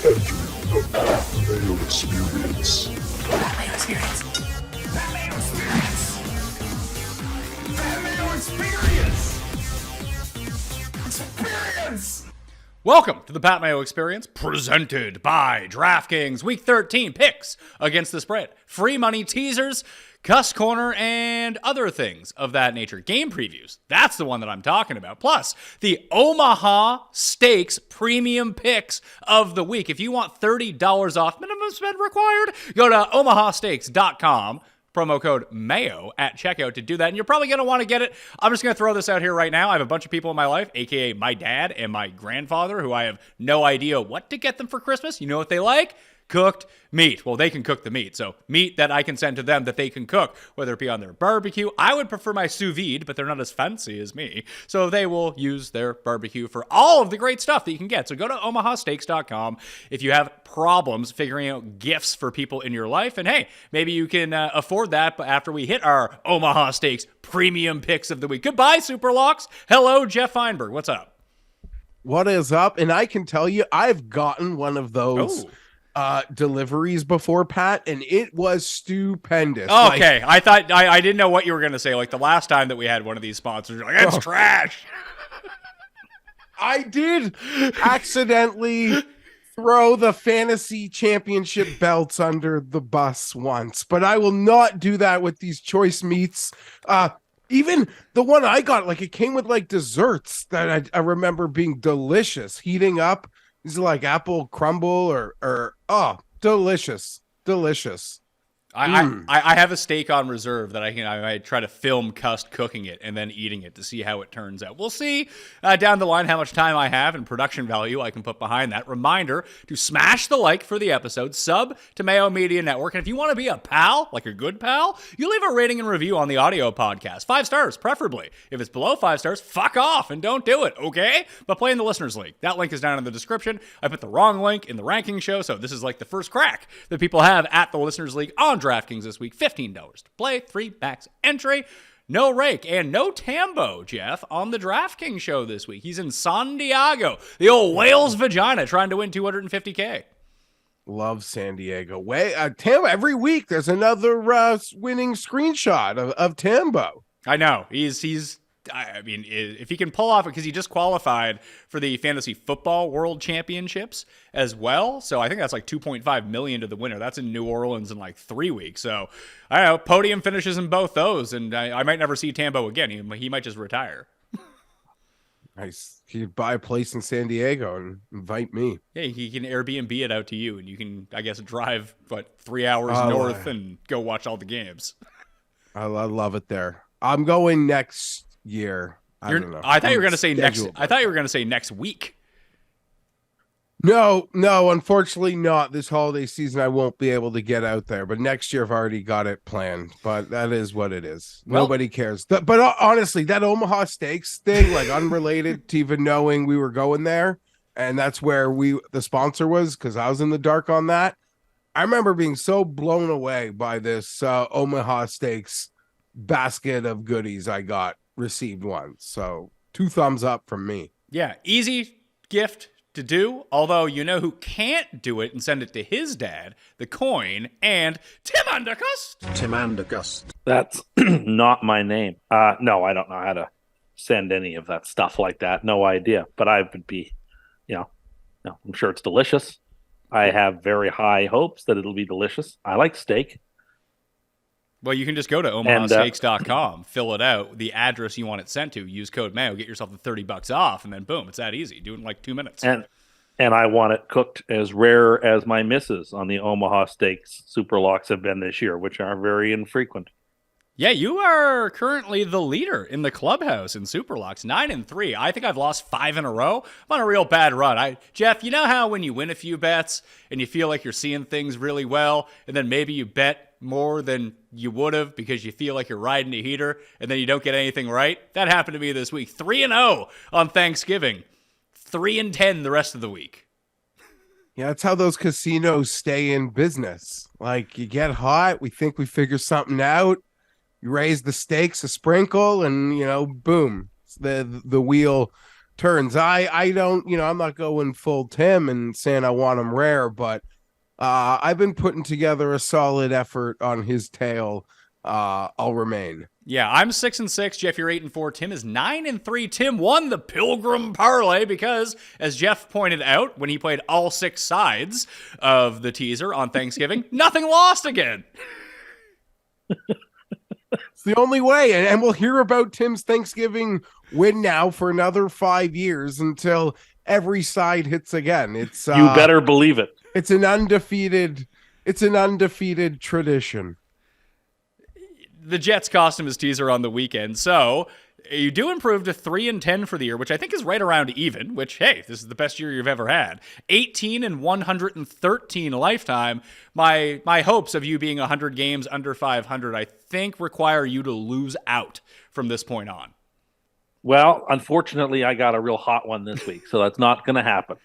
Mayo Experience. That Mayo Experience. That Mayo Experience. That Mayo Experience. Experience. Welcome to the Pat Mayo Experience, presented by DraftKings. Week 13 picks against the spread, free money teasers, Cust Corner, and other things of that nature. Game previews, that's the one that I'm talking about. Plus, the Omaha Steaks premium picks of the week. If you want $30 off, minimum spend required, go to omahasteaks.com. Promo code MAYO at checkout to do that. And you're probably going to want to get it. I'm just going to throw this out here right now. I have a bunch of people in my life, aka my dad and my grandfather, who I have no idea what to get them for Christmas. You know what they like? Cooked meat. Well, they can cook the meat. So meat that I can send to them that they can cook, whether it be on their barbecue. I would prefer my sous vide, but they're not as fancy as me. So they will use their barbecue for all of the great stuff that you can get. So go to omahasteaks.com if you have problems figuring out gifts for people in your life. And hey, maybe you can afford that after we hit our Omaha Steaks premium picks of the week. Goodbye, Superlocks. Hello, Geoff Fienberg. What's up? What is up? And I can tell you, I've gotten one of those deliveries before, Pat, and it was stupendous. Okay, I thought I didn't know what you were going to say. Like the last time that we had one of these sponsors, you're like, it's trash. I did accidentally throw the fantasy championship belts under the bus once, but I will not do that with these choice meats. Even the one I got, like it came with like desserts that I remember being delicious, heating up. These are like apple crumble or delicious. I have a steak on reserve that I try to film Cust cooking it and then eating it to see how it turns out. We'll see down the line how much time I have and production value I can put behind that. Reminder to smash the like for the episode, sub to Mayo Media Network, and if you want to be a pal, like a good pal, you leave a rating and review on the audio podcast. 5 stars, preferably. If it's below 5 stars, fuck off and don't do it, okay? But play in the listeners league. That link is down in the description. I put the wrong link in the ranking show, so this is like the first crack that people have at the listeners league on DraftKings this week. $15 to play, 3 max entry, no rake, and no Tambo, Geoff, on the DraftKings show this week. He's in San Diego, the old whale's vagina, trying to win $250K. Love San Diego. Tambo, every week there's another winning screenshot of Tambo. I know. I mean, if he can pull off it, because he just qualified for the Fantasy Football World Championships as well. So I think that's like $2.5 million to the winner. That's in New Orleans in like 3 weeks. So I don't know, podium finishes in both those. And I might never see Tambo again. He might just retire. Nice. He'd buy a place in San Diego and invite me. Yeah, he can Airbnb it out to you. And you can, I guess, drive, 3 hours north and go watch all the games. I love it there. I'm going next year. I don't know. I thought you were going to say next. I thought you were going to say next week. No, unfortunately not. This holiday season, I won't be able to get out there. But next year, I've already got it planned. But that is what it is. Nobody cares. But honestly, that Omaha Steaks thing, like unrelated to even knowing we were going there, and that's where the sponsor was, because I was in the dark on that. I remember being so blown away by this Omaha Steaks basket of goodies I received once. So 2 thumbs up from me. Yeah, easy gift to do, although you know who can't do it and send it to his dad, the Coin, and Tim Undergust. That's not my name. No, I don't know how to send any of that stuff like that. No idea. But I would be, I'm sure it's delicious. I have very high hopes that it'll be delicious. I like steak. Well, you can just go to omahasteaks.com, fill it out, the address you want it sent to, use code Mayo, get yourself the $30 off, and then boom, it's that easy. Do it in like 2 minutes. And I want it cooked as rare as my misses on the Omaha Steaks Superlocks have been this year, which are very infrequent. Yeah, you are currently the leader in the clubhouse in Superlocks, 9-3. I think I've lost 5 in a row. I'm on a real bad run. Geoff, you know how when you win a few bets and you feel like you're seeing things really well, and then maybe you bet more than you would have because you feel like you're riding a heater, and then you don't get anything right? That happened to me this week. 3-0 on Thanksgiving. 3-10 the rest of the week. Yeah, that's how those casinos stay in business. Like, you get hot, we think we figure something out. You raise the stakes a sprinkle, and boom, the wheel turns. I don't, I'm not going full Tim and saying I want him rare, but I've been putting together a solid effort on his tail. I'll remain. Yeah, I'm 6-6. Geoff, you're 8-4. Tim is 9-3. Tim won the Pilgrim Parlay because, as Geoff pointed out, when he played all 6 sides of the teaser on Thanksgiving, nothing lost again. It's the only way, and we'll hear about Tim's Thanksgiving win now for another 5 years until every side hits again. It's you better believe it. It's an undefeated tradition. The Jets cost him his teaser on the weekend, so you do improve to 3-10 for the year, which I think is right around even, which, hey, this is the best year you've ever had. 18-113 lifetime. My hopes of you being 100 games under 500, I think, require you to lose out from this point on. Well, unfortunately, I got a real hot one this week, so that's not going to happen.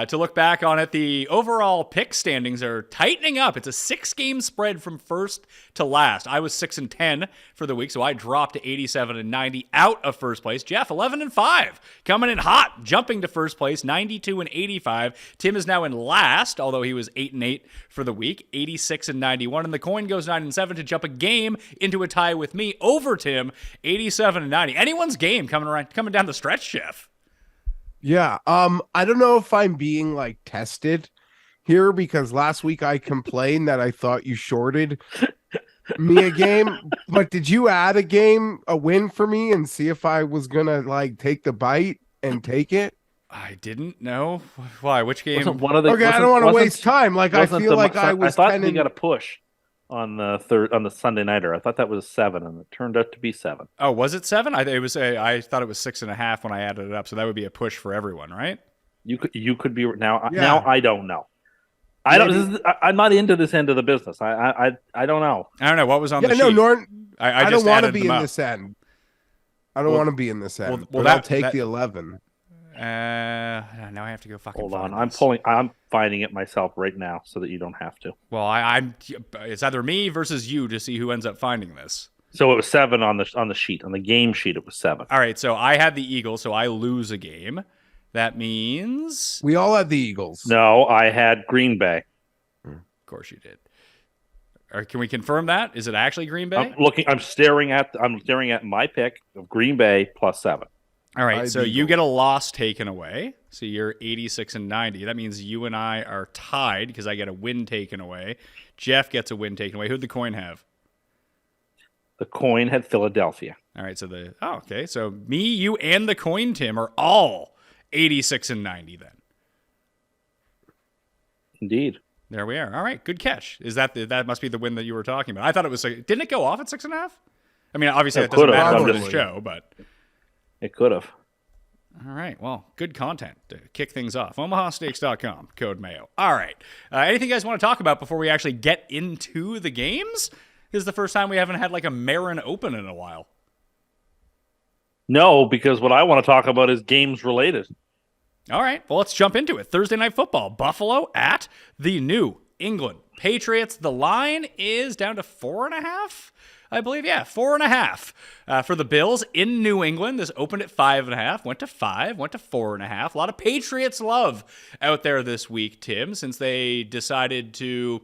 To look back on it, the overall pick standings are tightening up. It's a 6-game spread from first to last. I was 6-10 for the week, so I dropped to 87-90 out of first place. Geoff, 11-5, coming in hot, jumping to first place, 92-85. Tim is now in last, although he was 8-8 for the week, 86-91. And the coin goes 9-7 to jump a game into a tie with me over Tim, 87-90. Anyone's game coming down the stretch, Geoff. Yeah. I don't know if I'm being like tested here because last week I complained that I thought you shorted me a game, but did you add a win for me and see if I was gonna like take the bite and take it? I didn't know. Why? Which game? I don't want to waste time. Like I feel like I was. I thought we got a push on the Sunday nighter. I thought that was 7, and it turned out to be 7. Oh, was it 7? I thought it was 6.5 when I added it up. So that would be a push for everyone, right? You could be now. Yeah. Now I don't know. I'm not into this end of the business. I don't know. I don't know what was on the sheet. No, Norton. I don't want to be in this end. I don't want to be in this end. Well, I'll take the 11. Now I have to go fucking. Hold on, I'm finding it myself right now so that you don't have to. Well, it's either me versus you to see who ends up finding this. So it was 7 on the sheet, on the game sheet. It was 7. All right, so I had the Eagles, so I lose a game. That means we all had the Eagles. No, I had Green Bay. Of course you did. Can we confirm that? Is it actually Green Bay? I'm staring at my pick of Green Bay plus 7. All right, so you get a loss taken away. So you're 86-90. That means you and I are tied because I get a win taken away. Geoff gets a win taken away. Who'd the coin have? The coin had Philadelphia. All right, okay. So me, you, and the coin, Tim, are all 86-90 then. Indeed. There we are. All right, good catch. That must be the win that you were talking about? I thought it was. Didn't it go off at 6.5? I mean, obviously that doesn't matter for this show, but it could have. All right. Well, good content to kick things off. OmahaSteaks.com, code Mayo. All right. Anything you guys want to talk about before we actually get into the games? This is the first time we haven't had like a Marin Open in a while. No, because what I want to talk about is games related. All right. Well, let's jump into it. Thursday Night Football. Buffalo at the New England Patriots. The line is down to 4.5. I believe, 4.5 for the Bills in New England. This opened at 5.5, went to 5, went to 4.5. A lot of Patriots love out there this week, Tim, since they decided to,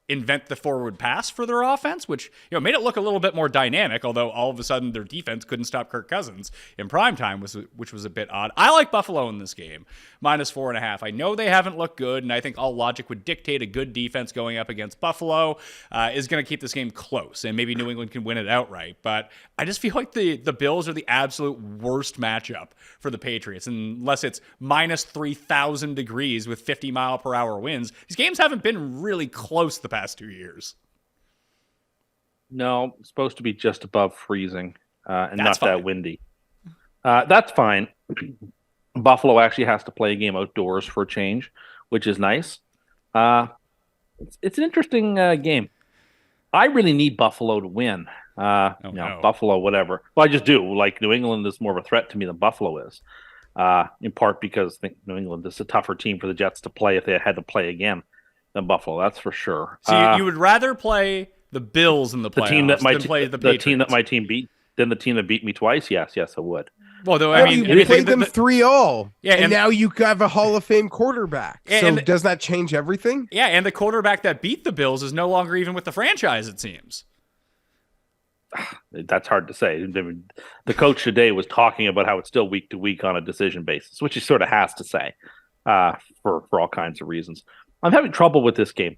invent the forward pass for their offense, which made it look a little bit more dynamic, although all of a sudden their defense couldn't stop Kirk Cousins in primetime, which was a bit odd. I like Buffalo in this game, -4.5. I know they haven't looked good, and I think all logic would dictate a good defense going up against Buffalo is going to keep this game close, and maybe New England can win it outright, but I just feel like the Bills are the absolute worst matchup for the Patriots, unless it's -3,000 degrees with 50-mile-per-hour winds. These games haven't been really close the past 2 years. No, it's supposed to be just above freezing and That's not fine. that windy. That's fine. Buffalo actually has to play a game outdoors for a change, which is nice. It's an interesting game. I really need Buffalo to win. No. Buffalo, whatever. Well, I just do. Like, New England is more of a threat to me than Buffalo is, in part because I think New England is a tougher team for the Jets to play if they had to play again than Buffalo. That's for sure. So you would rather play the Bills in the playoffs than play the Patriots? The team that my team beat, than the team that beat me twice? Yes, I would. Well, though, I mean, you played them 3-all. Yeah, and now you have a Hall of Fame quarterback. So and does that change everything? Yeah, and the quarterback that beat the Bills is no longer even with the franchise, it seems. That's hard to say. The coach today was talking about how it's still week to week on a decision basis, which he sort of has to say for all kinds of reasons. I'm having trouble with this game,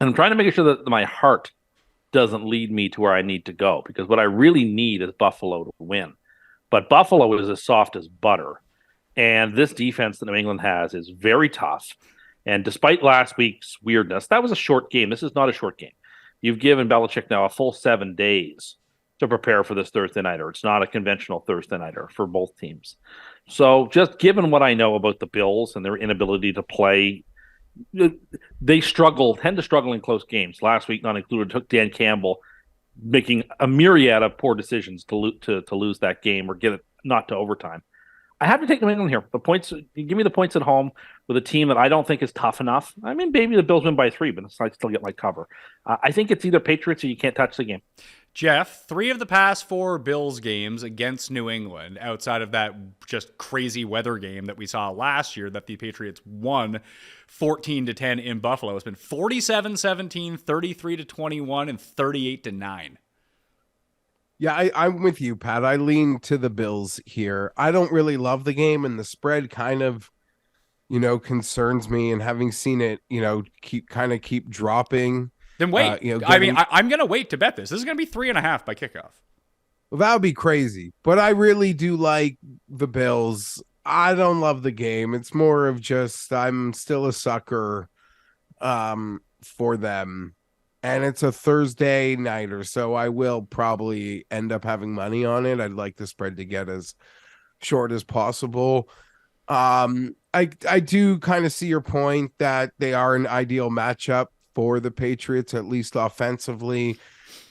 and I'm trying to make sure that my heart doesn't lead me to where I need to go, because what I really need is Buffalo to win. But Buffalo is as soft as butter, and this defense that New England has is very tough. And despite last week's weirdness, that was a short game. This is not a short game. You've given Belichick now a full 7 days to prepare for this Thursday nighter. It's not a conventional Thursday nighter for both teams. So just given what I know about the Bills and their inability to play, they tend to struggle in close games. Last week, not included, took Dan Campbell making a myriad of poor decisions to lose that game or get it not to overtime. I have to take New England here. The points, give me the points at home with a team that I don't think is tough enough. I mean, maybe the Bills win by 3, but I still get my cover. I think it's either Patriots or you can't touch the game. Geoff, 3 of the past 4 Bills games against New England, outside of that just crazy weather game that we saw last year that the Patriots won 14-10 in Buffalo, it's been 47-17, 33-21, and 38-9. Yeah, I'm with you, Pat. I lean to the Bills here. I don't really love the game, and the spread kind of, concerns me. And having seen it, keep dropping. Then wait. I'm going to wait to bet this. This is going to be 3.5 by kickoff. Well, that would be crazy. But I really do like the Bills. I don't love the game. It's more of just I'm still a sucker for them. And it's a Thursday nighter, so I will probably end up having money on it. I'd like the spread to get as short as possible. I do kind of see your point that they are an ideal matchup for the Patriots, at least offensively.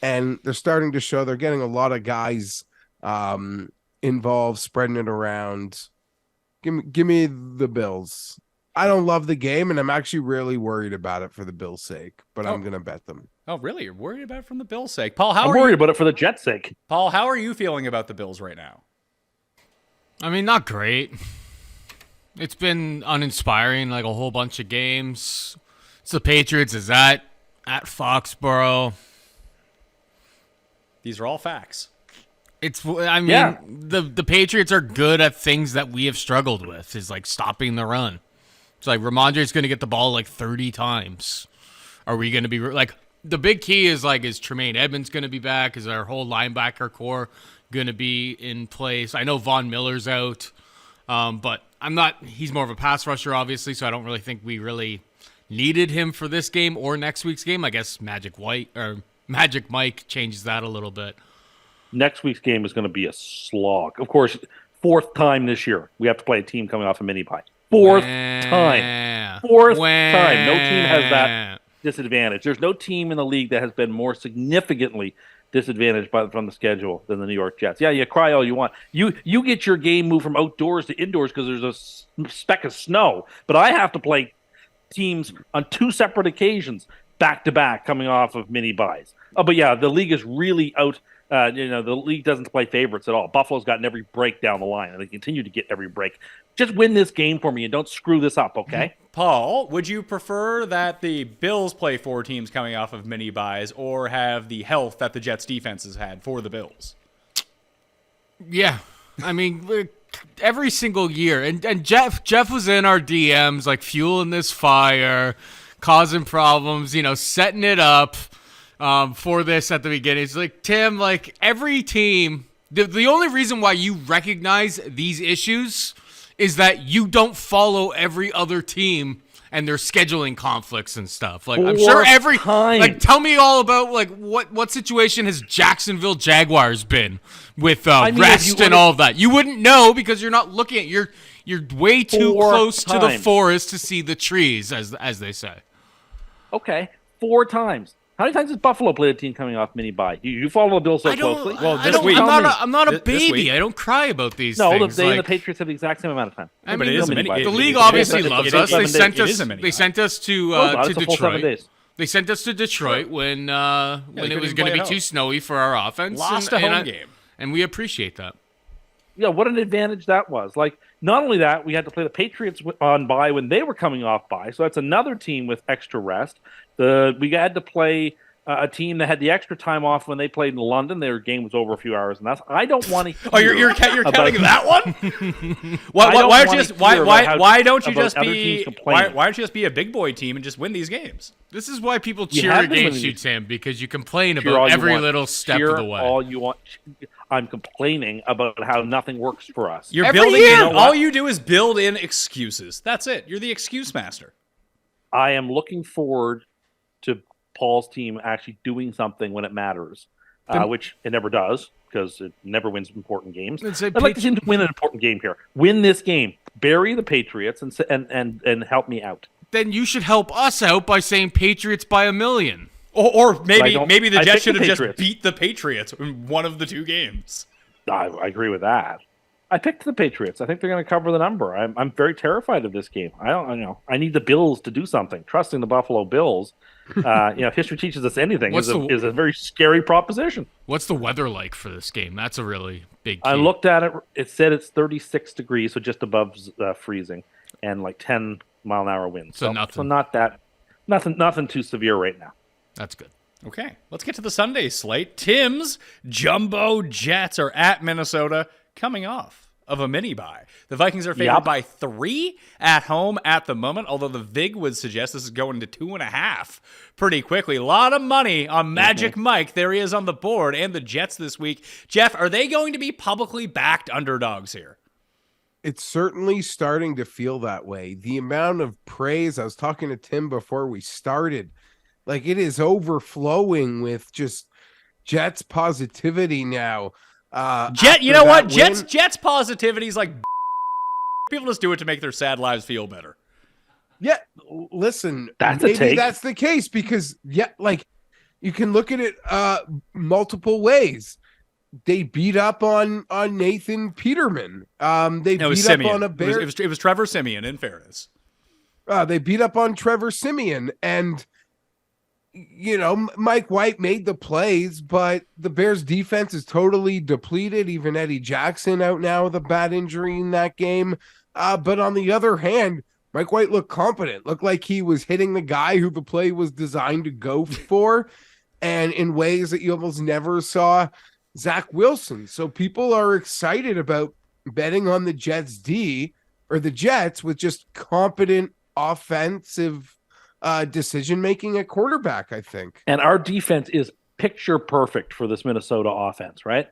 And they're starting to show they're getting a lot of guys involved, spreading it around. Give me the Bills. I don't love the game, and I'm actually really worried about it for the Bills' sake, but I'm going to bet them. Oh, really? You're worried about it from the Bills' sake? Paul, I'm worried about it for the Jets' sake. Paul, how are you feeling about the Bills right now? I mean, not great. It's been uninspiring, like a whole bunch of games. It's the Patriots. Is that at Foxborough? These are all facts. The Patriots are good at things that we have struggled with, is like stopping the run. It's like Ramondre's going to get the ball like 30 times. Are we going to be like the big key is Tremaine Edmonds going to be back? Is our whole linebacker core going to be in place? I know Von Miller's out, but he's more of a pass rusher, obviously, so I don't really think we really needed him for this game or next week's game. I guess Magic Mike changes that a little bit. Next week's game is going to be a slog. Of course, 4th time this year we have to play a team coming off a mini bye. Fourth time. No team has that disadvantage. There's no team in the league that has been more significantly disadvantaged from the schedule than the New York Jets. Yeah, you cry all you want. You get your game moved from outdoors to indoors because there's a speck of snow. But I have to play teams on 2 separate occasions back to back coming off of mini buys. Oh, but yeah, the league is really out. The league doesn't play favorites at all. Buffalo's gotten every break down the line, and they continue to get every break. Just win this game for me and don't screw this up, okay? Paul, would you prefer that the Bills play 4 teams coming off of mini buys or have the health that the Jets defense has had for the Bills? Yeah. I mean, every single year. And Geoff was in our DMs, like fueling this fire, causing problems, setting it up. For this at the beginning. It's like, Tim, like every team, the only reason why you recognize these issues is that you don't follow every other team and their scheduling conflicts and stuff. Like, I'm sure every time. Like, tell me all about like what situation has Jacksonville Jaguars been with rest and all of that. You wouldn't know because you're not looking at you're way too close to the forest to see the trees, as they say. Okay, 4 times. How many times has Buffalo played a team coming off mini bye? You follow the Bills so closely. Well, this week I'm not a baby. I don't cry about these things. They and the Patriots have the exact same amount of time. I mean, the league obviously loves us. They sent us to Detroit. They sent us to Detroit when it was going to be too snowy for our offense. Lost a home game, and we appreciate that. what an advantage that was. Like, not only that, we had to play the Patriots on bye when they were coming off bye, so that's another team with extra rest. We had to play a team that had the extra time off when they played in London. Their game was over a few hours, and that's I don't want to. Oh, you're counting that one? Why don't you just be a big boy team and just win these games? This is why people cheer against you, Tim, because you complain about every little step of the way. All you want. I'm complaining about how nothing works for us. You're building in. All you do is build in excuses. That's it. You're the excuse master. I am looking forward to Paul's team actually doing something when it matters, which it never does because it never wins important games. I'd like to see him to win an important game here. Win this game. Bury the Patriots and help me out. Then you should help us out by saying Patriots by 1,000,000. Or maybe the Jets should have just beat the Patriots in one of the two games. I agree with that. I picked the Patriots. I think they're going to cover the number. I'm very terrified of this game. I don't know. I need the Bills to do something. Trusting the Buffalo Bills, if history teaches us anything, is a very scary proposition. What's the weather like for this game? That's a really big key. I looked at it. It said it's 36 degrees, so just above freezing, and like 10-mile-an-hour winds. So nothing. So nothing too severe right now. That's good. Okay, let's get to the Sunday slate. Tim's Jumbo Jets are at Minnesota, coming off of a mini bye. The Vikings are favored by 3 at home at the moment, although the VIG would suggest this is going to 2.5 pretty quickly. A lot of money on Magic Mike. There he is on the board, and the Jets this week. Geoff, are they going to be publicly backed underdogs here? It's certainly starting to feel that way. The amount of praise, I was talking to Tim before we started, like it is overflowing with just Jets positivity now. You know what? Jets positivity is like people just do it to make their sad lives feel better. Yeah, listen, maybe that's the case because like you can look at it multiple ways. They beat up on Nathan Peterman. They beat up on a Bear. It was Trevor Siemian. In fairness, they beat up on Trevor Siemian and. Mike White made the plays, but the Bears defense is totally depleted. Even Eddie Jackson out now with a bad injury in that game. But on the other hand, Mike White looked competent, looked like he was hitting the guy who the play was designed to go for, and in ways that you almost never saw Zach Wilson. So people are excited about betting on the Jets with just competent offensive decision-making at quarterback, I think. And our defense is picture perfect for this Minnesota offense, right?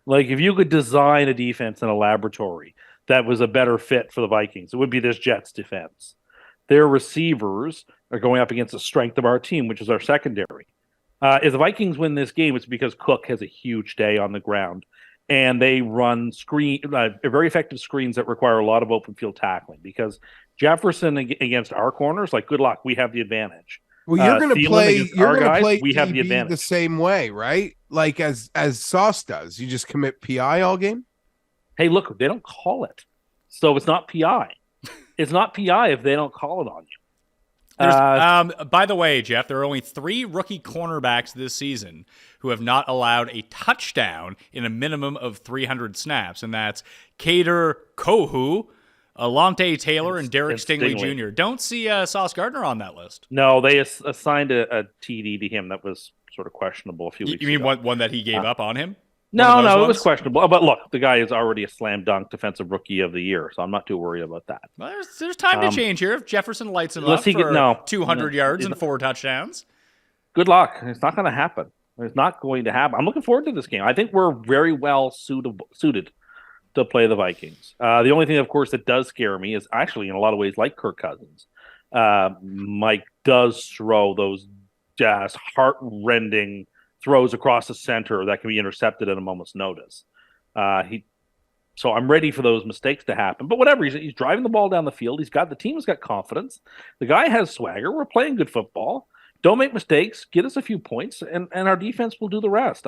Like if you could design a defense in a laboratory that was a better fit for the Vikings, it would be this Jets defense. Their receivers are going up against the strength of our team, which is our secondary. If the Vikings win this game, it's because Cook has a huge day on the ground. And they run very effective screens that require a lot of open field tackling because Jefferson against our corners, like good luck, we have the advantage. Well, you're going to play. You're going to play. We have the advantage the same way, right? Like as Sauce does. You just commit PI all game. Hey, look, they don't call it, so it's not PI. It's not PI if they don't call it on you. By the way, Geoff, there are only 3 rookie cornerbacks this season who have not allowed a touchdown in a minimum of 300 snaps, and that's Kader Kohu, Alontae Taylor, and Derek Stingley Jr. Don't see Sauce Gardner on that list. No, they assigned a TD to him that was sort of questionable a few weeks ago. You mean one that he gave up on him? No, it was questionable. But look, the guy is already a slam dunk defensive rookie of the year, so I'm not too worried about that. Well, there's time to change here. If Jefferson lights him up for 200 yards and 4 touchdowns. Good luck. It's not going to happen. It's not going to happen. I'm looking forward to this game. I think we're very well suited to play the Vikings. The only thing, of course, that does scare me is actually in a lot of ways like Kirk Cousins. Mike does throw those just heart-rending throws across the center that can be intercepted at a moment's notice. So I'm ready for those mistakes to happen. But whatever, he's driving the ball down the field. The team has got confidence. The guy has swagger. We're playing good football. Don't make mistakes. Get us a few points, and our defense will do the rest.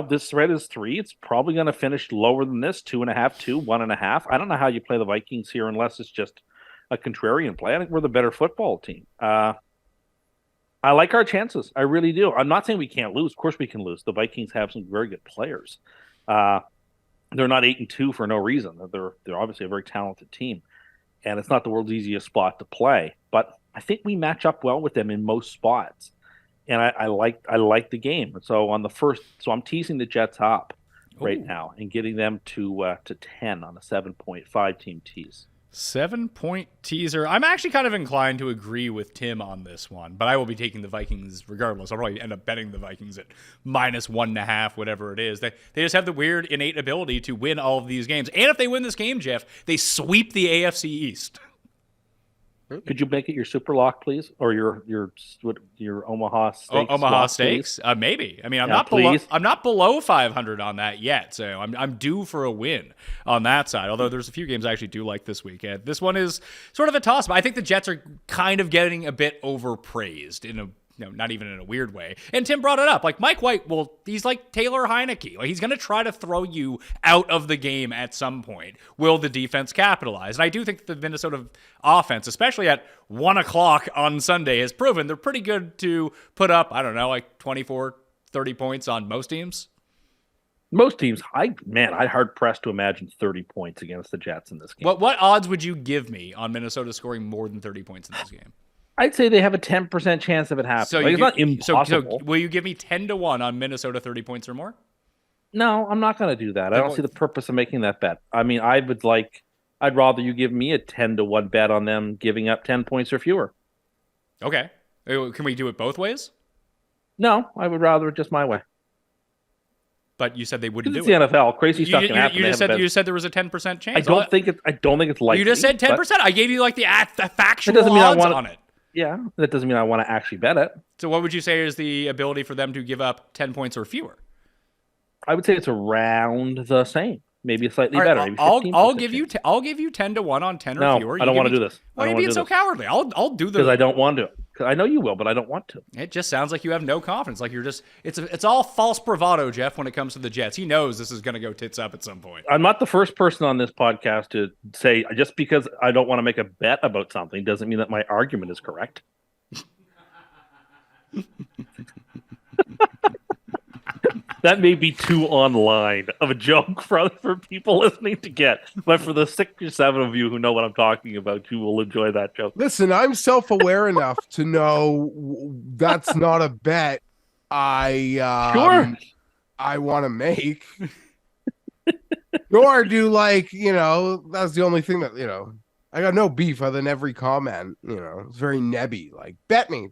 This thread is 3. It's probably going to finish lower than this, 2.5, 2, 1.5. I don't know how you play the Vikings here unless it's just a contrarian play. I think we're the better football team. I like our chances. I really do. I'm not saying we can't lose. Of course we can lose. The Vikings have some very good players. they're not 8-2 for no reason. They're obviously a very talented team, and it's not the world's easiest spot to play. But I think we match up well with them in most spots, and I like the game. So I'm teasing the Jets up right now and getting them to 10 on a 7.5 team tease. 7-point teaser. I'm actually kind of inclined to agree with Tim on this one, but I will be taking the Vikings regardless. I'll probably end up betting the Vikings at -1.5, whatever it is. They just have the weird innate ability to win all of these games. And if they win this game, Geoff, they sweep the AFC East. Could you make it your super lock, please, or your Omaha Steaks? Omaha Steaks, maybe. I mean, I'm not below 500 on that yet, so I'm due for a win on that side. Although there's a few games I actually do like this weekend. This one is sort of a toss-up. I think the Jets are kind of getting a bit overpraised in a. Not even in a weird way. And Tim brought it up. Like, Mike White, he's like Taylor Heineke. Like, he's going to try to throw you out of the game at some point. Will the defense capitalize? And I do think the Minnesota offense, especially at 1 o'clock on Sunday, has proven they're pretty good to put up, I don't know, like 24, 30 points on most teams. Most teams, I'd hard-pressed to imagine 30 points against the Jets in this game. What odds would you give me on Minnesota scoring more than 30 points in this game? I'd say they have a 10% chance of it happening. So it's not impossible. So will you give me 10-1 on Minnesota 30 points or more? No, I'm not going to do that. I don't see the purpose of making that bet. I mean, I'd rather you give me a 10-1 bet on them giving up 10 points or fewer. Okay. Can we do it both ways? No, I would rather just my way. But you said they wouldn't do it. It's the NFL. Crazy stuff can happen. You said there was a 10% chance. I don't think it's likely. You just said 10%. I gave you like the factual odds on it. Yeah, that doesn't mean I want to actually bet it. So what would you say is the ability for them to give up 10 points or fewer? I would say it's around the same. Maybe slightly better. Maybe I'll give you 10-1 on 10 or fewer. I don't want to do this. Why are you being so cowardly? I'll do the because I don't want to. I know you will, but I don't want to. It just sounds like you have no confidence. Like you're just it's all false bravado, Geoff, when it comes to the Jets. He knows this is going to go tits up at some point. I'm not the first person on this podcast to say just because I don't want to make a bet about something doesn't mean that my argument is correct. That may be too online of a joke for people listening to get, but for the 6 or 7 of you who know what I'm talking about, you will enjoy that joke. Listen, I'm self-aware enough to know that's not a bet I want to make. Nor do that's the only thing that I got no beef other than every comment. It's very nebby. Like, bet me.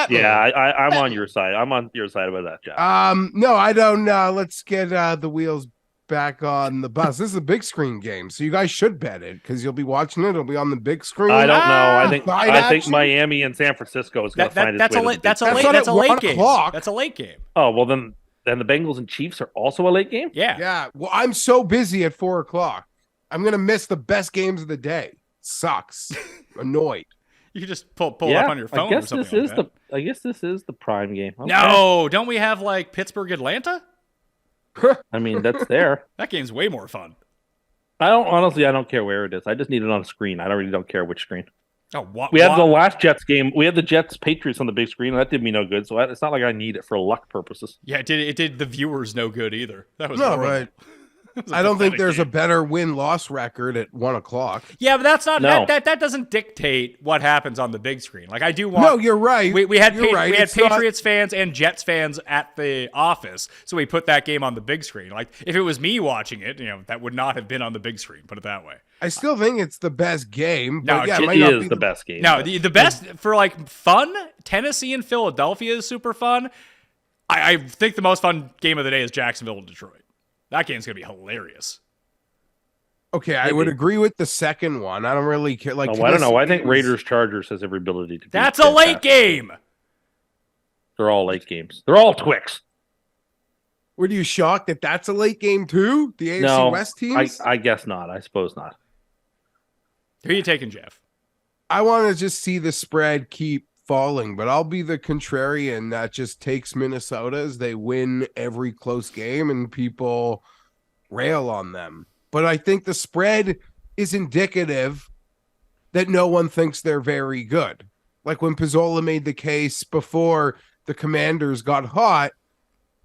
Yeah, I'm on your side. I'm on your side about that, Geoff. No, I don't. Let's get the wheels back on the bus. This is a big screen game, so you guys should bet it because you'll be watching it. It'll be on the big screen. I don't know. I think Miami and San Francisco is going to find its way. That's a late game. That's a late game. Oh well, then the Bengals and Chiefs are also a late game. Yeah. Well, I'm so busy at 4 o'clock. I'm gonna miss the best games of the day. Sucks. Annoyed. You can just pull it up on your phone. I guess this is the prime game. Okay. No, don't we have like Pittsburgh, Atlanta? I mean, that's there. That game's way more fun. I don't care where it is. I just need it on screen. I really don't care which screen. Oh, what? We had the last Jets game. We had the Jets Patriots on the big screen. And that did me no good. So it's not like I need it for luck purposes. Yeah, it did the viewers no good either. That was horrible. But I don't think there's a better win-loss record at 1 o'clock. Yeah, but that's not that doesn't dictate what happens on the big screen. Like I do want. No, you're right. We had Patriots fans and Jets fans at the office, so we put that game on the big screen. Like if it was me watching it, that would not have been on the big screen. Put it that way. I still think it's the best game. No, it is the best game. No, the best for like fun. Tennessee and Philadelphia is super fun. I think the most fun game of the day is Jacksonville and Detroit. That game's going to be hilarious. Okay, I would agree with the second one. I don't really care. Like, I don't know. I think Raiders-Chargers has every ability to be. That's a late game. They're all late games. They're all Twix. Were you shocked that that's a late game too? The AFC West teams? I guess not. I suppose not. Who are you taking, Geoff? I want to just see the spread keep falling, but I'll be the contrarian that just takes Minnesota as they win every close game and people rail on them. But I think the spread is indicative that no one thinks they're very good. Like when Pizzola made the case before the Commanders got hot,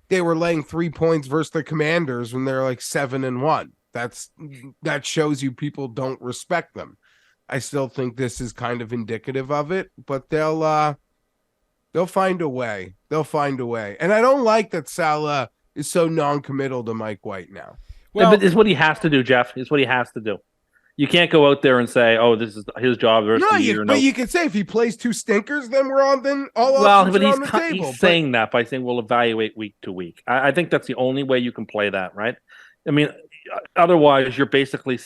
they were laying 3 points versus the Commanders when they're like 7-1. That shows you people don't respect them. I still think this is kind of indicative of it, but they'll find a way. They'll find a way. And I don't like that Salah is so non-committal to Mike White now. Well, but it's what he has to do, Geoff. It's what he has to do. You can't go out there and say, "Oh, this is his job the rest of the year." But you can say if he plays 2 stinkers, then we're on. Then all but on the table. He's saying that by saying we'll evaluate week to week. I think that's the only way you can play that, right? I mean, otherwise you're basically.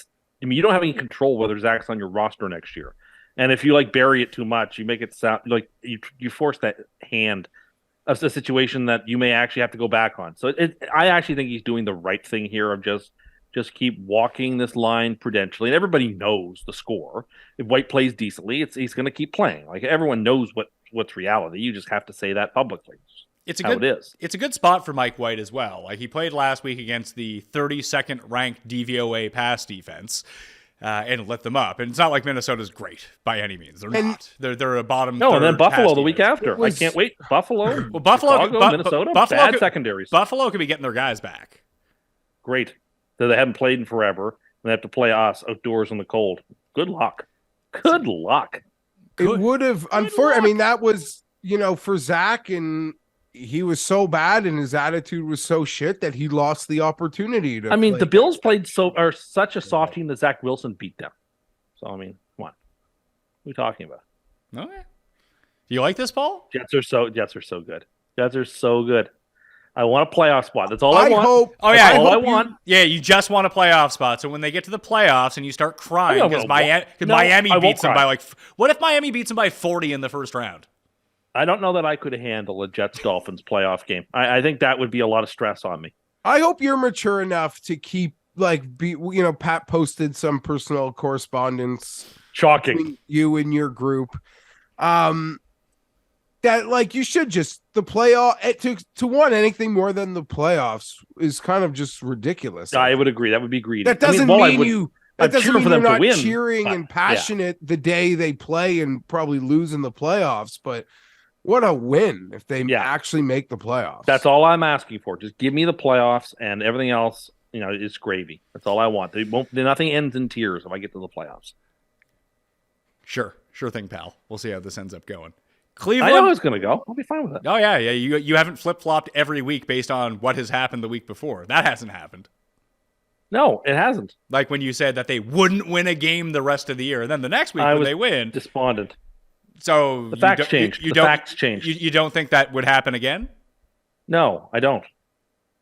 I mean, you don't have any control whether Zach's on your roster next year, and if you like bury it too much, you make it sound like you force that hand of a situation that you may actually have to go back on. So I actually think he's doing the right thing here of just keep walking this line prudentially, and everybody knows the score. If White plays decently, he's going to keep playing. Like everyone knows what's reality. You just have to say that publicly. It's a good spot for Mike White as well. Like he played last week against the 32nd ranked DVOA pass defense. And lit them up. And it's not like Minnesota's great by any means. They're not. They're a bottom. No, and then Buffalo the week after. I can't wait. Buffalo. Well, Buffalo, Chicago, Minnesota. Bad secondaries. Buffalo could be getting their guys back. Great. They haven't played in forever. They have to play us outdoors in the cold. Good luck. Good luck. It would have. I mean, that was for Zach, and he was so bad, and his attitude was so shit that he lost the opportunity to. I mean, the Bills are such a soft team that Zach Wilson beat them. So I mean, come on, what are we talking about? Okay. Do you like this, Paul? Jets are so good. Jets are so good. I want a playoff spot. That's all I want. I want. Yeah, you just want a playoff spot. So when they get to the playoffs and you start crying because Miami beats them by like, what if Miami beats them by 40 in the first round? I don't know that I could handle a Jets-Dolphins playoff game. I think that would be a lot of stress on me. I hope you're mature enough to keep Pat posted some personal correspondence. Shocking. You and your group. That you should just the playoff to want anything more than the playoffs is kind of just ridiculous. I would agree. That would be greedy. That doesn't mean you. That doesn't mean you're not cheering and passionate the day they play and probably lose in the playoffs. But what a win if they actually make the playoffs. That's all I'm asking for. Just give me the playoffs and everything else. It's gravy. That's all I want. Nothing ends in tears if I get to the playoffs. Sure thing, pal. We'll see how this ends up going. Cleveland. I know it's going to go. I'll be fine with it. Oh, yeah. You haven't flip-flopped every week based on what has happened the week before. That hasn't happened. No, it hasn't. Like when you said that they wouldn't win a game the rest of the year, and then the next week when they win. Despondent. So the facts changed. The facts changed. You don't think that would happen again? No, I don't.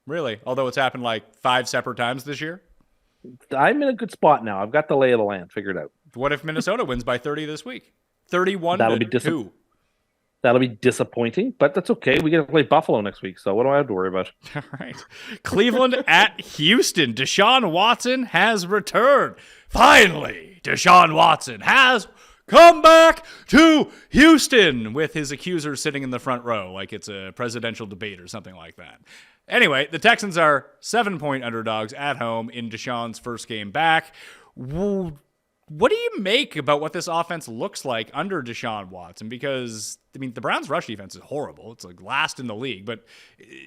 Really? Although it's happened like 5 separate times this year? I'm in a good spot now. I've got the lay of the land figured out. What if Minnesota wins by 30 this week? 31-2. That'll be disappointing, but that's okay. We get to play Buffalo next week, so what do I have to worry about? All right. Cleveland at Houston. Deshaun Watson has returned. Finally, Deshaun Watson has come back to Houston with his accusers sitting in the front row like it's a presidential debate or something like that. Anyway, the Texans are 7-point underdogs at home in Deshaun's first game back. What do you make about what this offense looks like under Deshaun Watson? Because, I mean, the Browns' rush defense is horrible. It's like last in the league. But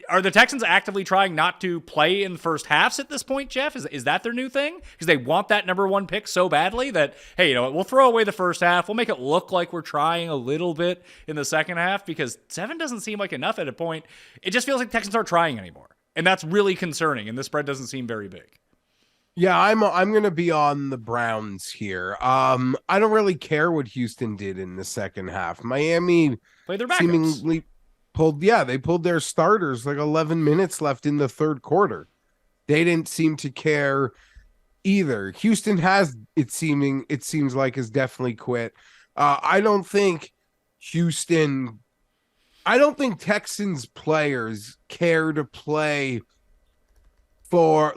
are the Texans actively trying not to play in first halves at this point, Geoff? Is that their new thing? Because they want that number 1 pick so badly that, hey, we'll throw away the first half. We'll make it look like we're trying a little bit in the second half because 7 doesn't seem like enough at a point. It just feels like Texans aren't trying anymore. And that's really concerning. And the spread doesn't seem very big. Yeah, I'm going to be on the Browns here. I don't really care what Houston did in the second half. Miami played their backups. Seemingly pulled their starters like 11 minutes left in the third quarter. They didn't seem to care either. Houston has it seems like has definitely quit. I don't think Texans players care to play for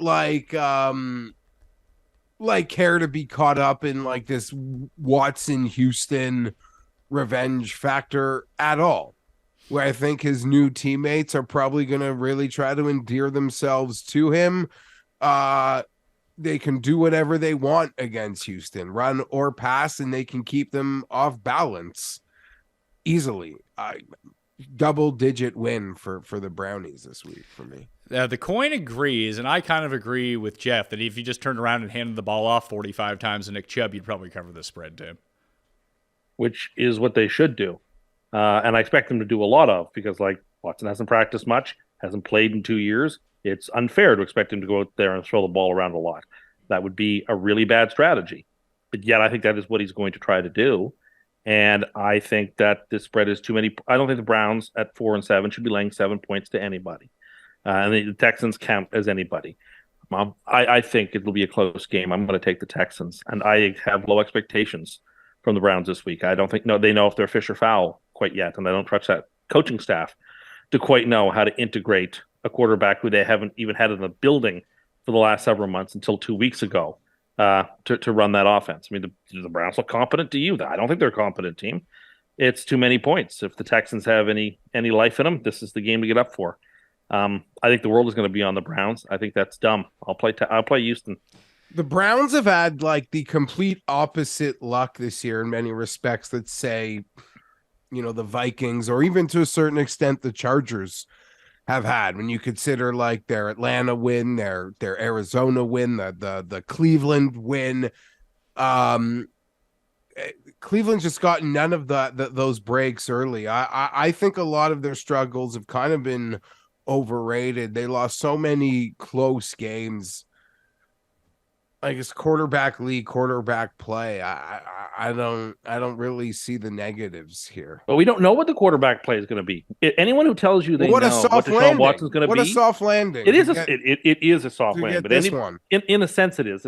care to be caught up in like this Watson Houston revenge factor at all, where I think his new teammates are probably going to really try to endear themselves to him. They can do whatever they want against Houston, run or pass, and they can keep them off balance easily. double-digit win for the Brownies this week for me. The coin agrees, and I kind of agree with Geoff that if you just turned around and handed the ball off 45 times to Nick Chubb, you'd probably cover the spread, too. Which is what they should do. And I expect them to do a lot of, because Watson hasn't practiced much, hasn't played in 2 years. It's unfair to expect him to go out there and throw the ball around a lot. That would be a really bad strategy. But yet I think that is what he's going to try to do. And I think that this spread is too many. I don't think the Browns at 4-7 should be laying 7 points to anybody. And the Texans count as anybody. I think it'll be a close game. I'm going to take the Texans. And I have low expectations from the Browns this week. I don't think they know if they're fish or foul quite yet. And I don't trust that coaching staff to quite know how to integrate a quarterback who they haven't even had in the building for the last several months until 2 weeks ago to run that offense. I mean, do the Browns look competent to you? I don't think they're a competent team. It's too many points. If the Texans have any life in them, this is the game to get up for. I think the world is going to be on the Browns. I think that's dumb. I'll play Houston. The Browns have had the complete opposite luck this year in many respects that say, the Vikings or even to a certain extent the Chargers have had. When you consider their Atlanta win, their Arizona win, the Cleveland win. Cleveland's just gotten none of those breaks early. I think a lot of their struggles have kind of been overrated. They lost so many close games. It's quarterback league, quarterback play. I don't really see the negatives here. But we don't know what the quarterback play is going to be. Anyone who tells you they know what Deshaun Watson's going to be, what a soft landing. It is a soft landing. But this one, in a sense, it is.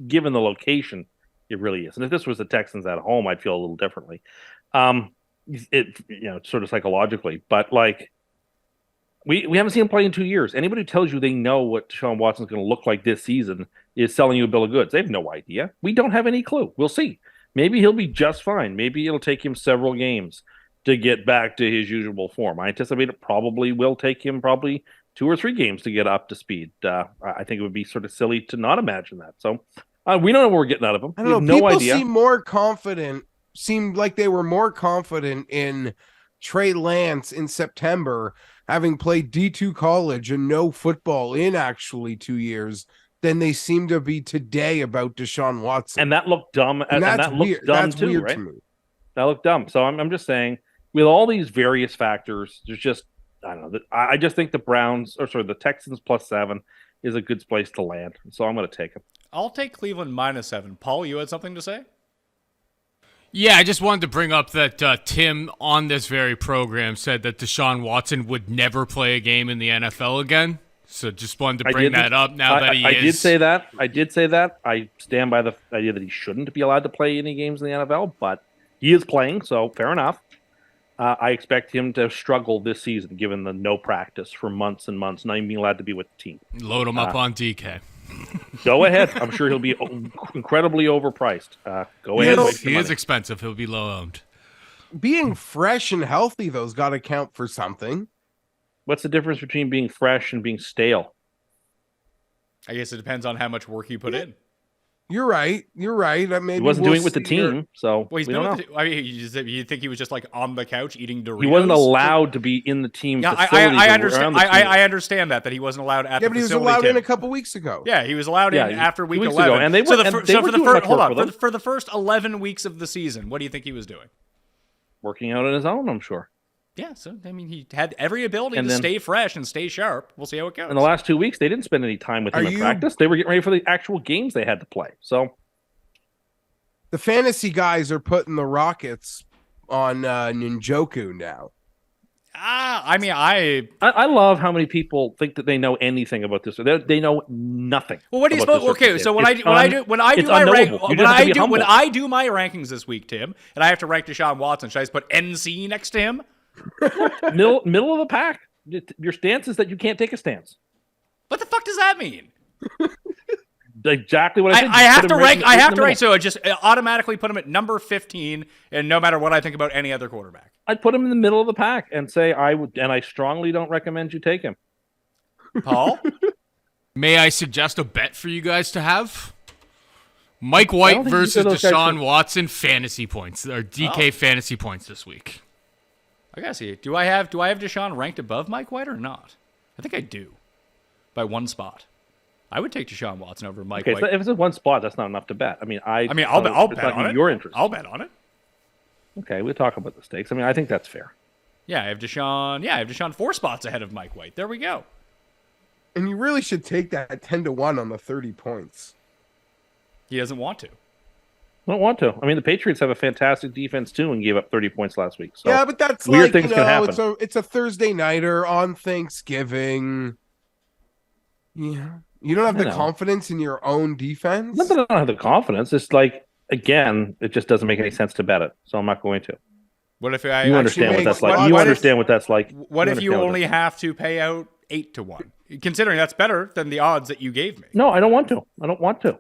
Given the location, it really is. And if this was the Texans at home, I'd feel a little differently. Sort of psychologically, but we haven't seen him play in 2 years. Anybody who tells you they know what Deshaun Watson's going to look like this season is selling you a bill of goods. They have no idea. We don't have any clue. We'll see. Maybe he'll be just fine. Maybe it'll take him several games to get back to his usual form. I anticipate it probably will take him 2 or 3 games to get up to speed. I think it would be sort of silly to not imagine that. So we don't know what we're getting out of him. I don't know. People seemed like they were more confident in Trey Lance in September, having played D2 college and no football in actually 2 years, than they seem to be today about Deshaun Watson. And that looked dumb. And that looked dumb too, weird right? To me. That looked dumb. So I'm just saying, with all these various factors, there's just, I don't know. I just think the Texans +7 is a good place to land. So I'm going to take them. I'll take Cleveland -7. Paul, you had something to say? Yeah, I just wanted to bring up that Tim on this very program said that Deshaun Watson would never play a game in the NFL again. So just wanted to bring that up now that he is. I did say that. I stand by the idea that he shouldn't be allowed to play any games in the NFL, but he is playing, so fair enough. I expect him to struggle this season, given the no practice for months and months, not even being allowed to be with the team. Load him up on DK. Go ahead. I'm sure he'll be incredibly overpriced. Go ahead. He is expensive. He'll be low-owned. Being fresh and healthy, though's got to count for something. What's the difference between being fresh and being stale? I guess it depends on how much work you put in. You're right. Maybe he wasn't doing it with the team, so well, we don't know. You think he was just on the couch eating Doritos? He wasn't allowed to be in the team facility. I understand. I understand that he wasn't allowed at the facility. Yeah, but he was allowed in a couple weeks ago. Yeah, he was allowed in after week 11. Ago, and they were, for the first 11 weeks of the season, what do you think he was doing? Working out on his own, I'm sure. Yeah, so he had every ability to stay fresh and stay sharp. We'll see how it goes. In the last 2 weeks, they didn't spend any time with him in practice. They were getting ready for the actual games they had to play. So the fantasy guys are putting the Rockets on Njoku now. I love how many people think that they know anything about this. They know nothing. Well, what do you suppose? Okay, so when I do my rankings this week, Tim, and I have to rank Deshaun Watson, should I just put NC next to him? Middle of the pack. Your stance is that you can't take a stance. What the fuck does that mean? Exactly what I said. I have to rank. So I just automatically put him at number 15, and no matter what I think about any other quarterback, I'd put him in the middle of the pack and say I would. And I strongly don't recommend you take him. Paul, may I suggest a bet for you guys to have? Mike White versus Deshaun Watson fantasy points or DK fantasy points this week. I gotta see. Do I have Deshaun ranked above Mike White or not? I think I do, by one spot. I would take Deshaun Watson over Mike White. So if it's in one spot, that's not enough to bet. I'll bet on it. Your interest. I'll bet on it. Okay, we'll talk about the stakes. I think that's fair. Yeah, I have Deshaun 4 spots ahead of Mike White. There we go. And you really should take that 10-1 on the 30 points. He doesn't want to. I don't want to. The Patriots have a fantastic defense too and gave up 30 points last week. So yeah, but that's weird things can happen. It's a Thursday nighter on Thanksgiving. Yeah. You don't have the confidence in your own defense? Not that I don't have the confidence. It's like, again, it just doesn't make any sense to bet it. So I'm not going to. What if you understand what that's like? You understand what that's like. What if you only have to pay out 8-1? Considering that's better than the odds that you gave me. No, I don't want to. I don't like it.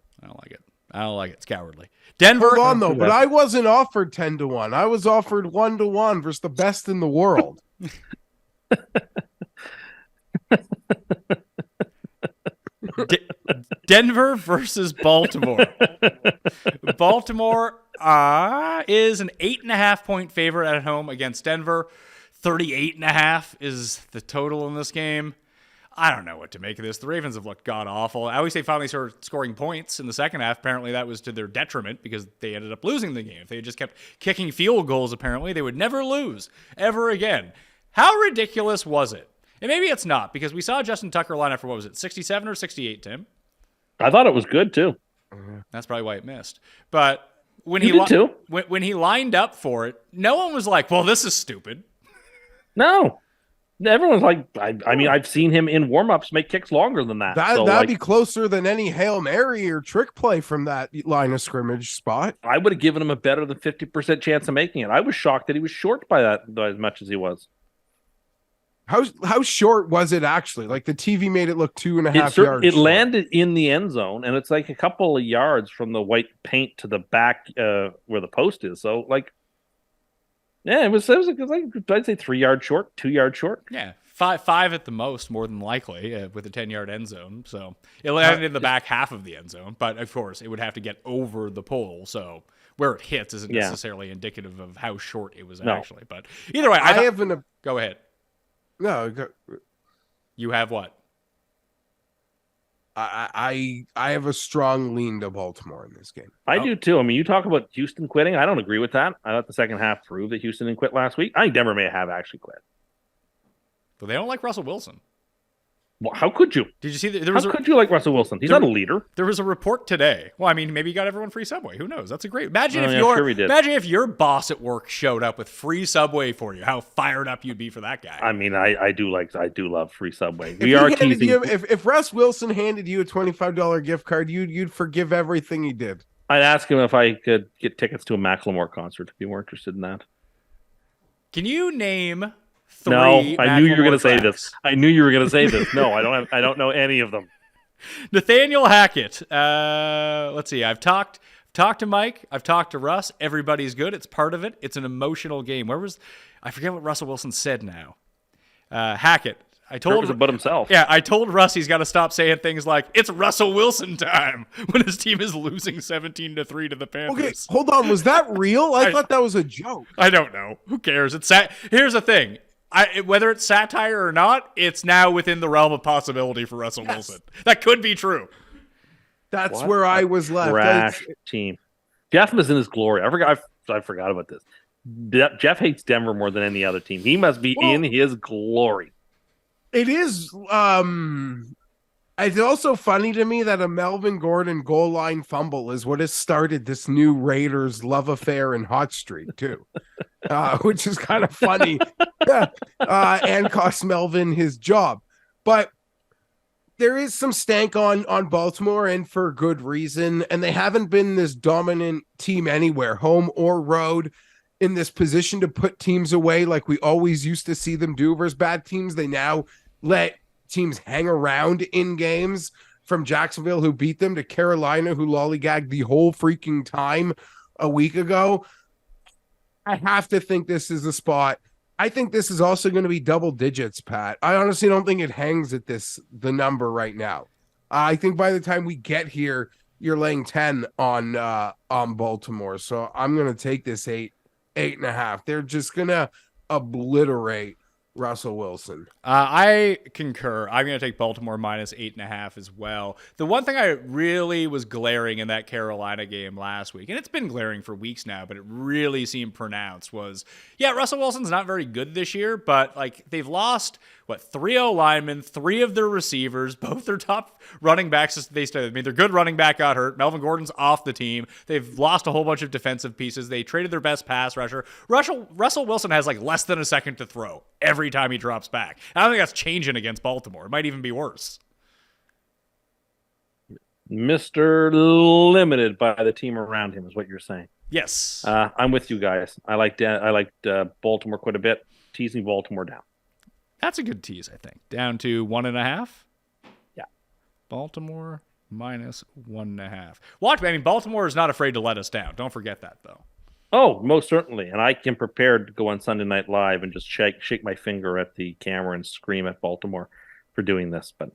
I don't like it. It's cowardly. Denver. Hold on, though. But I wasn't offered 10-1. I was offered 1-1 versus the best in the world. Denver versus Baltimore. Baltimore is an 8.5-point favorite at home against Denver. 38.5 is the total in this game. I don't know what to make of this. The Ravens have looked god-awful. I always say finally started scoring points in the second half. Apparently that was to their detriment because they ended up losing the game. If they had just kept kicking field goals, apparently, they would never lose ever again. How ridiculous was it? And maybe it's not, because we saw Justin Tucker line up for, 67 or 68, Tim? I thought it was good, too. That's probably why it missed. But when when he lined up for it, no one was like, well, this is stupid. No. Everyone's like, I've seen him in warm-ups make kicks longer than that. That'd be closer than any Hail Mary or trick play from that line of scrimmage spot. I would have given him a better than 50% chance of making it. I was shocked that he was short by that as much as he was. How short was it actually? Like the TV made it look 2.5 yards. It landed in the end zone, and it's like a couple of yards from the white paint to the back where the post is. So, yeah, it was like I'd say 3 yards short, 2 yards short. Yeah, five at the most, more than likely, with a 10-yard end zone. So it landed in the back half of the end zone, but of course it would have to get over the pole. So where it hits isn't necessarily indicative of how short it was actually. But either way, go ahead. No, you have what? I have a strong lean to Baltimore in this game. I do too. You talk about Houston quitting. I don't agree with that. I thought the second half proved that Houston didn't quit last week. I think Denver may have actually quit. But they don't like Russell Wilson. Well, how could you? Did you see that? How could you like Russell Wilson? He's not a leader. There was a report today. Well, maybe he got everyone free Subway. Who knows? That's a great. Imagine if your boss at work showed up with free Subway for you. How fired up you'd be for that guy. I do love free Subway. We are teasing. If Russ Wilson handed you a $25 gift card, you'd forgive everything he did. I'd ask him if I could get tickets to a Macklemore concert if you were interested in that. Can you name? No, I knew you were going to say this. No, I don't know any of them. Nathaniel Hackett. Let's see. I've talked to Mike. I've talked to Russ. Everybody's good. It's part of it. It's an emotional game. I forget what Russell Wilson said now. Hackett. I told him about himself. Yeah, I told Russ he's got to stop saying things like "It's Russell Wilson time" when his team is losing 17-3 to the Panthers. Okay, hold on. Was that real? I thought that was a joke. I don't know. Who cares? Here's the thing. Whether it's satire or not, it's now within the realm of possibility for Russell Wilson. That could be true. That's where I was left. Trash team. Geoff was in his glory. I forgot about this. Geoff hates Denver more than any other team. He must be in his glory. It is. It's also funny to me that a Melvin Gordon goal line fumble is what has started this new Raiders love affair and hot streak too, which is kind of funny and cost Melvin his job. But there is some stank on Baltimore, and for good reason. And they haven't been this dominant team anywhere, home or road, in this position to put teams away like we always used to see them do versus bad teams. They now let teams hang around in games, from Jacksonville, who beat them, to Carolina, who lollygagged the whole freaking time a week ago. I have to think this is the spot. I think this is also going to be double digits, Pat. I honestly don't think it hangs at the number right now. I think by the time we get here, you're laying 10 on Baltimore. So I'm going to take this 8.5. They're just going to obliterate Russell Wilson. I concur. I'm going to take Baltimore minus 8.5 as well. The one thing I really was glaring in that Carolina game last week, and it's been glaring for weeks now, but it really seemed pronounced, was, yeah, Russell Wilson's not very good this year, but like they've lost, 3 linemen, 3 of their receivers, both their top running backs. Their good running back got hurt. Melvin Gordon's off the team. They've lost a whole bunch of defensive pieces. They traded their best pass rusher. Russell Wilson has like less than a second to throw every time he drops back. I don't think that's changing against Baltimore. It might even be worse. Mr. Limited by the team around him is what you're saying. Yes. I'm with you guys. I liked Baltimore quite a bit. Teasing Baltimore down. That's a good tease, I think. Down to 1.5. Yeah. Baltimore minus 1.5. Watch, Baltimore is not afraid to let us down. Don't forget that, though. Oh, most certainly. And I can prepare to go on Sunday Night Live and just shake my finger at the camera and scream at Baltimore for doing this, but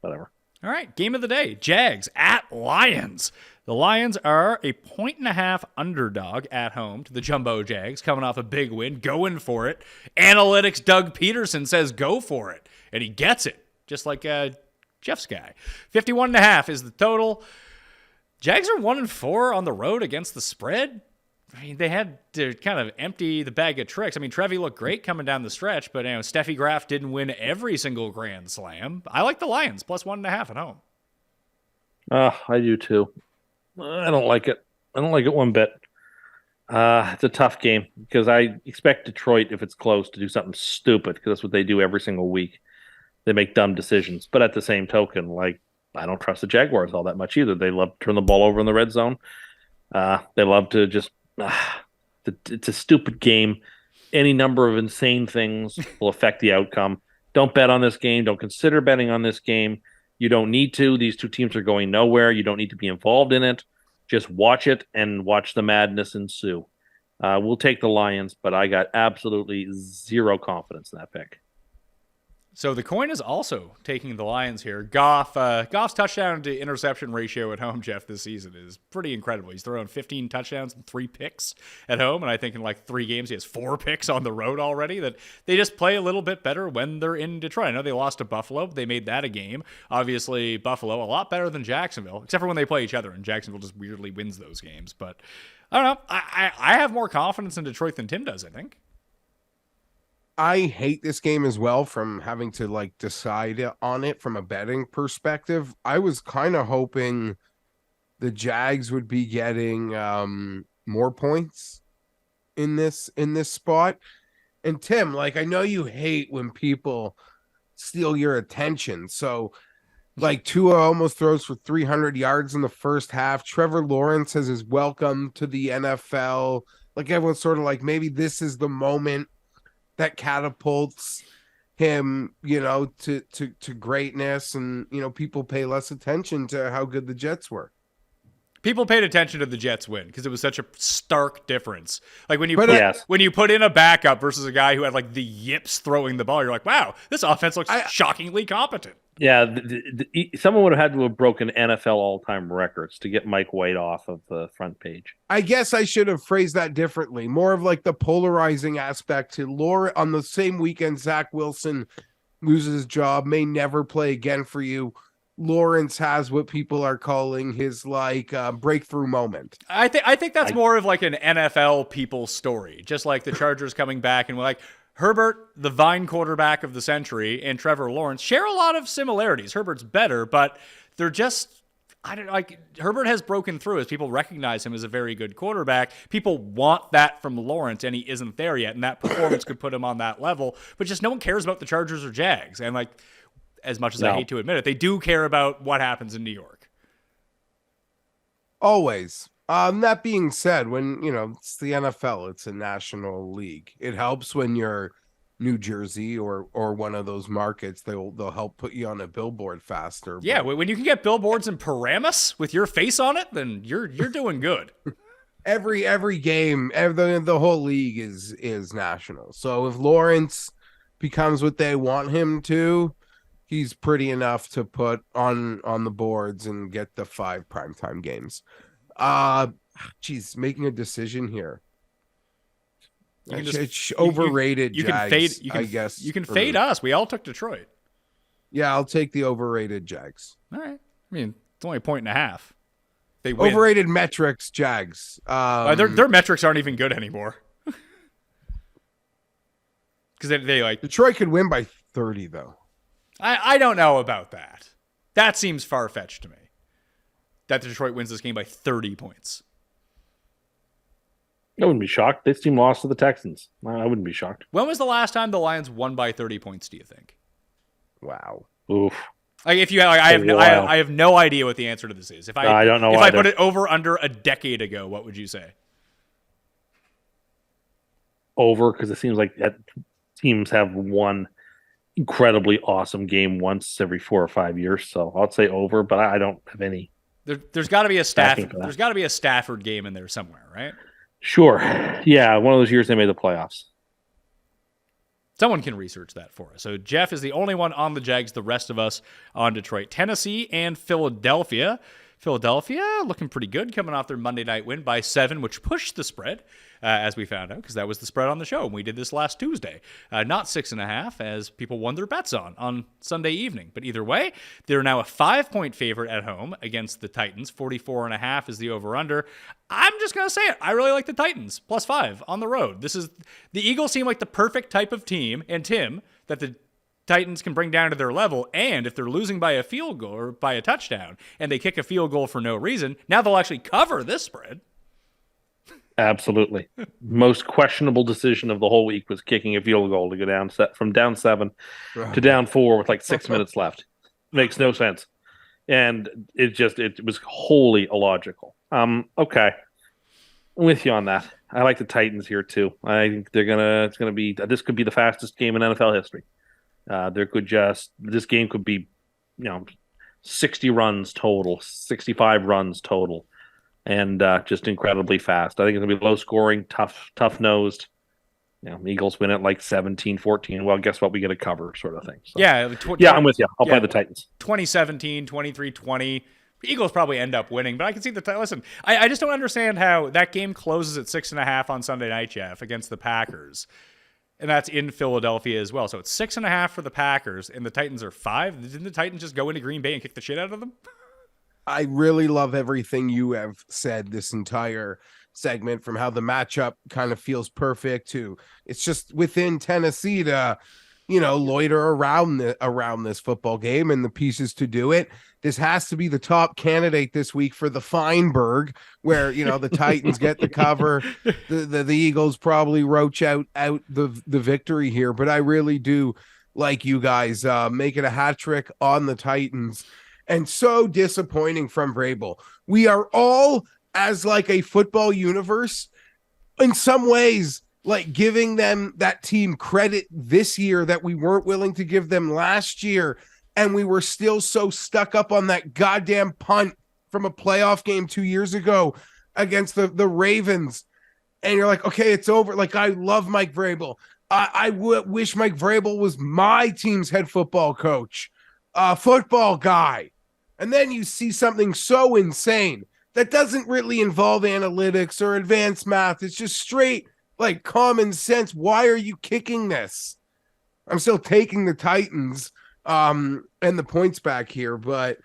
whatever. All right, game of the day. Jags at Lions. The Lions are a 1.5 underdog at home to the Jumbo Jags, coming off a big win, going for it. Analytics Doug Peterson says go for it, and he gets it, just like Geoff's guy. 51.5 is the total. Jags are 1-4 on the road against the spread. They had to kind of empty the bag of tricks. Trevi looked great coming down the stretch, but Steffi Graf didn't win every single Grand Slam. I like the Lions, plus 1.5 at home. I do too. I don't like it. I don't like it one bit. It's a tough game because I expect Detroit, if it's close, to do something stupid because that's what they do every single week. They make dumb decisions. But at the same token, I don't trust the Jaguars all that much either. They love to turn the ball over in the red zone. They love to just... it's a stupid game. Any number of insane things will affect the outcome. Don't bet on this game. Don't consider betting on this game. You don't need to. These two teams are going nowhere. You don't need to be involved in it. Just watch it and watch the madness ensue. We'll take the Lions, but I got absolutely zero confidence in that pick. So the coin is also taking the Lions here. Goff's touchdown to interception ratio at home, Geoff, this season is pretty incredible. He's thrown 15 touchdowns and 3 picks at home, and I think in 3 games he has 4 picks on the road already. That they just play a little bit better when they're in Detroit. I know they lost to Buffalo, but they made that a game. Obviously, Buffalo a lot better than Jacksonville, except for when they play each other, and Jacksonville just weirdly wins those games. But I don't know. I have more confidence in Detroit than Tim does, I think. I hate this game as well from having to decide on it from a betting perspective. I was kind of hoping the Jags would be getting more points in this spot. And Tim, I know you hate when people steal your attention. So Tua almost throws for 300 yards in the first half. Trevor Lawrence says his welcome to the NFL. Everyone's sort of maybe this is the moment that catapults him, to greatness, and people pay less attention to how good the Jets were. People paid attention to the Jets win because it was such a stark difference. When you put in a backup versus a guy who had the yips throwing the ball, you're like, wow, this offense looks shockingly competent. Yeah, someone would have had to have broken NFL all-time records to get Mike White off of the front page. I guess I should have phrased that differently. More of the polarizing aspect to Laura. On the same weekend, Zach Wilson loses his job, may never play again for you. Lawrence has what people are calling his breakthrough moment. I think that's more of an NFL people story, just like the Chargers coming back and we're like, Herbert, the Vine quarterback of the century, and Trevor Lawrence share a lot of similarities. Herbert's better, but they're just, Herbert has broken through as people recognize him as a very good quarterback. People want that from Lawrence, and he isn't there yet, and that performance could put him on that level, but just no one cares about the Chargers or Jags. And as much as I hate to admit it, they do care about what happens in New York. Always. That being said, when it's the NFL, it's a national league. It helps when you're New Jersey or one of those markets. They'll help put you on a billboard faster. Yeah, when you can get billboards in Paramus with your face on it, then you're doing good. every game, the whole league is national. So if Lawrence becomes what they want him to, he's pretty enough to put on the boards and get the 5 primetime games. Making a decision here. You can It's overrated. You can Jags, fade. I guess you can fade us. We all took Detroit. Yeah, I'll take the overrated Jags. All right. I mean, it's only a point and a half. They win. Overrated metrics, Jags. Their metrics aren't even good anymore. Because they like Detroit could win by 30 though. I don't know about that. That seems far fetched to me. That Detroit wins this game by 30 points. I wouldn't be shocked. This team lost to the Texans. I wouldn't be shocked. When was the last time the Lions won by 30 points? Do you think? Wow. Oof. Like if you, like, I have no idea what the answer to this is. If I don't know. If either. I put it over under a decade ago, what would you say? Over, because it seems like teams have one incredibly awesome game once every 4 or 5 years. So I'll say over, but I don't have any. There's got to be a There's got to be a Stafford game in there somewhere, right? Sure. Yeah, one of those years they made the playoffs. Someone can research that for us. So Geoff is the only one on the Jags. The rest of us on Detroit, Tennessee, and Philadelphia. Philadelphia looking pretty good, coming off their Monday night win by 7, which pushed the spread, as we found out, because that was the spread on the show, and we did this last Tuesday. Not 6.5, as people won their bets on Sunday evening. But either way, they're now a 5-point favorite at home against the Titans. 44.5 is the over-under. I'm just going to say it. I really like the Titans, +5 on the road. The Eagles seem like the perfect type of team, and Tim, that the Titans can bring down to their level, and if they're losing by a field goal or by a touchdown and they kick a field goal for no reason, now they'll actually cover this spread. Absolutely. Most questionable decision of the whole week was kicking a field goal to go down from down 7 to down 4 with like 6 minutes left. Makes no sense. And it was wholly illogical. Okay. I'm with you on that. I like the Titans here too. I think this could be the fastest game in NFL history. This game could be, 60 runs total, 65 runs total, and just incredibly fast. I think it's going to be low scoring, tough nosed. Eagles win it like 17-14. Well, guess what? We get a cover sort of thing. So. Yeah. I'm with you. I'll play the Titans. 2017, 23-20. Eagles probably end up winning, but I can see listen, I just don't understand how that game closes at 6.5 on Sunday night, Geoff, against the Packers. And that's in Philadelphia as well. So it's 6.5 for the Packers, and the Titans are 5. Didn't the Titans just go into Green Bay and kick the shit out of them? I really love everything you have said this entire segment, from how the matchup kind of feels perfect to it's just within Tennessee to, loiter around this football game and the pieces to do it. This has to be the top candidate this week for the Fienberg, where the Titans get the cover, the Eagles probably roach out the victory here. But I really do like you guys making a hat trick on the Titans, and so disappointing from Vrabel. We are all, as like a football universe, in some ways, like giving them that team credit this year that we weren't willing to give them last year. And we were still so stuck up on that goddamn punt from a playoff game 2 years ago against the Ravens. And you're like, okay, it's over. Like, I love Mike Vrabel. I wish Mike Vrabel was my team's head football coach, football guy. And then you see something so insane that doesn't really involve analytics or advanced math. It's just straight, like, common sense. Why are you kicking this? I'm still taking the Titans and the points back here. But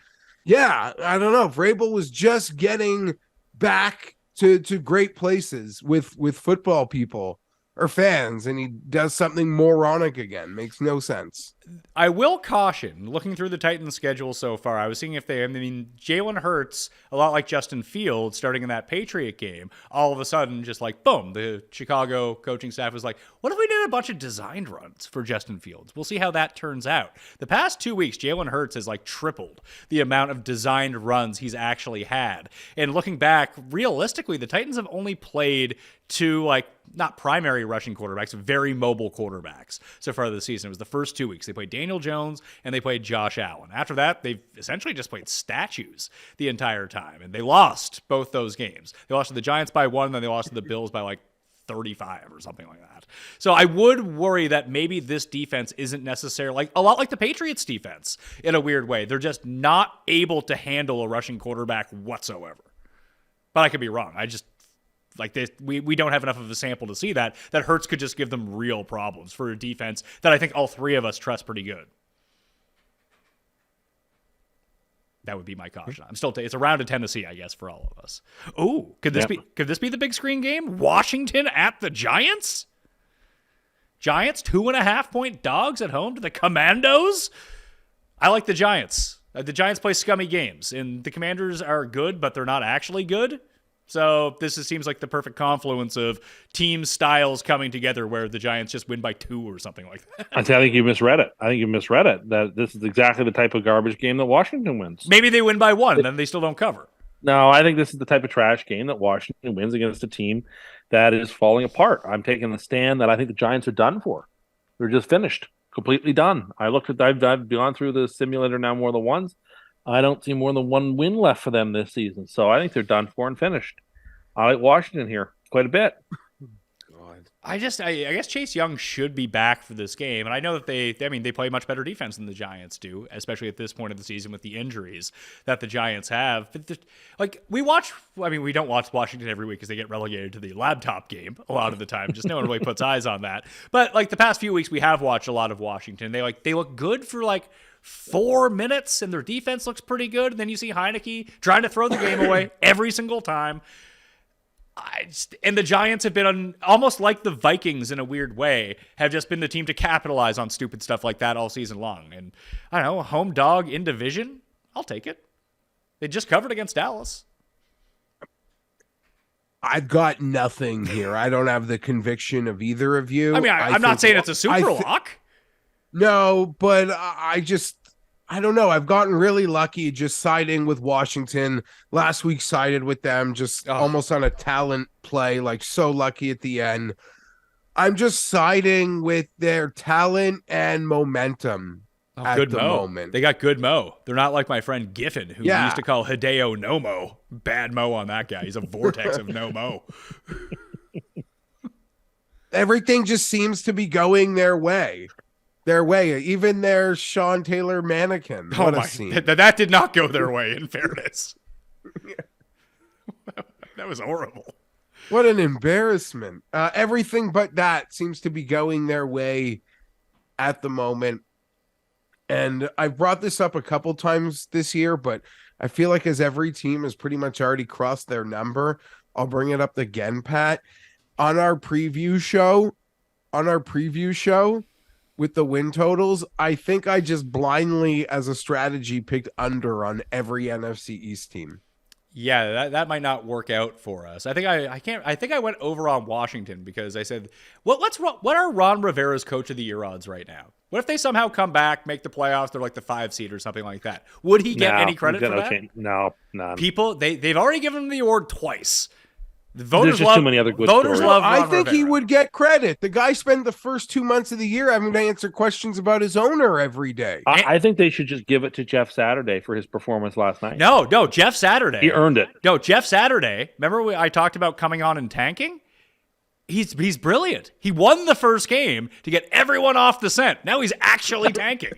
yeah, I don't know. Vrabel was just getting back to great places with football people or fans, and he does something moronic again. Makes no sense. I will caution, looking through the Titans schedule so far, I was seeing Jalen Hurts, a lot like Justin Fields, starting in that Patriot game, all of a sudden, just like, boom, the Chicago coaching staff was like, what if we did a bunch of designed runs for Justin Fields? We'll see how that turns out. The past 2 weeks, Jalen Hurts has like tripled the amount of designed runs he's actually had. And looking back, realistically, the Titans have only played two, like, not primary rushing quarterbacks, very mobile quarterbacks so far this season. It was the first 2 weeks. They played Daniel Jones and they played Josh Allen. After that, they've essentially just played statues the entire time, and they lost both those games. They lost to the Giants by 1, and then they lost to the Bills by like 35 or something like that. So I would worry that maybe this defense isn't necessarily, like, a lot like the Patriots defense in a weird way. They're just not able to handle a rushing quarterback whatsoever. But I could be wrong. like this, we don't have enough of a sample to see that Hurts could just give them real problems for a defense that I think all three of us trust pretty good. That would be my caution. I'm still it's a round of Tennessee, I guess, for all of us. Oh, could this be the big screen game? Washington at the Giants? Giants 2.5-point dogs at home to the Commandos? I like the Giants. The Giants play scummy games, and the Commanders are good, but they're not actually good. So this seems like the perfect confluence of team styles coming together where the Giants just win by 2 or something like that. I think you misread it. That this is exactly the type of garbage game that Washington wins. Maybe they win by 1, and then they still don't cover. No, I think this is the type of trash game that Washington wins against a team that is falling apart. I'm taking the stand that I think the Giants are done for. They're just finished, completely done. I've gone through the simulator now more than once. I don't see more than 1 win left for them this season. So I think they're done for and finished. I like Washington here quite a bit. I guess Chase Young should be back for this game. And I know that they play much better defense than the Giants do, especially at this point of the season with the injuries that the Giants have. But we don't watch Washington every week because they get relegated to the laptop game a lot of the time. Just no one really puts eyes on that. But the past few weeks, we have watched a lot of Washington. They look good for 4 minutes, and their defense looks pretty good. And then you see Heineke trying to throw the game away every single time. And the Giants have been almost like the Vikings in a weird way, have just been the team to capitalize on stupid stuff like that all season long. And I don't know, home dog in division, I'll take it. They just covered against Dallas. I've got nothing here. I don't have the conviction of either of you. I mean, I'm not saying it's a super lock. No, but I don't know. I've gotten really lucky just siding with Washington. Last week sided with them just almost on a talent play, so lucky at the end. I'm just siding with their talent and momentum at good the moment. They got good Mo. They're not like my friend Giffen, who we used to call Hideo No Mo. Bad Mo on that guy. He's a vortex of no Mo. Everything just seems to be going their way. Even their Sean Taylor mannequin. What a scene. That did not go their way, in fairness. That was horrible. What an embarrassment. Everything but that seems to be going their way at the moment. And I've brought this up a couple times this year, but I feel like as every team has pretty much already crossed their number, I'll bring it up again, Pat. On our preview show, with the win totals, I think I just blindly, as a strategy, picked under on every NFC East team. Yeah, that might not work out for us. I think I went over on Washington because I said, what are Ron Rivera's Coach of the Year odds right now? What if they somehow come back, make the playoffs, they're like the 5 seed or something like that? Would he get any credit for that? No, none. People, they've already given him the award twice. There's just too many other good stories. I think he would get credit. The guy spent the first 2 months of the year having to answer questions about his owner every day. I think they should just give it to Jeff Saturday for his performance last night. No, Jeff Saturday. He earned it. No, Jeff Saturday. Remember I talked about coming on and tanking? He's brilliant. He won the first game to get everyone off the scent. Now he's actually tanking.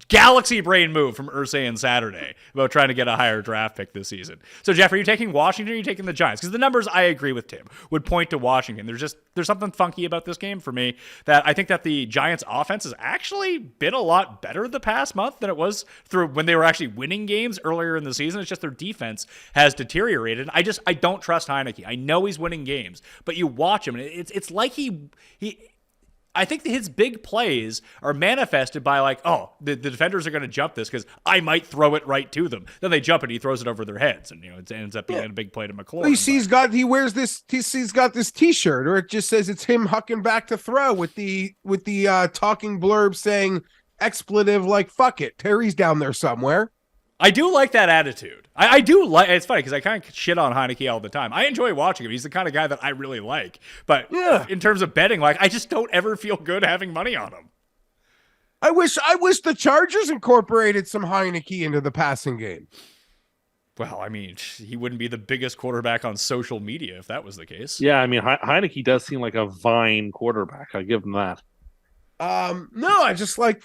Galaxy brain move from Irsay and Saturday about trying to get a higher draft pick this season. So, Jeff, are you taking Washington or are you taking the Giants? Because the numbers, I agree with Tim, would point to Washington. There's something funky about this game for me that I think that the Giants' offense has actually been a lot better the past month than it was through when they were actually winning games earlier in the season. It's just their defense has deteriorated. I don't trust Heineke. I know he's winning games, but you watch him, and it's like I think his big plays are manifested by the defenders are going to jump this because I might throw it right to them. Then they jump and he throws it over their heads, and it ends up being a big play to McLaurin. Well, he's got this T-shirt, or it just says it's him hucking back to throw with the talking blurb saying expletive fuck it. Terry's down there somewhere. I do like that attitude. I do like. It's funny because I kind of shit on Heineke all the time. I enjoy watching him. He's the kind of guy that I really like. But in terms of betting, I just don't ever feel good having money on him. I wish the Chargers incorporated some Heineke into the passing game. Well, I mean, he wouldn't be the biggest quarterback on social media if that was the case. Yeah, I mean, Heineke does seem like a Vine quarterback. I give him that. No, I just let's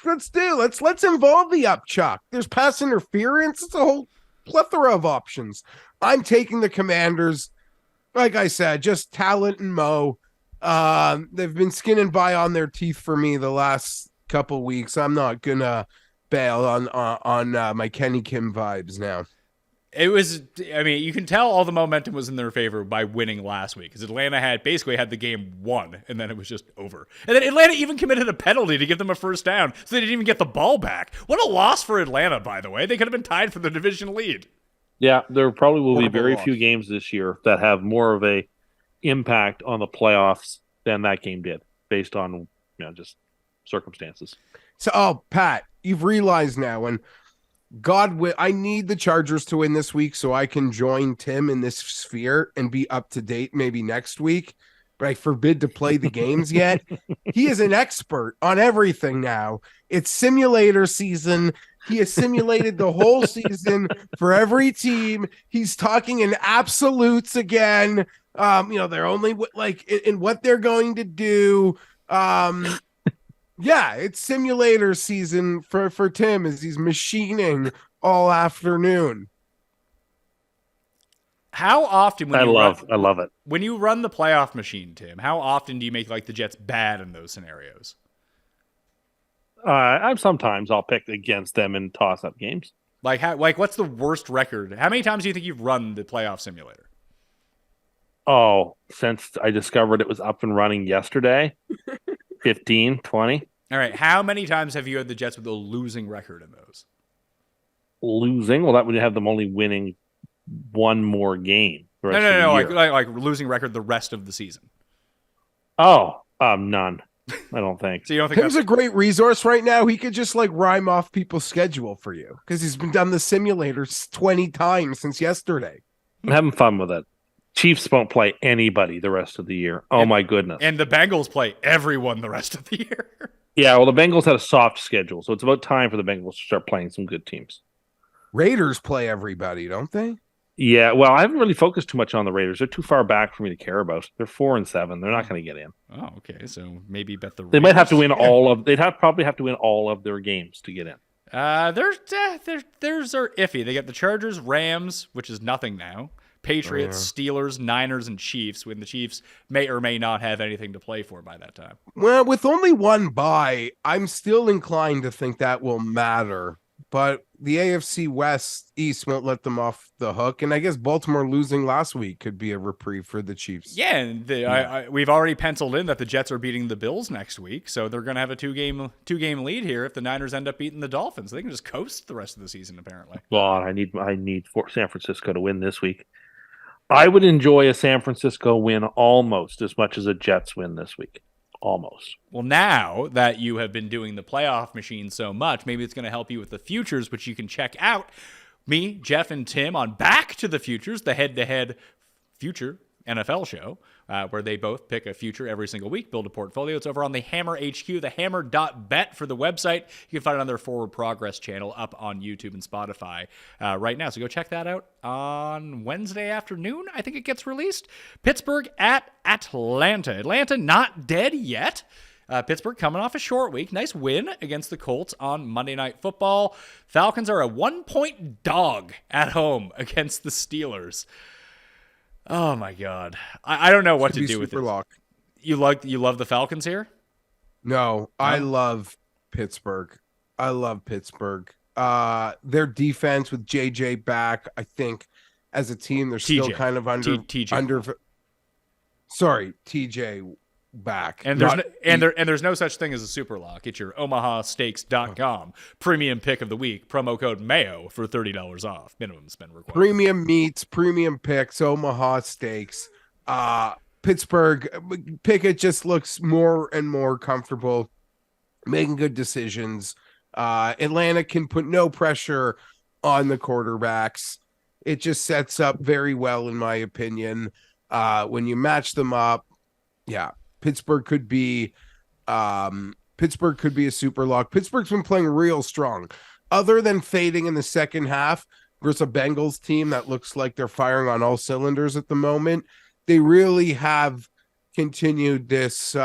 involve the upchuck. There's pass interference. It's a whole plethora of options. I'm taking the Commanders. Like I said, just talent and Mo. They've been skinning by on their teeth for me the last couple weeks. I'm not gonna bail on my Kenny Kim vibes now. It was, I mean, you can tell all the momentum was in their favor by winning last week, because Atlanta had the game won, and then it was just over. And then Atlanta even committed a penalty to give them a first down, so they didn't even get the ball back. What a loss for Atlanta, by the way. They could have been tied for the division lead. Yeah, there probably will be very loss. few games this year that have more of a impact on the playoffs than that game did, based on just circumstances. So, Pat, you've realized now, and I need the Chargers to win this week so I can join Tim in this sphere and be up to date maybe next week. But I forbid to play the games yet. He is an expert on everything now. It's simulator season. He has simulated the whole season for every team. He's talking in absolutes again. They're only in what they're going to do. Yeah, it's simulator season for Tim as he's machining all afternoon. How often I love it. When you run the playoff machine, Tim, how often do you make the Jets bad in those scenarios? Sometimes I'll pick against them in toss-up games. What's the worst record? How many times do you think you've run the playoff simulator? Oh, since I discovered it was up and running yesterday, 15, 20. All right. How many times have you had the Jets with a losing record in those? Losing? Well, that would have them only winning one more game. No. Like losing record the rest of the season. Oh, none. I don't think. So you don't think Tim's a great resource right now. He could just rhyme off people's schedule for you because he's been done the simulators 20 times since yesterday. I'm having fun with it. Chiefs won't play anybody the rest of the year. Oh, my goodness. And the Bengals play everyone the rest of the year. Yeah, well, the Bengals had a soft schedule, so it's about time for the Bengals to start playing some good teams. Raiders play everybody, don't they? Yeah, well, I haven't really focused too much on the Raiders. They're too far back for me to care about. They're 4-7. They're not going to get in. Oh, okay. So maybe bet the Raiders. They might have to win probably have to win all of their games to get in. Theirs are iffy. They got the Chargers, Rams, which is nothing now. Patriots, Steelers, Niners, and Chiefs, when the Chiefs may or may not have anything to play for by that time. Well, with only one bye, I'm still inclined to think that will matter. But the AFC East won't let them off the hook. And I guess Baltimore losing last week could be a reprieve for the Chiefs. Yeah, and we've already penciled in that the Jets are beating the Bills next week. So they're going to have a two-game lead here if the Niners end up beating the Dolphins. They can just coast the rest of the season, apparently. Well, I need San Francisco to win this week. I would enjoy a San Francisco win almost as much as a Jets win this week. Almost. Well, now that you have been doing the playoff machine so much, maybe it's going to help you with the futures, which you can check out. Me, Geoff, and Tim on Back to the Futures, the head-to-head future NFL show, where they both pick a future every single week, build a portfolio. It's over on the Hammer HQ, the hammer.bet for the website. You can find it on their Forward Progress channel up on YouTube and Spotify right now. So go check that out on Wednesday afternoon. I think it gets released. Pittsburgh at Atlanta. Atlanta not dead yet. Pittsburgh coming off a short week. Nice win against the Colts on Monday Night Football. Falcons are a 1-point dog at home against the Steelers. Oh my God, I don't know what to do with it. You love the Falcons here? No, I love Pittsburgh. Their defense with JJ back, I think, as a team, they're still kind of under. Sorry, TJ back. And there's no such thing as a super lock. It's your OmahaSteaks.com premium pick of the week. Promo code Mayo for $30 off. Minimum spend required. Premium meats, premium picks, Omaha Steaks. Pittsburgh, Pickett just looks more and more comfortable making good decisions. Atlanta can put no pressure on the quarterbacks. It just sets up very well, in my opinion. When you match them up, yeah. Pittsburgh could be a super lock. Pittsburgh's been playing real strong. Other than fading in the second half versus a Bengals team that looks like they're firing on all cylinders at the moment, they really have continued this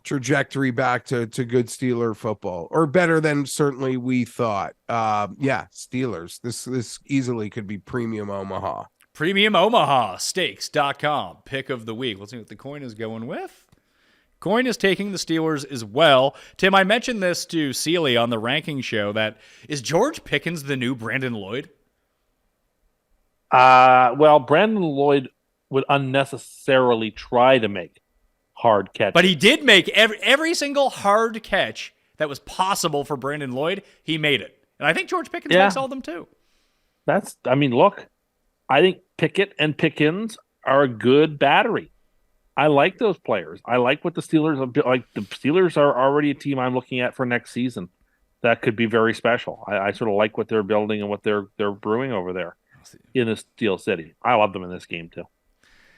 trajectory back to good Steeler football, or better than certainly we thought. Yeah, Steelers. This easily could be premium Omaha. Premium Omaha Steaks.com pick of the week. Let's see what the coin is going with. Coin is taking the Steelers as well. Tim, I mentioned this to Seeley on the ranking show. That is George Pickens the new Brandon Lloyd? Well, Brandon Lloyd would unnecessarily try to make hard catches. But he did make every single hard catch that was possible for Brandon Lloyd. He made it. And I think George Pickens makes all of them too. Look, I think Pickett and Pickens are a good battery. I like those players. I like what the Steelers are like. The Steelers are already a team I'm looking at for next season. That could be very special. I sort of like what they're building and what they're brewing over there in the Steel City. I love them in this game too.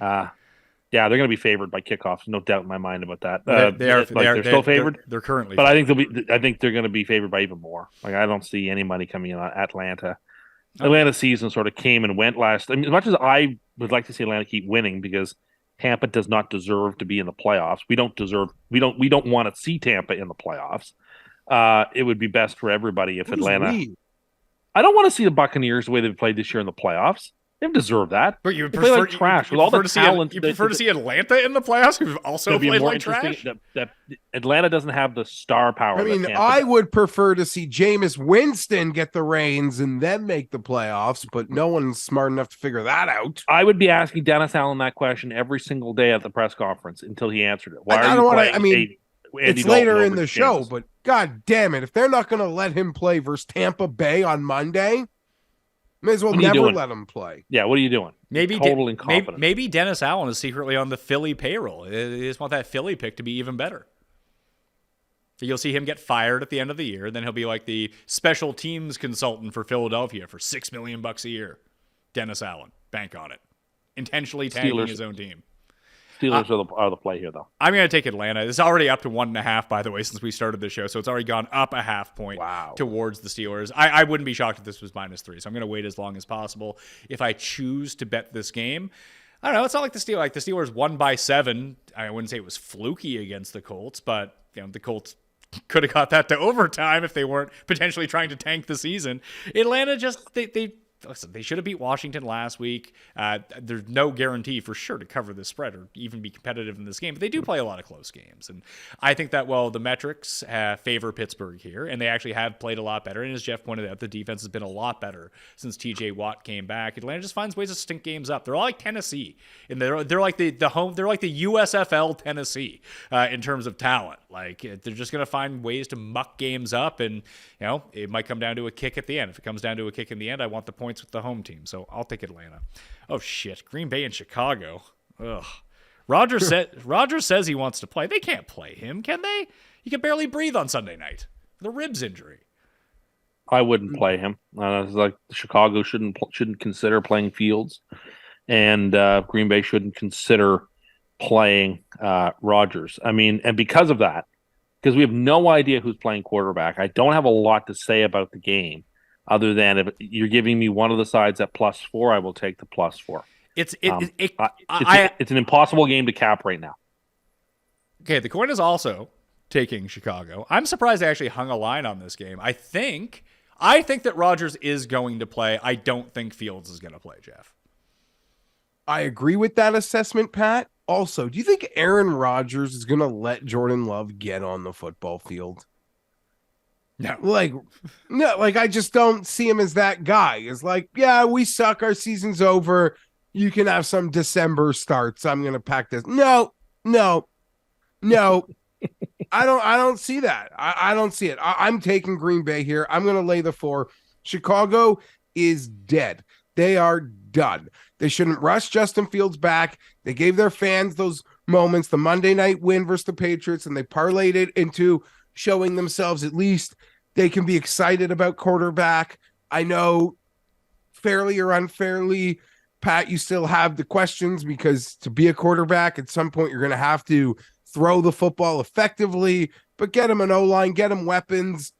Yeah, they're going to be favored by kickoffs. No doubt in my mind about that. They're still favored. They're currently, but I think they're going to be favored by even more. Like I don't see any money coming in on Atlanta. Atlanta season sort of came and went last. I mean, as much as I would like to see Atlanta keep winning because Tampa does not deserve to be in the playoffs. We don't want to see Tampa in the playoffs. It would be best for everybody if Atlanta. I don't want to see the Buccaneers the way they've played this year in the playoffs. They don't deserve that. But you play like trash with all the talent. You prefer to see Atlanta in the playoffs, who've also played like trash? That Atlanta doesn't have the star power. I mean, I would prefer to see Jameis Winston get the reins and then make the playoffs, but no one's smart enough to figure that out. I would be asking Dennis Allen that question every single day at the press conference until he answered it. It's later in the show, but God damn it, if they're not going to let him play versus Tampa Bay on Monday, may as well never let him play. Yeah, what are you doing? Maybe total incompetence. Maybe Dennis Allen is secretly on the Philly payroll. They just want that Philly pick to be even better. So you'll see him get fired at the end of the year, then he'll be like the special teams consultant for Philadelphia for $6 million a year. Dennis Allen, bank on it. Intentionally tagging his own team. Steelers are the play here, though. I'm going to take Atlanta. It's already up to 1.5, by the way, since we started the show. So it's already gone up a half point towards the Steelers. I wouldn't be shocked if this was -3. So I'm going to wait as long as possible. If I choose to bet this game, I don't know. It's not like the Steelers. Like the Steelers won by 7. I wouldn't say it was fluky against the Colts, but the Colts could have got that to overtime if they weren't potentially trying to tank the season. Atlanta just listen, they should have beat Washington last week. There's no guarantee for sure to cover the spread or even be competitive in this game, but they do play a lot of close games. And I think that, the metrics favor Pittsburgh here, and they actually have played a lot better. And as Geoff pointed out, the defense has been a lot better since TJ Watt came back. Atlanta just finds ways to stink games up. They're all like Tennessee, and they're like the USFL Tennessee in terms of talent. Like they're just going to find ways to muck games up, and it might come down to a kick at the end. If it comes down to a kick in the end, I want the points with the home team, so I'll take Atlanta. Oh shit, Green Bay and Chicago. Ugh. Rogers says he wants to play. They can't play him, can they? He can barely breathe on Sunday night. The ribs injury. I wouldn't play him. Like Chicago shouldn't consider playing Fields, and Green Bay shouldn't consider playing Rodgers. I mean, and because of that, because we have no idea who's playing quarterback, I don't have a lot to say about the game. Other than if you're giving me one of the sides at +4, I will take the +4. It's an impossible game to cap right now. Okay, the coin is also taking Chicago. I'm surprised they actually hung a line on this game. I think that Rodgers is going to play. I don't think Fields is going to play, Geoff. I agree with that assessment, Pat. Also, do you think Aaron Rodgers is going to let Jordan Love get on the football field? No, I just don't see him as that guy. It's like, yeah, we suck. Our season's over. You can have some December starts. I'm going to pack this. No. I don't see that. I don't see it. I'm taking Green Bay here. I'm going to lay the 4. Chicago is dead. They are done. They shouldn't rush Justin Fields back. They gave their fans those moments, the Monday night win versus the Patriots, and they parlayed it into showing themselves at least they can be excited about quarterback. I know fairly or unfairly, Pat, you still have the questions because to be a quarterback, at some point you're going to have to throw the football effectively, but get him an O-line, get him weapons,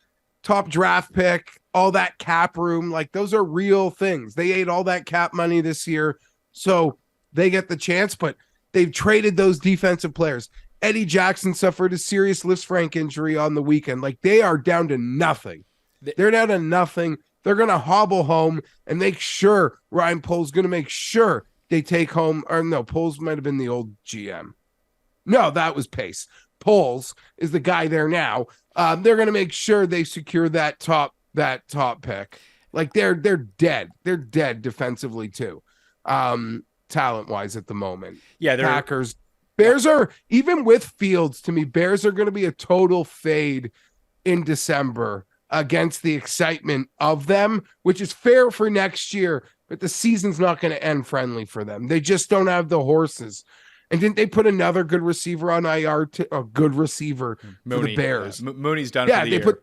top draft pick, all that cap room. Like those are real things. They ate all that cap money this year, so they get the chance, but they've traded those defensive players. Eddie Jackson suffered a serious Lisfranc injury on the weekend. Like, they are down to nothing. They're down to nothing. They're going to hobble home and make sure Ryan Pohl's going to make sure they take home, or no, Pohl's might have been the old GM. No, that was Pace. Pohl's is the guy there now. They're going to make sure they secure that top pick. Like, they're dead. They're dead defensively too. Talent-wise at the moment. Yeah, they're Packers. Bears are, even with Fields, to me, Bears are going to be a total fade in December against the excitement of them, which is fair for next year, but the season's not going to end friendly for them. They just don't have the horses. And didn't they put another good receiver on IR? A good receiver for the Bears. Mooney's done for the year.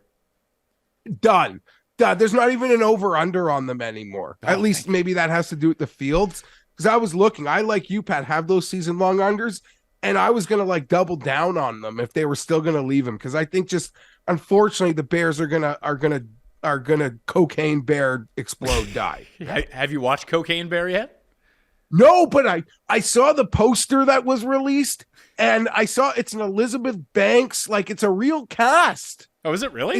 Done. There's not even an over-under on them anymore. At least maybe that has to do with the Fields. Because I was looking. I, like you, Pat, have those season-long unders. And I was going to, like, double down on them if they were still going to leave him. Because I think just, unfortunately, the Bears are gonna cocaine bear explode die. Have you watched Cocaine Bear yet? No, but I saw the poster that was released, and I saw it's an Elizabeth Banks, like, it's a real cast. Oh, is it really?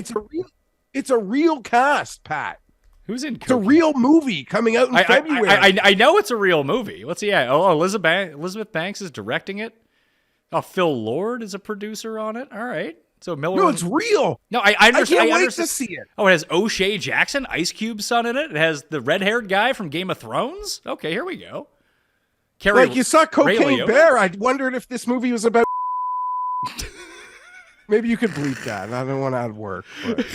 It's a real cast, Pat. Who's in? It's a real movie coming out in February. I know it's a real movie. Let's see. Oh, Elizabeth Banks is directing it. Oh, Phil Lord is a producer on it. All right. So Miller. No, it's real. No, I understand. I can't wait to see it. Oh, it has O'Shea Jackson, Ice Cube's son in it. It has the red-haired guy from Game of Thrones. Okay, here we go. Like, you saw Cocaine Bear. I wondered if this movie was about. Maybe you could bleep that. I don't want to add work. But...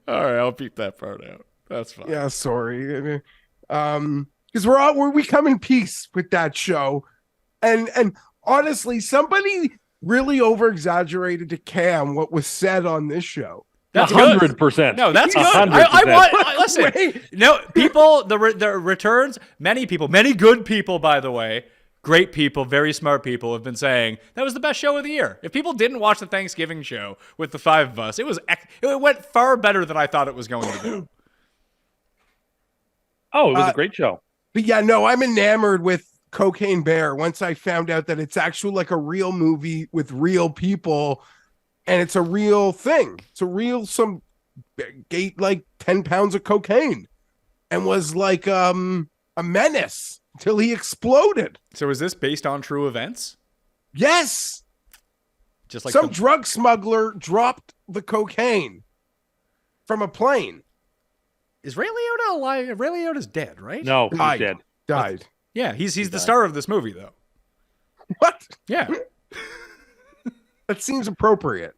All right, I'll beat that part out. That's fine. Yeah, sorry. Because we come in peace with that show, and honestly, somebody really over exaggerated to Cam what was said on this show. That's 100%. No, that's good. 100%. Listen. No, people, the returns. Many people, many good people, by the way, great people, very smart people, have been saying that was the best show of the year. If people didn't watch the Thanksgiving show with the five of us, it went far better than I thought it was going to do. Oh, it was a great show. But yeah, no, I'm enamored with Cocaine Bear once I found out that it's actually like a real movie with real people, and it's a real thing. It's a real, some ate like 10 pounds of cocaine and was like a menace until he exploded. So is this based on true events? Yes. Just like some drug smuggler dropped the cocaine from a plane. Is Ray Liotta alive? Ray Liotta's dead, right? No, he's dead. Died. Yeah, he's the star of this movie, though. What? Yeah. That seems appropriate.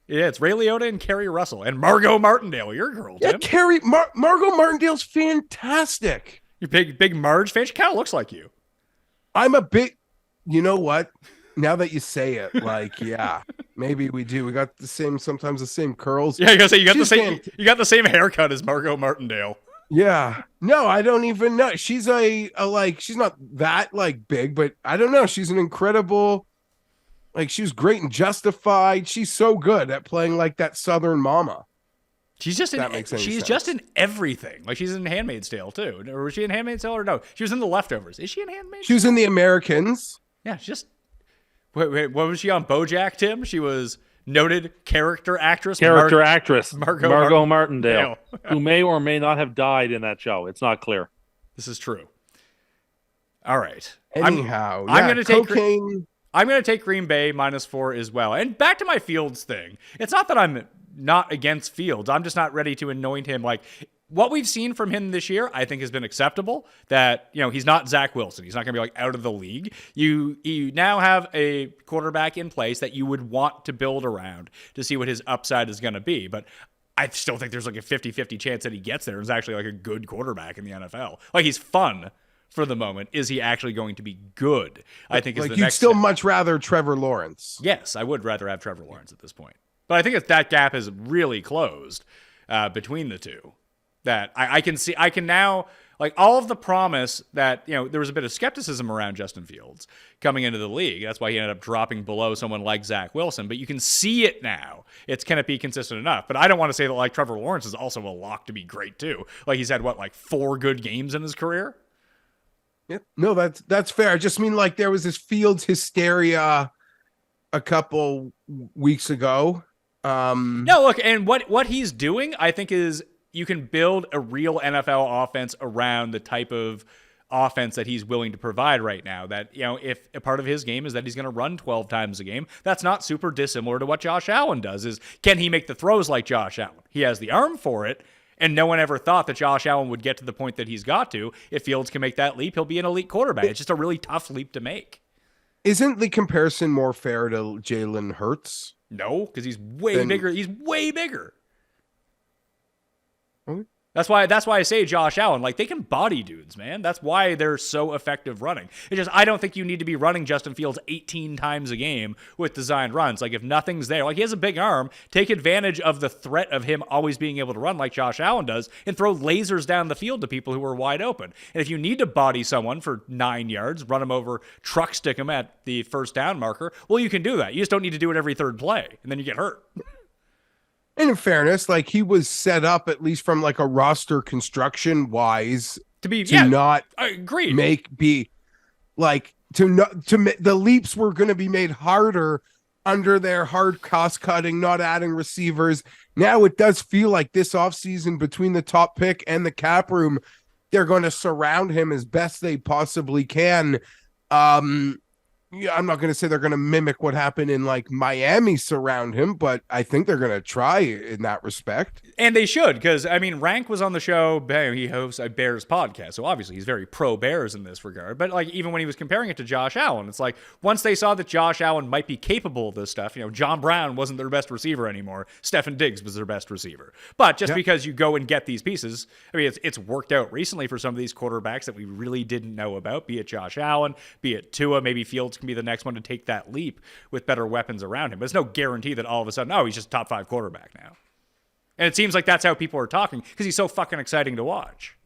Yeah, it's Ray Liotta and Kerry Russell and Margot Martindale, your girl, Tim. Yeah, Margot Martindale's fantastic. You big Marge fan? She kind of looks like you. I'm a big, you know what? Now that you say it, like, yeah, maybe we do. We got sometimes the same curls. Yeah, I gotta say, you got the same haircut as Margot Martindale. Yeah. No, I don't even know. She's she's not that like big, but I don't know. She's an incredible, like, she was great and Justified. She's so good at playing like that Southern mama. She's just in everything. Like, she's in Handmaid's Tale too. Or was she in Handmaid's Tale or no? She was in The Leftovers. Is she in Handmaid's Tale? She was in The Americans. Yeah, wait, what was she on BoJack, Tim? She was noted character actress Margot Martindale, who may or may not have died in that show. It's not clear. This is true. All right. Anyhow, I'm going to take cocaine. I'm going to take Green Bay -4 as well. And back to my Fields thing. It's not that I'm not against Fields. I'm just not ready to anoint him. Like, what we've seen from him this year, I think, has been acceptable. That, he's not Zach Wilson. He's not going to be like out of the league. You now have a quarterback in place that you would want to build around to see what his upside is going to be. But I still think there's like a 50-50 chance that he gets there and is actually like a good quarterback in the NFL. Like, he's fun for the moment. Is he actually going to be good? I think is the next still step. Much rather Trevor Lawrence. Yes, I would rather have Trevor Lawrence at this point. But I think that gap is really closed between the two. That I can now, like, all of the promise that, there was a bit of skepticism around Justin Fields coming into the league. That's why he ended up dropping below someone like Zach Wilson. But you can see it now. Can it be consistent enough? But I don't want to say that, like, Trevor Lawrence is also a lock to be great too. Like, he's had 4 good games in his career? Yeah, no, that's fair. I just mean like there was this Fields hysteria a couple weeks ago. No, look, and what he's doing, I think, is you can build a real NFL offense around the type of offense that he's willing to provide right now. That, if a part of his game is that he's going to run 12 times a game, that's not super dissimilar to what Josh Allen does. Is can he make the throws like Josh Allen? He has the arm for it. And no one ever thought that Josh Allen would get to the point that he's got to. If Fields can make that leap, he'll be an elite quarterback. It's just a really tough leap to make. Isn't the comparison more fair to Jalen Hurts? No, because he's way bigger. He's way bigger. Okay. That's why I say Josh Allen. Like, they can body dudes, man. That's why they're so effective running. It's just, I don't think you need to be running Justin Fields 18 times a game with designed runs. Like, if nothing's there, like, he has a big arm, take advantage of the threat of him always being able to run like Josh Allen does and throw lasers down the field to people who are wide open. And if you need to body someone for 9 yards, run him over, truck stick him at the first down marker, well, you can do that. You just don't need to do it every third play, and then you get hurt. And in fairness, like he was set up at least from like a roster construction wise to not I agree. The leaps were going to be made harder under their hard cost cutting, not adding receivers. Now it does feel like this offseason between the top pick and the cap room, they're going to surround him as best they possibly can. Yeah, I'm not going to say they're going to mimic what happened in like Miami surround him, but I think they're going to try in that respect. And they should, because, I mean, Rank was on the show. He hosts a Bears podcast, so obviously he's very pro-Bears in this regard. But, like, even when he was comparing it to Josh Allen, it's like, once they saw that Josh Allen might be capable of this stuff, John Brown wasn't their best receiver anymore. Stefan Diggs was their best receiver. But just because you go and get these pieces, I mean, it's worked out recently for some of these quarterbacks that we really didn't know about, be it Josh Allen, be it Tua, maybe Fields can be the next one to take that leap with better weapons around him. But it's no guarantee that all of a sudden, he's just a top 5 quarterback now. And it seems like that's how people are talking because he's so fucking exciting to watch.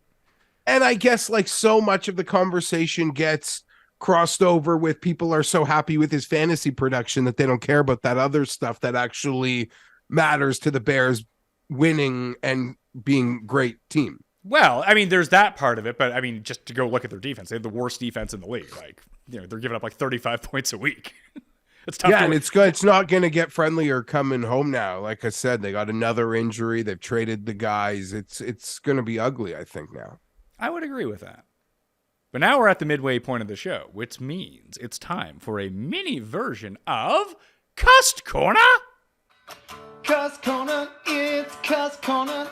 And I guess like so much of the conversation gets crossed over with people are so happy with his fantasy production that they don't care about that other stuff that actually matters to the Bears winning and being great team. Well, I mean, there's that part of it, but I mean, just to go look at their defense, they have the worst defense in the league. Like, they're giving up like 35 points a week. It's tough. Yeah, and it's good. It's not going to get friendlier coming home now. Like I said, they got another injury. They've traded the guys. It's going to be ugly, I think, now. I would agree with that. But now we're at the midway point of the show, which means it's time for a mini version of Cust Corner. Cust Corner, it's Cust Corner.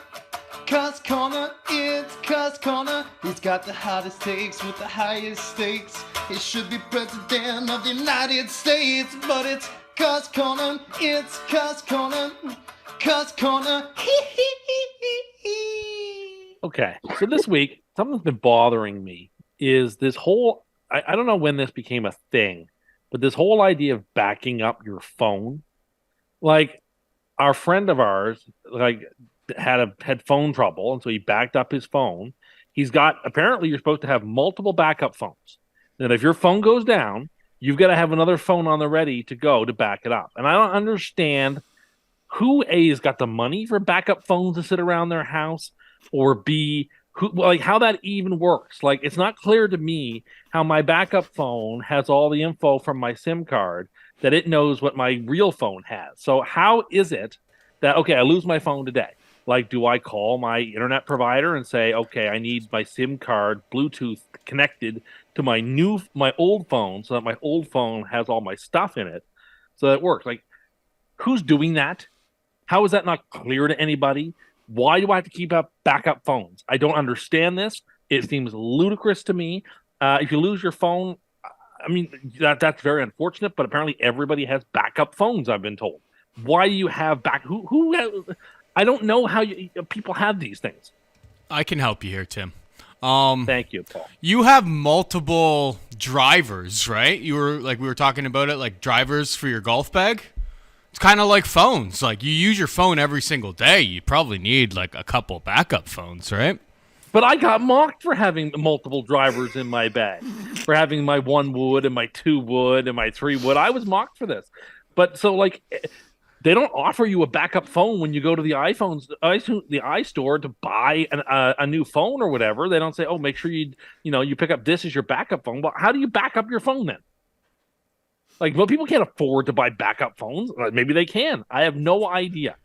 Cust Corner, it's Cust Corner. He's got the hottest takes with the highest stakes. He should be president of the United States, but it's Cust Corner, it's Cust Corner. Cust Corner, Okay, so this week, something that's been bothering me is this whole, I don't know when this became a thing, but this whole idea of backing up your phone. Like, our friend of ours, like, had phone trouble, and so he backed up his phone. Apparently you're supposed to have multiple backup phones. And if your phone goes down, you've got to have another phone on the ready to go to back it up. And I don't understand who A has got the money for backup phones to sit around their house, or B, how that even works. Like, it's not clear to me how my backup phone has all the info from my SIM card that it knows what my real phone has. So how is it that, okay, I lose my phone today? Like, do I call my internet provider and say, okay, I need my SIM card Bluetooth connected to my old phone so that my old phone has all my stuff in it so that it works? Like, who's doing that? How is that not clear to anybody? Why do I have to keep up backup phones? I don't understand this. It seems ludicrous to me. If you lose your phone, I mean, that's very unfortunate, but apparently everybody has backup phones, I've been told. Why do you have I don't know how people have these things. I can help you here, Tim. Thank you, Paul. You have multiple drivers, right? We were talking about it, like drivers for your golf bag. It's kind of like phones. Like, you use your phone every single day. You probably need like a couple backup phones, right? But I got mocked for having multiple drivers in my bag, for having my 1 wood and my 2 wood and my 3 wood. I was mocked for this. But so, like, They don't offer you a backup phone when you go to the iStore to buy a new phone or whatever. They don't say, "Oh, make sure you pick up this as your backup phone." Well, how do you back up your phone then? Like, well, people can't afford to buy backup phones. Maybe they can. I have no idea.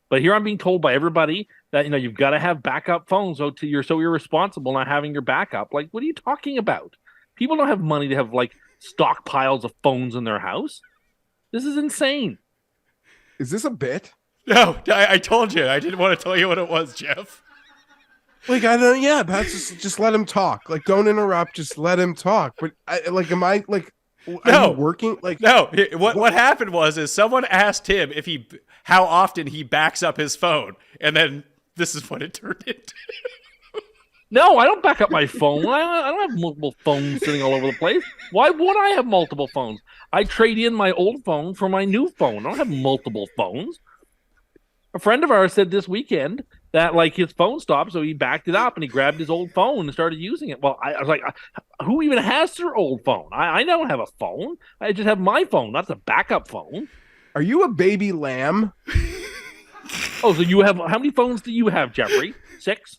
But here I'm being told by everybody that you've got to have backup phones. So you're so irresponsible not having your backup. Like, what are you talking about? People don't have money to have like stockpiles of phones in their house. This is insane. Is this a bit? No, I told you. I didn't want to tell you what it was, Geoff. Like, I don't. Yeah, that's just let him talk. Like, don't interrupt. Just let him talk. But am I like? Are you working? Like, no. What happened is someone asked him how often he backs up his phone, and then this is what it turned into. No, I don't back up my phone. I don't have multiple phones sitting all over the place. Why would I have multiple phones? I trade in my old phone for my new phone. I don't have multiple phones. A friend of ours said this weekend that like his phone stopped, so he backed it up and he grabbed his old phone and started using it. Well, I was like, who even has their old phone? I don't have a phone. I just have my phone. That's a backup phone. Are you a baby lamb? Oh, so you have how many phones do you have, Jeffrey? 6?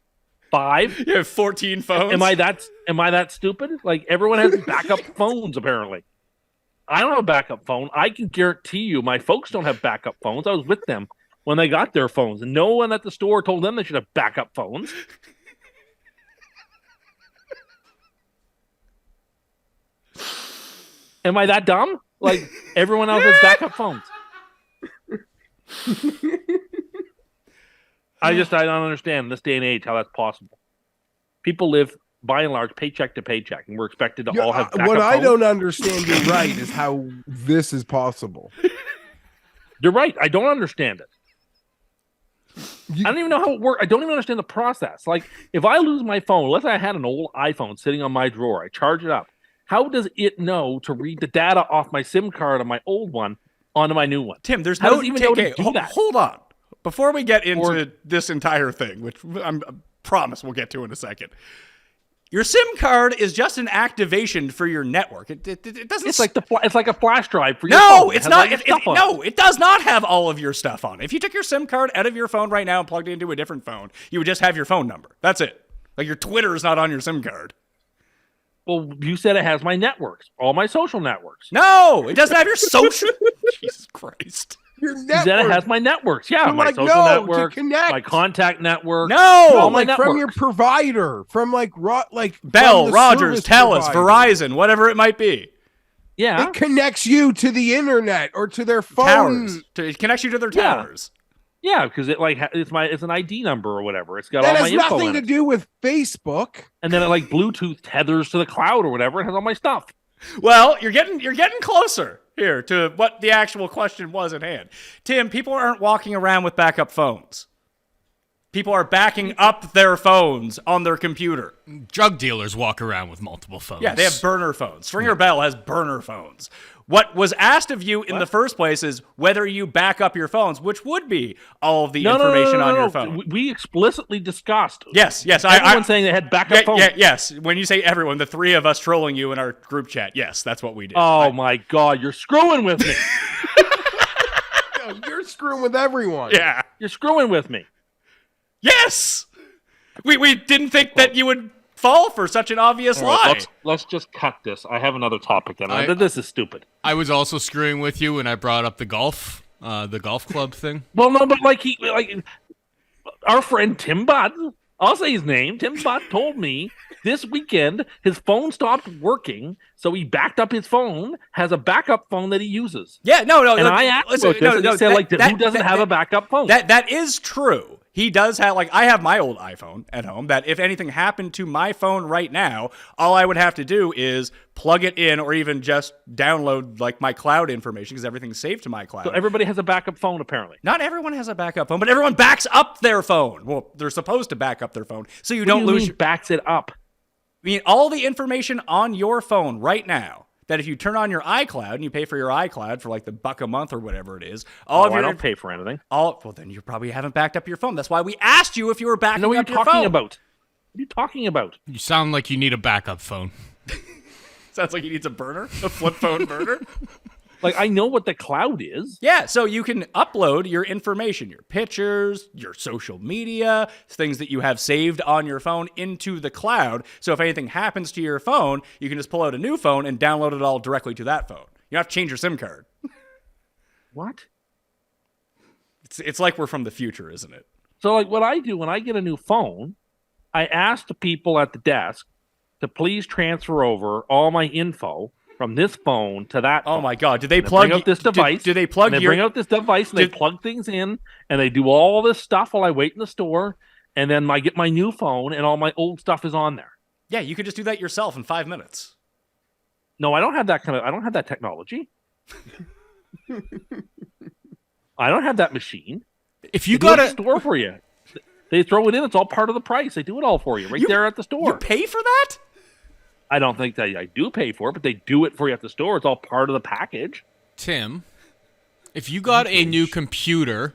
5? You have 14 phones. Am I that stupid? Like everyone has backup phones apparently. I don't have a backup phone. I can guarantee you my folks don't have backup phones. I was with them when they got their phones, and no one at the store told them they should have backup phones. Am I that dumb? Like everyone else has backup phones. I don't understand in this day and age how that's possible. People live by and large paycheck to paycheck, and we're expected to all have backup what phones. I don't understand, you're right, is how this is possible. You're right. I don't understand it. I don't even know how it works. I don't even understand the process. Like, if I lose my phone, let's say I had an old iPhone sitting on my drawer, I charge it up. How does it know to read the data off my SIM card on my old one onto my new one? Tim, there's how no does it even know to do that? Hold on. Before we get into this entire thing, which I promise we'll get to in a second, your SIM card is just an activation for your network. It doesn't. It's like a flash drive for your phone. No, it's not. It does not have all of your stuff on it. If you took your SIM card out of your phone right now and plugged it into a different phone, you would just have your phone number. That's it. Like your Twitter is not on your SIM card. Well, you said it has my networks, all my social networks. No, it doesn't have your social. Jesus Christ. Your You network. said it has my networks. Yeah, So, my like, social no, to network, connect. my contact network. No, all my like from your networks. provider, from like Bell, from the Rogers, service TELUS, provider. Verizon, whatever it might be. Yeah. It connects you to the internet or to their phone. Towers. It connects you to their Yeah. towers. Yeah, because it's an ID number or whatever. It's got That all my has info nothing in to it. do with Facebook. And then it like Bluetooth tethers to the cloud or whatever. It has all my stuff. Well, you're getting closer here to what the actual question was at hand. Tim, people aren't walking around with backup phones. People are backing up their phones on their computer. Drug dealers walk around with multiple phones. Yeah, they have burner phones. Stringer Bell has burner phones. What was asked of you in the first place is whether you back up your phones, which would be all of the information on your phone. We explicitly discussed. Yes. Everyone saying they had backup phones. Yes. When you say everyone, the three of us trolling you in our group chat. Yes, that's what we did. Oh my God, you're screwing with me. No, you're screwing with everyone. Yeah. You're screwing with me. Yes. We didn't think that you would fall for such an obvious lie. Let's just cut this. I have another topic then. This is stupid. I was also screwing with you when I brought up the golf club thing. Well, no, but like our friend Tim Butt, I'll say his name. Tim Butt told me this weekend his phone stopped working, so he backed up his phone. Has a backup phone that he uses. Yeah, no. And I asked about this, and he said, who doesn't have a backup phone? That is true. He does have, I have my old iPhone at home that if anything happened to my phone right now, all I would have to do is plug it in or even just download, my cloud information because everything's saved to my cloud. So everybody has a backup phone, apparently. Not everyone has a backup phone, but everyone backs up their phone. Well, they're supposed to back up their phone so you don't lose. Backs it up. I mean, all the information on your phone right now, that if you turn on your iCloud and you pay for your iCloud for the $1 a month or whatever it is, I don't pay for anything. Well, then you probably haven't backed up your phone. That's why we asked you if you were backing up your phone. What are you talking about? You sound like you need a backup phone. Sounds like he needs a burner, a flip phone burner. Like, I know what the cloud is. Yeah, so you can upload your information, your pictures, your social media, things that you have saved on your phone into the cloud. So if anything happens to your phone, you can just pull out a new phone and download it all directly to that phone. You don't have to change your SIM card. What? It's like we're from the future, isn't it? So, like, what I do when I get a new phone, I ask the people at the desk to please transfer over all my info from this phone to that phone. Oh my God! Did they And plug bring out this device? Do they plug and they your? bring out this device and they plug things in and they do all this stuff while I wait in the store, and then I get my new phone and all my old stuff is on there. Yeah, you could just do that yourself in 5 minutes. No, I don't have that I don't have that technology. I don't have that machine. If you They do it got at the store for you, they throw it in. It's all part of the price. They do it all for you there at the store. You pay for that? I don't think that I do pay for it, but they do it for you at the store. It's all part of the package. Tim, if you got a new computer,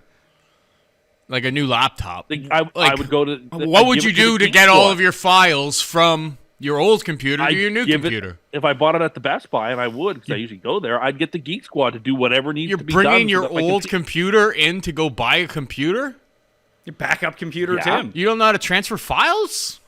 like a new laptop, I would go to. what would you do to get all of your files from your old computer to your new computer? If I bought it at the Best Buy, and I would, because I usually go there, I'd get the Geek Squad to do whatever needs to be done. You're bringing your old computer in to go buy a computer? Your backup computer, Yeah. Tim. You don't know how to transfer files?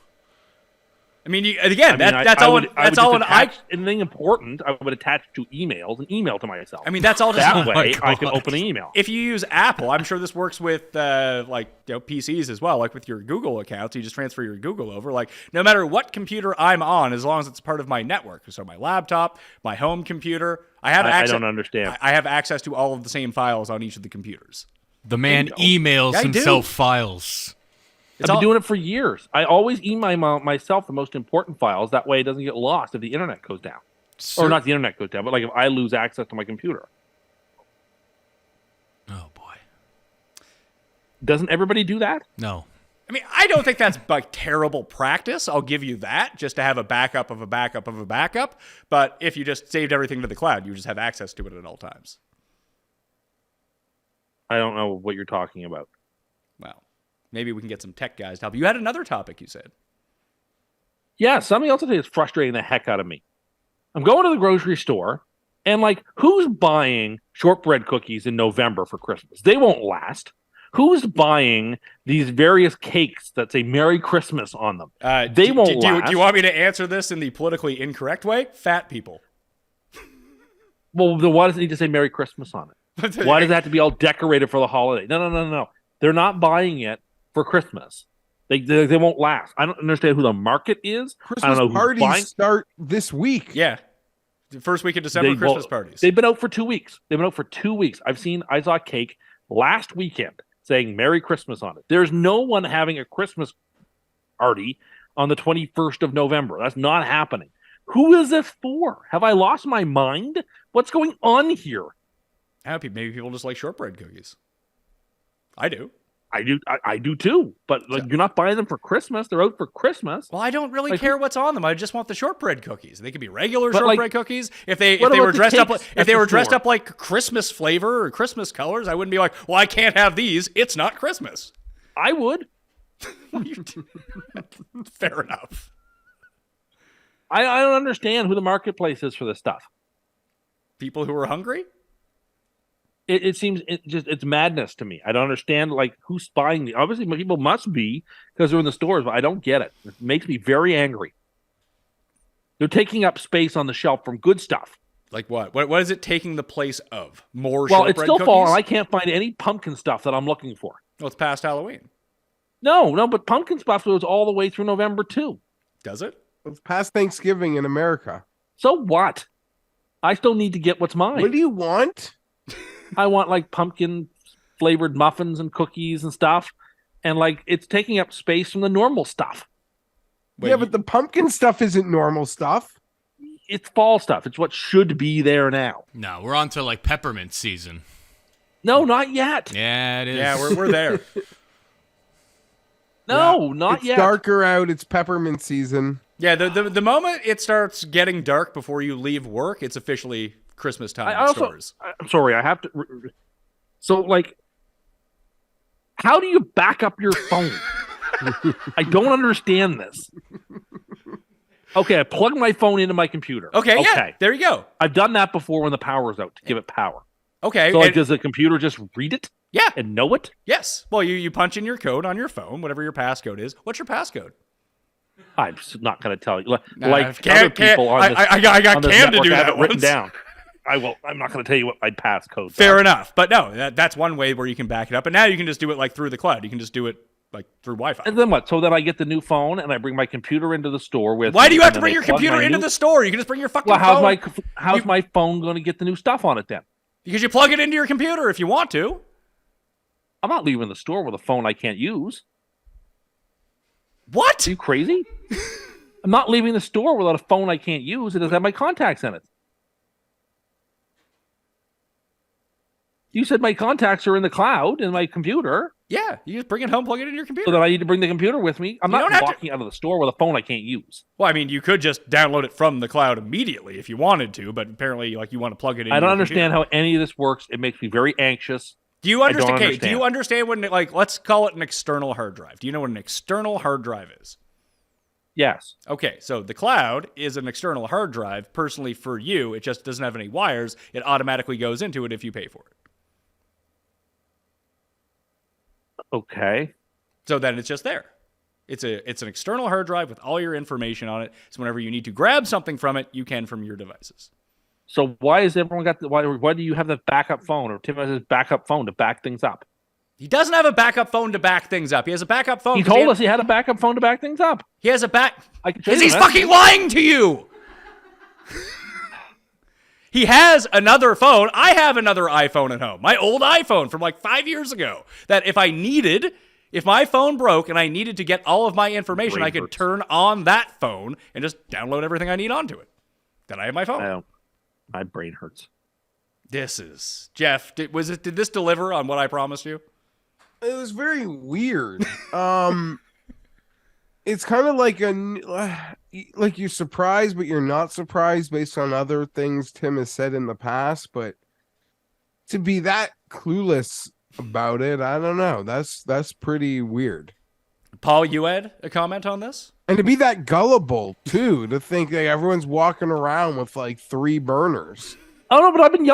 I mean, that's all. That's all. Anything important, I would attach to emails and email to myself. I mean, that's all. Just that way, I can open an email. If you use Apple, I'm sure this works with PCs as well. Like with your Google accounts, you just transfer your Google over. Like no matter what computer I'm on, as long as it's part of my network. So my laptop, my home computer, I don't understand. I have access to all of the same files on each of the computers. The man emails I do. himself files. I've been doing it for years. I always email myself the most important files. That way it doesn't get lost if the internet goes down. Or not the internet goes down, but like if I lose access to my computer. Oh, boy. Doesn't everybody do that? No. I mean, I don't think that's like terrible practice. I'll give you that, just to have a backup of a backup of a backup. But if you just saved everything to the cloud, you just have access to it at all times. I don't know what you're talking about. Well, maybe we can get some tech guys to help. You had another topic, you said. Yeah, something else today is frustrating the heck out of me. I'm going to the grocery store, and like, who's buying shortbread cookies in November for Christmas? They won't last. Who's buying these various cakes that say Merry Christmas on them? They won't last. Do you want me to answer this in the politically incorrect way? Fat people. Well, then why does it need to say Merry Christmas on it? Why does it have to be all decorated for the holiday? No. They're not buying it for Christmas. They won't last. I don't understand who the market is. Christmas I don't know who's parties buying. start this week. Yeah. The first week of December, Christmas parties. They've been out for 2 weeks. I saw a cake last weekend saying Merry Christmas on it. There's no one having a Christmas party on the 21st of November. That's not happening. Who is this for? Have I lost my mind? What's going on here? Maybe people just like shortbread cookies. I do. I do too. But like, you're not buying them for Christmas. They're out for Christmas. Well, I don't really Like, care what's on them. I just want the shortbread cookies. They could be regular But, shortbread like, cookies. If they what were about the dressed up cakes like at if they the were dressed store? up like Christmas flavor or Christmas colors, I wouldn't be like, well, I can't have these. It's not Christmas. I would. Fair enough. I don't understand who the marketplace is for this stuff. People who are hungry. It seems it's madness to me. I don't understand like who's buying the. Obviously, people must be because they're in the stores, but I don't get it. It makes me very angry. They're taking up space on the shelf from good stuff. Like what? What is it taking the place of? More Well, shortbread it's still cookies? fall, and I can't find any pumpkin stuff that I'm looking for. Well, it's past Halloween. No, but pumpkin stuff goes all the way through November too. Does it? It's past Thanksgiving in America. So what? I still need to get what's mine. What do you want? I want like pumpkin flavored muffins and cookies and stuff. And like it's taking up space from the normal stuff. Wait, yeah, but the pumpkin stuff isn't normal stuff. It's fall stuff. It's what should be there now. No, we're on to like peppermint season. No, not yet. Yeah, it is. Yeah, we're there. No, not it's yet. darker out. It's peppermint season. Yeah, the moment it starts getting dark before you leave work, it's officially Christmas time in stores. I'm sorry, I have to. So, like, how do you back up your phone? I don't understand this. Okay, I plug my phone into my computer. Okay, yeah, there you go. I've done that before when the power's out to give it power. Okay. So like, does the computer just read it? Yeah. And know it? Yes. Well, you punch in your code on your phone, whatever your passcode is. What's your passcode? I'm not going to tell you. Like other people on this, I got on this Cam to network, do I have that it written once. down. I'm not going to tell you what my passcode. Fair enough. But no, that's one way where you can back it up. And now you can just do it like through the cloud. You can just do it like through Wi-Fi. And then what? So then I get the new phone and I bring my computer into the store with. Why do you have to bring your computer into the store? You can just bring your fucking phone. How's my phone going to get the new stuff on it then? Because you plug it into your computer if you want to. I'm not leaving the store with a phone I can't use. What? Are you crazy? I'm not leaving the store without a phone I can't use. It doesn't have my contacts in it. You said my contacts are in the cloud in my computer. Yeah, you just bring it home, plug it into your computer. So then I need to bring the computer with me. I'm not walking out of the store with a phone I can't use. Well, I mean, you could just download it from the cloud immediately if you wanted to, but apparently, like, you want to plug it in. I don't understand how any of this works. It makes me very anxious. Do you understand? Okay, do you understand when, like, let's call it an external hard drive? Do you know what an external hard drive is? Yes. Okay, so the cloud is an external hard drive. Personally, for you, it just doesn't have any wires. It automatically goes into it if you pay for it. Okay. So then it's just there. It's an external hard drive with all your information on it. So whenever you need to grab something from it, you can from your devices. So why has everyone got why do you have the backup phone, or Tim has his backup phone to back things up? He doesn't have a backup phone to back things up. He has a backup phone. He told us he had a backup phone to back things up. He has a because he's fucking lying to you. He has another phone. I have another iPhone at home. My old iPhone from like 5 years ago. That if my phone broke and I needed to get all of my information, I could turn on that phone and just download everything I need onto it. Then I have my phone. My brain hurts. This is Geoff. Did this deliver on what I promised you? It was very weird. It's kind of like like you're surprised, but you're not surprised based on other things Tim has said in the past. But to be that clueless about it, I don't know. That's pretty weird. Paul, you had a comment on this? And to be that gullible too, to think that everyone's walking around with like 3 burners. Oh no, but I've been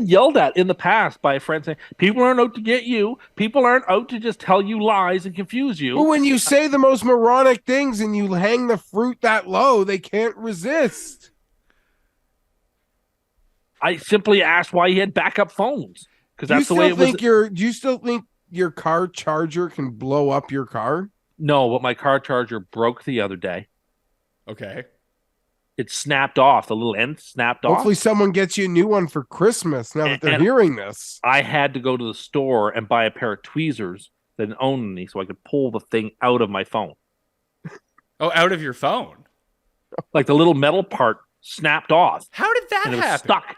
yelled at in the past by a friend saying, people aren't out to get you. People aren't out to just tell you lies and confuse you. Well, when you say the most moronic things and you hang the fruit that low, they can't resist. I simply asked why he had backup phones. Because that's the way it was. Do you still think your car charger can blow up your car? No, but my car charger broke the other day. Okay. It snapped off. The little end snapped off. Hopefully someone gets you a new one for Christmas now that they're hearing this. I had to go to the store and buy a pair of tweezers that didn't own any so I could pull the thing out of my phone. Oh, out of your phone? Like the little metal part snapped off. How did that and it happen? was stuck.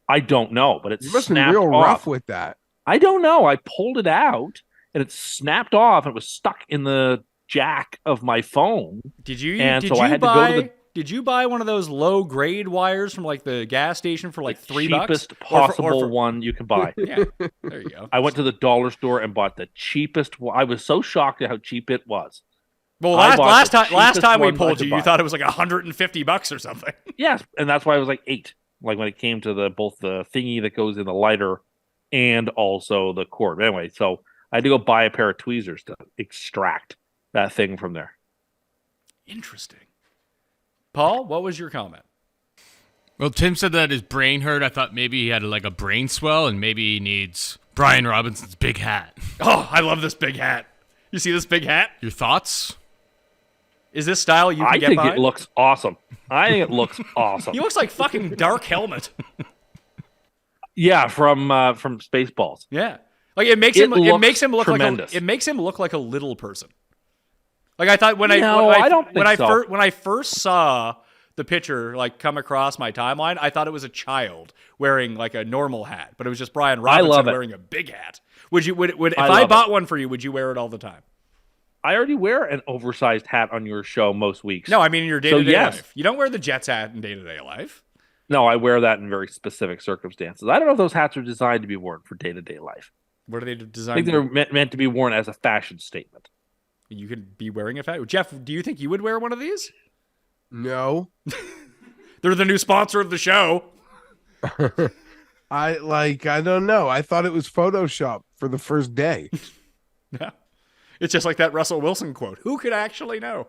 I don't know, but it You must snapped be real off. rough with that. I don't know. I pulled it out and it snapped off and it was stuck in the jack of my phone. Did you buy one of those low grade wires from like the gas station for like $3? Cheapest possible one you can buy. Yeah, there you go. I went to the dollar store and bought the cheapest. I was so shocked at how cheap it was. Well, last time we pulled you thought it was like $150 or something. Yes, and that's why it was like $8. Like when it came to both the thingy that goes in the lighter and also the cord. Anyway, so I had to go buy a pair of tweezers to extract that thing from there. Interesting. Paul, what was your comment? Well, Tim said that his brain hurt. I thought maybe he had like a brain swell and maybe he needs Brian Robinson's big hat. Oh, I love this big hat. You see this big hat? Your thoughts? Is this style you can get I think behind? it looks awesome. I think it looks awesome. He looks like fucking Dark Helmet. Yeah, from Spaceballs. Yeah. Like it makes him look tremendous. like it makes him look like a little person. Like I thought when I first saw the picture like come across my timeline, I thought it was a child wearing like a normal hat, but it was just Brian Robinson wearing a big hat. Would if I bought one for you, would you wear it all the time? I already wear an oversized hat on your show most weeks. No, I mean in your day-to-day life. You don't wear the Jets hat in day-to-day life. No, I wear that in very specific circumstances. I don't know if those hats are designed to be worn for day-to-day life. What are they I designed? think they're meant to be worn as a fashion statement. You could be wearing a hat. Geoff, do you think you would wear one of these? No. They're the new sponsor of the show. I don't know. I thought it was Photoshop for the first day. Yeah. It's just like that Russell Wilson quote. Who could actually know?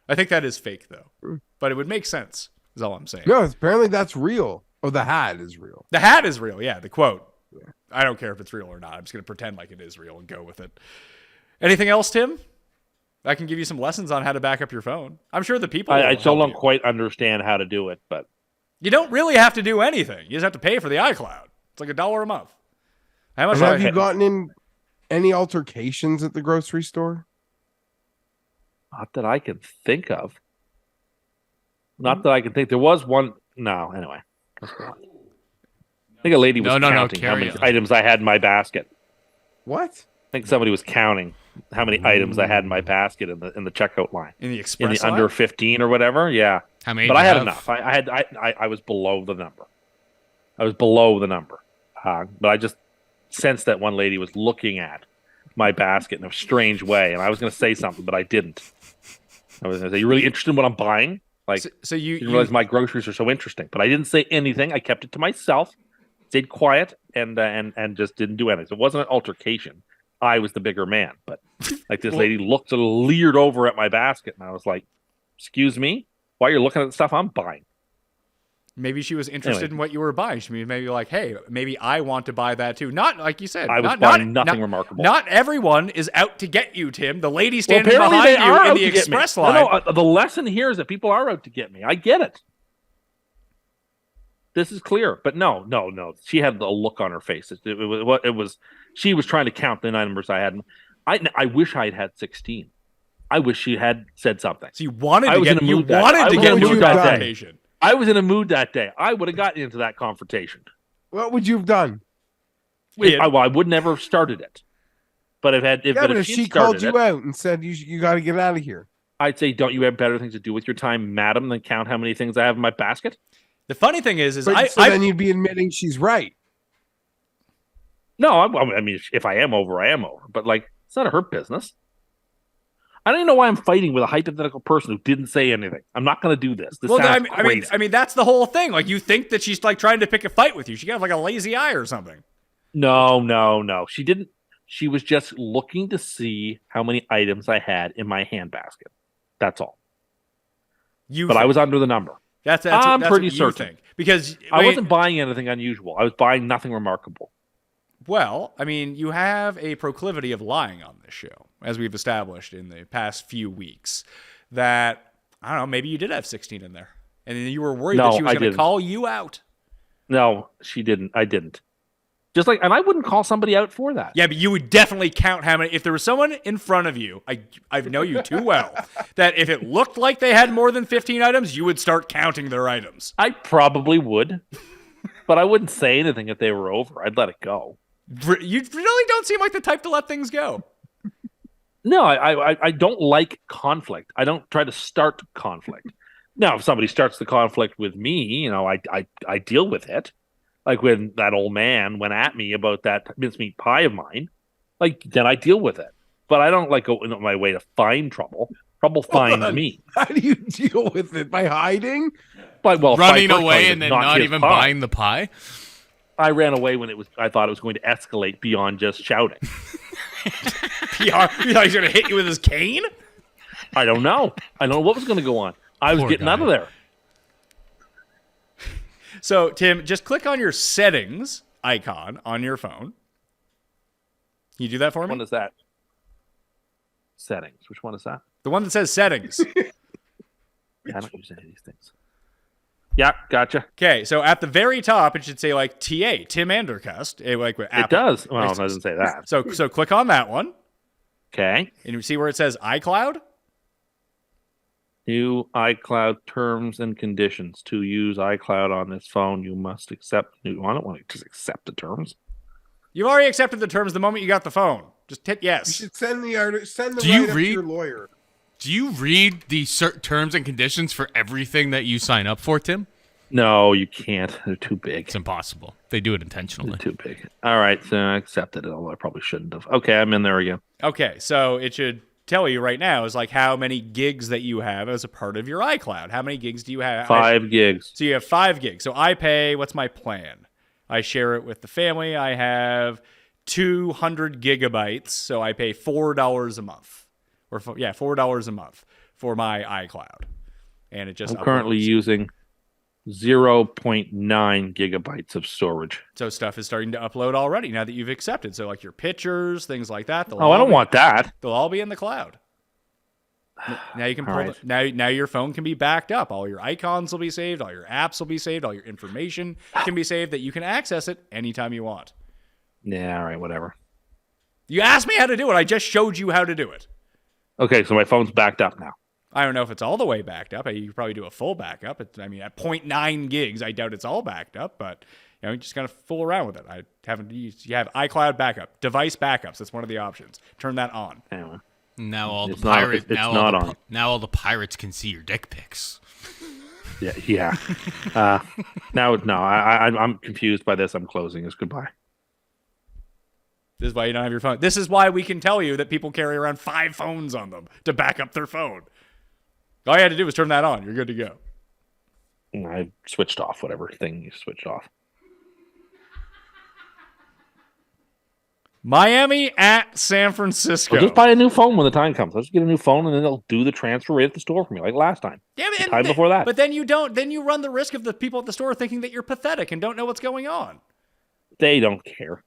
I think that is fake, though. But it would make sense, is all I'm saying. No, apparently that's real. Oh, the hat is real. The hat is real, yeah, the quote. Yeah. I don't care if it's real or not. I'm just going to pretend like it is real and go with it. Anything else, Tim? I can give you some lessons on how to back up your phone. I'm sure the people I still don't quite understand how to do it, but... You don't really have to do anything. You just have to pay for the iCloud. It's like $1 a month. How much have you gotten in any altercations at the grocery store? Not that I can think of. Not that I can think. There was one. No, anyway. I think a lady was counting how many items I had in my basket. What? I think somebody was counting how many items I had in my basket in the checkout line. In the express line? Under 15 or whatever. Yeah. How many? But I had enough. I was below the number. But I just sensed that one lady was looking at my basket in a strange way, and I was going to say something, but I didn't. I was going to say, "You really interested in what I'm buying?" Like, so you didn't realize my groceries are so interesting. But I didn't say anything. I kept it to myself, stayed quiet, and just didn't do anything. So it wasn't an altercation. I was the bigger man, but like this lady looked and leered over at my basket, and I was like, "Excuse me, why are you looking at the stuff I'm buying?" Maybe she was interested in what you were buying. She maybe like, hey, maybe I want to buy that too. Not like you said. I was buying nothing remarkable. Not everyone is out to get you, Tim. The lady standing behind you in the express line. No, the lesson here is that people are out to get me. I get it. This is clear, but no. She had a look on her face. It was. She was trying to count the numbers I had. I wish I had 16. I wish she had said something. So you wanted to get into confrontation. I was in a mood that day. I would have gotten into that confrontation. What would you have done? I would never have started it. But if she called you out and said you got to get out of here, I'd say, don't you have better things to do with your time, madam, than count how many things I have in my basket? The funny thing is then you'd be admitting she's right. No, I mean, if I am over, I am over. But like, it's none of her business. I don't even know why I'm fighting with a hypothetical person who didn't say anything. I'm not going to do this. Sounds crazy. I mean, that's the whole thing. Like, you think that she's like trying to pick a fight with you. She got like a lazy eye or something. No. She didn't. She was just looking to see how many items I had in my handbasket. That's all. I was under the number. I'm pretty certain. Because I wasn't buying anything unusual. I was buying nothing remarkable. Well, I mean, you have a proclivity of lying on this show, as we've established in the past few weeks, that, I don't know, maybe you did have 16 in there. And you were worried that she was going to call you out. No, she didn't. I didn't. And I wouldn't call somebody out for that. Yeah, but you would definitely count how many. If there was someone in front of you, I know you too well, that if it looked like they had more than 15 items, you would start counting their items. I probably would, but I wouldn't say anything if they were over. I'd let it go. You really don't seem like the type to let things go. No, I don't like conflict. I don't try to start conflict. Now, if somebody starts the conflict with me, I deal with it. Like when that old man went at me about that mincemeat pie of mine, then I deal with it. But I don't go in my way to find trouble. Trouble finds me. How do you deal with it? By hiding? Running away and then not even buying the pie? I ran away when I thought it was going to escalate beyond just shouting. You thought he was going to hit you with his cane? I don't know. I don't know what was going to go on. I was getting out of there. So, Tim, just click on your settings icon on your phone. Can you do that for me? Which one is that? Settings. Which one is that? The one that says settings. I don't use any of these things. Yeah, gotcha. Okay, so at the very top, it should say TA, Tim Andercust. It does. Well, it doesn't say that. So click on that one. Okay. And you see where it says iCloud? New iCloud terms and conditions. To use iCloud on this phone, you must accept I don't want to just accept the terms. You've already accepted the terms the moment you got the phone. Just hit yes. You should send the write-up to your lawyer. Do you read the terms and conditions for everything that you sign up for, Tim? No, you can't. They're too big. It's impossible. They do it intentionally. They're too big. All right, so I accepted it, although I probably shouldn't have. Okay, I'm in there again. Okay, so it should tell you right now is like how many gigs that you have as a part of your iCloud. How many gigs do you have? 5 gigs. So you have 5 gigs. So I pay, what's my plan? I share it with the family. I have 200 gigabytes. So I pay $4 a month. $4 a month for my iCloud. And it just I'm currently using 0.9 gigabytes of storage. So stuff is starting to upload already now that you've accepted. So like your pictures, things like that. I don't want that. They'll all be in the cloud. Now you can pull Right. now your phone can be backed up. All your icons will be saved, all your apps will be saved, all your information can be saved that you can access it anytime you want. Yeah, all right, whatever. You asked me how to do it. I just showed you how to do it. Okay, so my phone's backed up now. I don't know if it's all the way backed up. You could probably do a full backup. At 0.9 gigs, I doubt it's all backed up, but you just gotta fool around with it. I haven't used. You have iCloud backup, device backups. That's one of the options. Turn that on. Anyway. Now all the It's not- pirates. it's not on. Now all the pirates can see your dick pics. Yeah. Now, no, I'm confused by this. I'm closing this. Goodbye. This is why you don't have your phone. This is why we can tell you that people carry around 5 phones on them to back up their phone. All you had to do was turn that on. You're good to go. I switched off whatever thing you switched off. Miami at San Francisco. I'll just buy a new phone when the time comes. I'll just get a new phone and then they'll do the transfer right at the store for me, like last time. Yeah, The time before that. But then you don't. Then you run the risk of the people at the store thinking that you're pathetic and don't know what's going on. They don't care.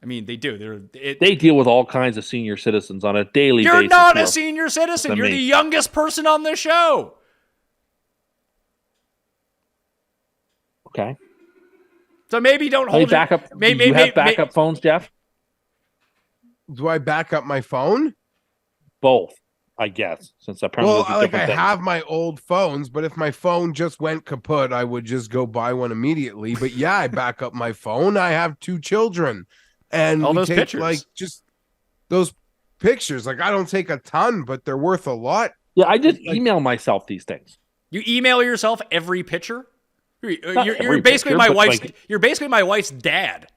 I mean, they do. They deal with all kinds of senior citizens on a daily basis. You're not who a are- senior citizen. than You're me. the youngest person on the show. Okay. So maybe don't How many hold your- backup? Maybe Do you have backup phones, Jeff? Do I back up my phone? Both, I guess, since apparently Well, those are like I different things. have my old phones, but if my phone just went kaput, I would just go buy one immediately. But yeah, I back up my phone. I have 2 children, and All we those take, pictures. like just those pictures. Like I don't take a ton, but they're worth a lot. Yeah, I just like- email myself these things. You email yourself every picture. You're every basically picture, my but, wife's. like- You're basically my wife's dad.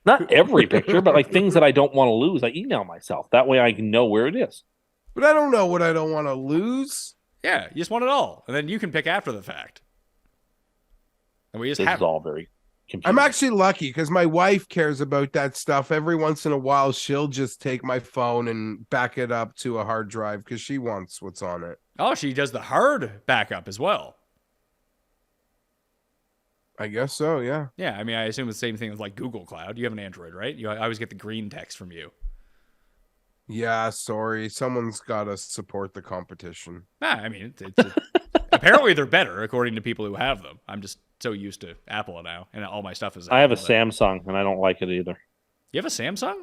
Not every picture, but like things that I don't want to lose, I email myself. That way I can know where it is. But I don't know what I don't want to lose. Yeah, you just want it all, and then you can pick after the fact. And we just This have. is all very confusing. I'm actually lucky because my wife cares about that stuff. Every once in a while, she'll just take my phone and back it up to a hard drive because she wants what's on it. Oh, she does the hard backup as well. I guess so, yeah. Yeah, I mean, I assume it's the same thing with like Google Cloud. You have an Android, right? I always get the green text from you. Yeah, sorry. Someone's got to support the competition. I mean, apparently they're better according to people who have them. I'm just so used to Apple now, and all my stuff is. I have a Apple that- Samsung and I don't like it either. You have a Samsung?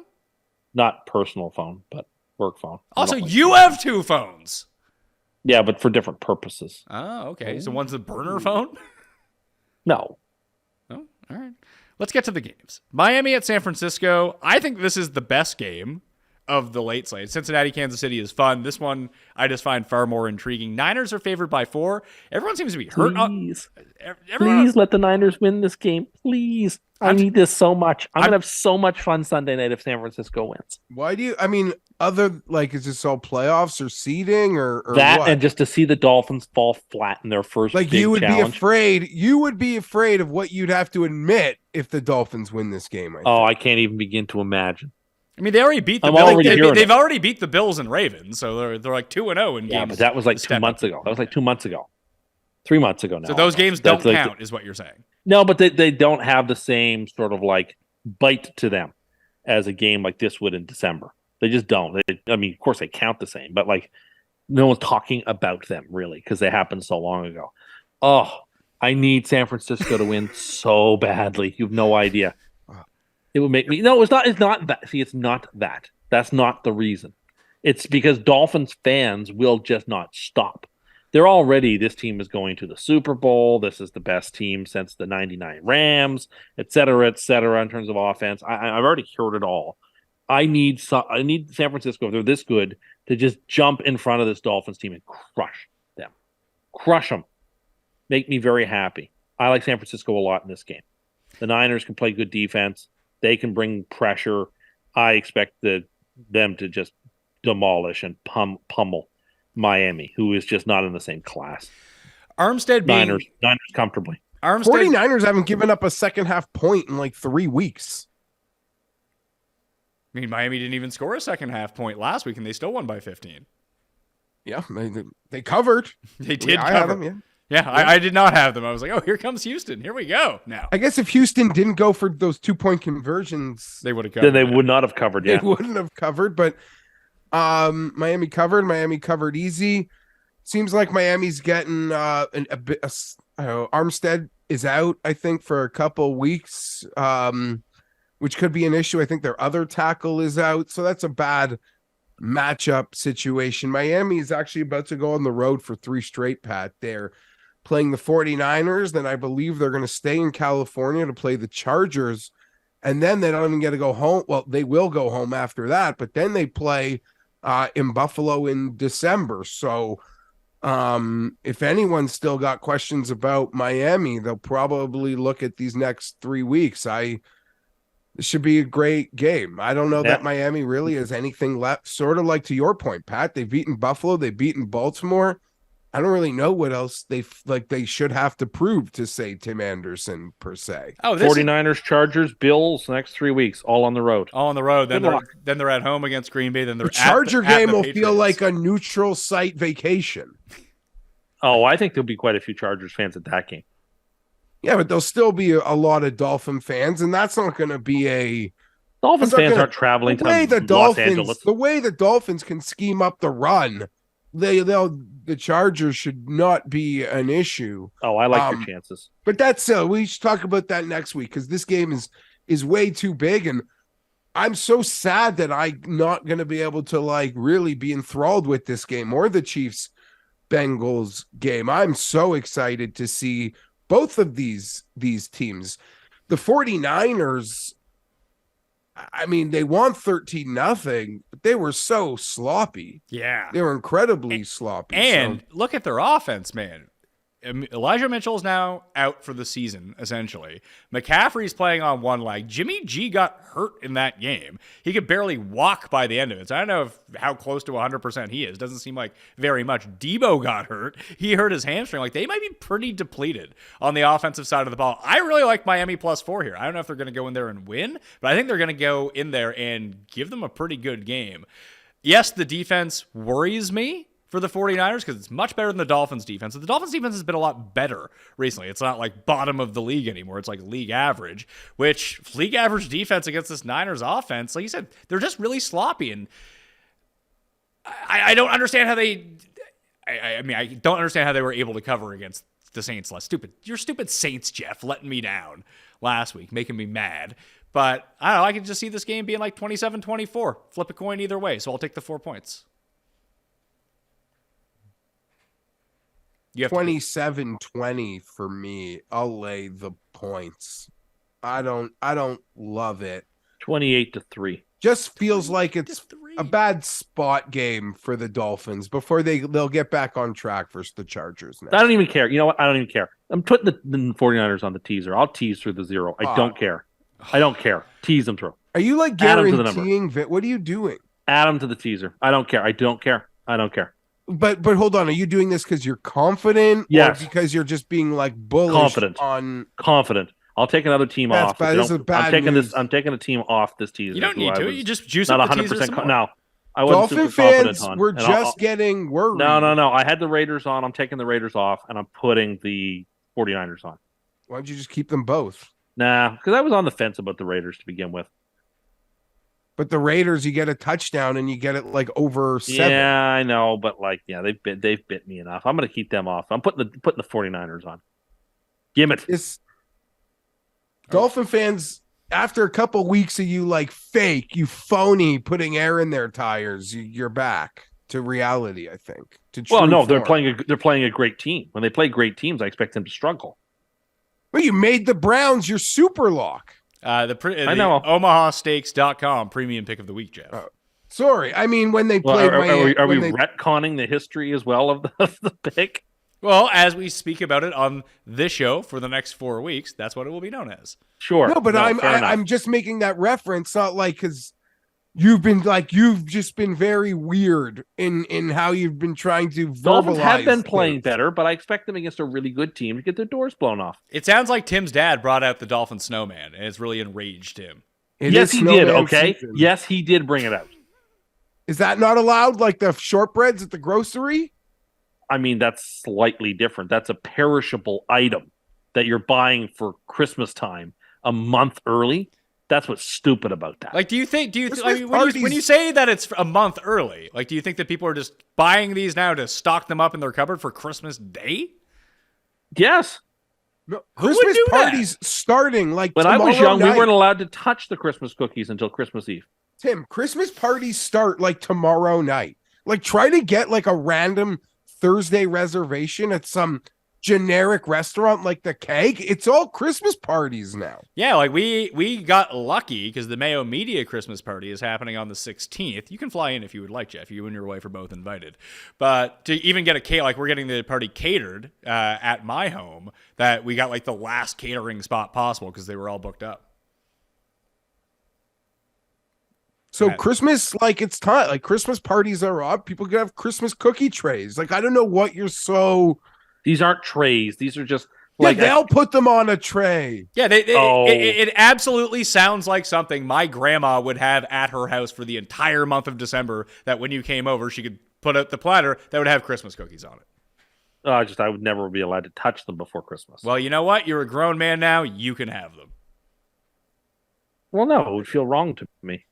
Not personal phone, but work phone. I Also, don't like you it. have 2 phones. Yeah, but for different purposes. Oh, okay. So one's a burner phone. No. Oh, all right. Let's get to the games. Miami at San Francisco. I think this is the best game of the late slate. Cincinnati, Kansas City is fun. This one I just find far more intriguing. Niners are favored by 4. Everyone seems to be hurt. Please. Everyone, Please let the Niners win this game. Please. I need this so much. I'm going to have so much fun Sunday night if San Francisco wins. Why do you, I mean, other, like, is this all playoffs or seeding or That what? and just to see the Dolphins fall flat in their first Like big you would challenge. you would be afraid of what you'd have to admit if the Dolphins win this game. Oh, I can't even begin to imagine. I mean, they already beat the I'm Bills. already hearing They've it. already beat the Bills and Ravens, so they're like 2-0 in games. Yeah, but that was like 2 step months up. ago. That was like 2 months ago. 3 months ago now. So those games don't That's like count, is what you're saying. No, but they don't have the same sort of like bite to them as a game like this would in December. They just don't. I mean, of course they count the same, but like no one's talking about them really because they happened so long ago. Oh, I need San Francisco to win so badly. You have no idea. It would make me. No, it's not. It's not that. See, it's not that. That's not the reason. It's because Dolphins fans will just not stop. They're already, this team is going to the Super Bowl. This is the best team since the 99 Rams, et cetera, in terms of offense. I've already heard it all. I need San Francisco, if they're this good, to just jump in front of this Dolphins team and crush them. Crush them. Make me very happy. I like San Francisco a lot in this game. The Niners can play good defense. They can bring pressure. I expect them to just demolish and pummel Miami, who is just not in the same class. Armstead being Niners comfortably. 49ers haven't given up a second half point in like 3 weeks. I mean, Miami didn't even score a second half point last week, and they still won by 15. Yeah, they covered. They did I cover. had them, yeah. Yeah, I did not have them. I was like, oh, here comes Houston. Here we go now. I guess if Houston didn't go for those 2-point conversions, They would have covered. Then they would not have covered. they Yeah, wouldn't have covered. But Miami covered. Miami covered easy. Seems like Miami's getting a bit. Armstead is out, I think, for a couple weeks, which could be an issue. I think their other tackle is out, so that's a bad matchup situation. Miami is actually about to go on the road for 3 straight, Pat. They're playing the 49ers, then I believe they're going to stay in California to play the Chargers, and then they don't even get to go home. Well, they will go home after that, but then they play in Buffalo in December. So if anyone's still got questions about Miami, they'll probably look at these next 3 weeks. This should be a great game. I don't know that Miami really has anything left. Sort of like to your point, Pat, they've beaten Buffalo, they've beaten Baltimore. I don't really know what else they should have to prove to say Tim Anderson per se. Oh, 49ers, Chargers, Bills, next 3 weeks, all on the road. All on the road. Then they're at home against Green Bay. Then they're The Charger at game the will Patriots. feel like a neutral site vacation. Oh, I think there'll be quite a few Chargers fans at that game. Yeah, but there'll still be a lot of Dolphin fans, and that's not going to be a Dolphins fans aren't traveling to Los Angeles. The way the Dolphins can scheme up the run, the Chargers should not be an issue. Oh, I like your chances. But that's we should talk about that next week because this game is way too big, and I'm so sad that I'm not going to be able to like really be enthralled with this game or the Chiefs Bengals game. I'm so excited to see both of these teams. The 49ers, I mean, they won 13-0, but they were so sloppy. Yeah. They were incredibly sloppy. And look at their offense, man. Elijah Mitchell's now out for the season, essentially. McCaffrey's playing on one leg. Jimmy G got hurt in that game. He could barely walk by the end of it. So I don't know how close to 100% he is. Doesn't seem like very much. Debo got hurt. He hurt his hamstring. Like, they might be pretty depleted on the offensive side of the ball. I really like Miami +4 here. I don't know if they're going to go in there and win, but I think they're going to go in there and give them a pretty good game. Yes, the defense worries me for the 49ers because it's much better than the Dolphins defense. The Dolphins defense has been a lot better recently. It's not like bottom of the league anymore. It's like league average, which league average defense against this Niners offense, like you said, they're just really sloppy. And I don't understand how I don't understand how they were able to cover against the Saints last. Your stupid Saints, Geoff, letting me down last week, making me mad. But I don't know, I can just see this game being like 27-24. Flip a coin either way, so I'll take the 4 points. 27-20 for me. I'll lay the points. I don't love it. 28-3. Just feels like it's a bad spot game for the Dolphins before they'll get back on track versus the Chargers now. I don't even care. You know what? I don't even care. I'm putting the 49ers on the teaser. I'll tease through the 0. I don't care. I don't care. Tease them through. Are you like guaranteeing what are you doing? Add them to the teaser. I don't care. I don't care. I don't care. But hold on, are you doing this because you're confident? Yes. Or because you're just being like bullish Confident. I'll take another team off. Bad. This is a bad move. I'm taking a team off this teaser. You don't need to. You just juice not up the 100%. teaser some more. No, I wasn't Dolphin super confident fans on. were And just getting worried. No. I had the Raiders on. I'm taking the Raiders off, and I'm putting the 49ers on. Why don't you just keep them both? Nah, because I was on the fence about the Raiders to begin with. But the Raiders, you get a touchdown and you get it like over 7. Yeah, I know, but they've bit me enough. I'm going to keep them off. I'm putting the 49ers on. Give it. Dolphin fans, after a couple weeks of you like fake, you phony, putting air in their tires, you're back to reality. I think. They're playing a great team. When they play great teams, I expect them to struggle. Well, you made the Browns your super lock. I know. OmahaSteaks.com premium pick of the week, Geoff. Sorry, I mean when they played. Are we retconning the history as well of the pick? Well, as we speak about it on this show for the next 4 weeks, that's what it will be known as. Sure. No, but I'm just making that reference, not like because you've just been very weird in how you've been trying to verbalize. Dolphins have been things. playing better, but I expect them against a really good team to get their doors blown off. It sounds like Tim's dad brought out the Dolphin snowman, and it's really enraged him. Yes, he did. Okay. Yes, he did bring it out. Is that not allowed? Like the shortbreads at the grocery? I mean, that's slightly different. That's a perishable item that you're buying for Christmas time a month early. That's what's stupid about that. Like, when you say that it's a month early, like, do you think that people are just buying these now to stock them up in their cupboard for Christmas Day? Yes. No, Who would Christmas do parties starting like when I was young, night. we weren't allowed to touch the Christmas cookies until Christmas Eve. Tim, Christmas parties start like tomorrow night. Like, try to get like a random Thursday reservation at some generic restaurant like the Keg. It's all Christmas parties now. Yeah, like we got lucky because the Mayo Media Christmas party is happening on the 16th. You can fly in if you would like, Geoff. You and your wife are both invited. But to even get a cake, like we're getting the party catered at my home, that we got like the last catering spot possible because they were all booked up. So Christmas, like, it's time. Like, Christmas parties are up. People can have Christmas cookie trays. Like, I don't know what you're so. These aren't trays. These are just like they'll put them on a tray. Yeah, it absolutely sounds like something my grandma would have at her house for the entire month of December. That when you came over, she could put out the platter that would have Christmas cookies on it. I would never be allowed to touch them before Christmas. Well, you know what? You're a grown man now. You can have them. Well, no, it would feel wrong to me.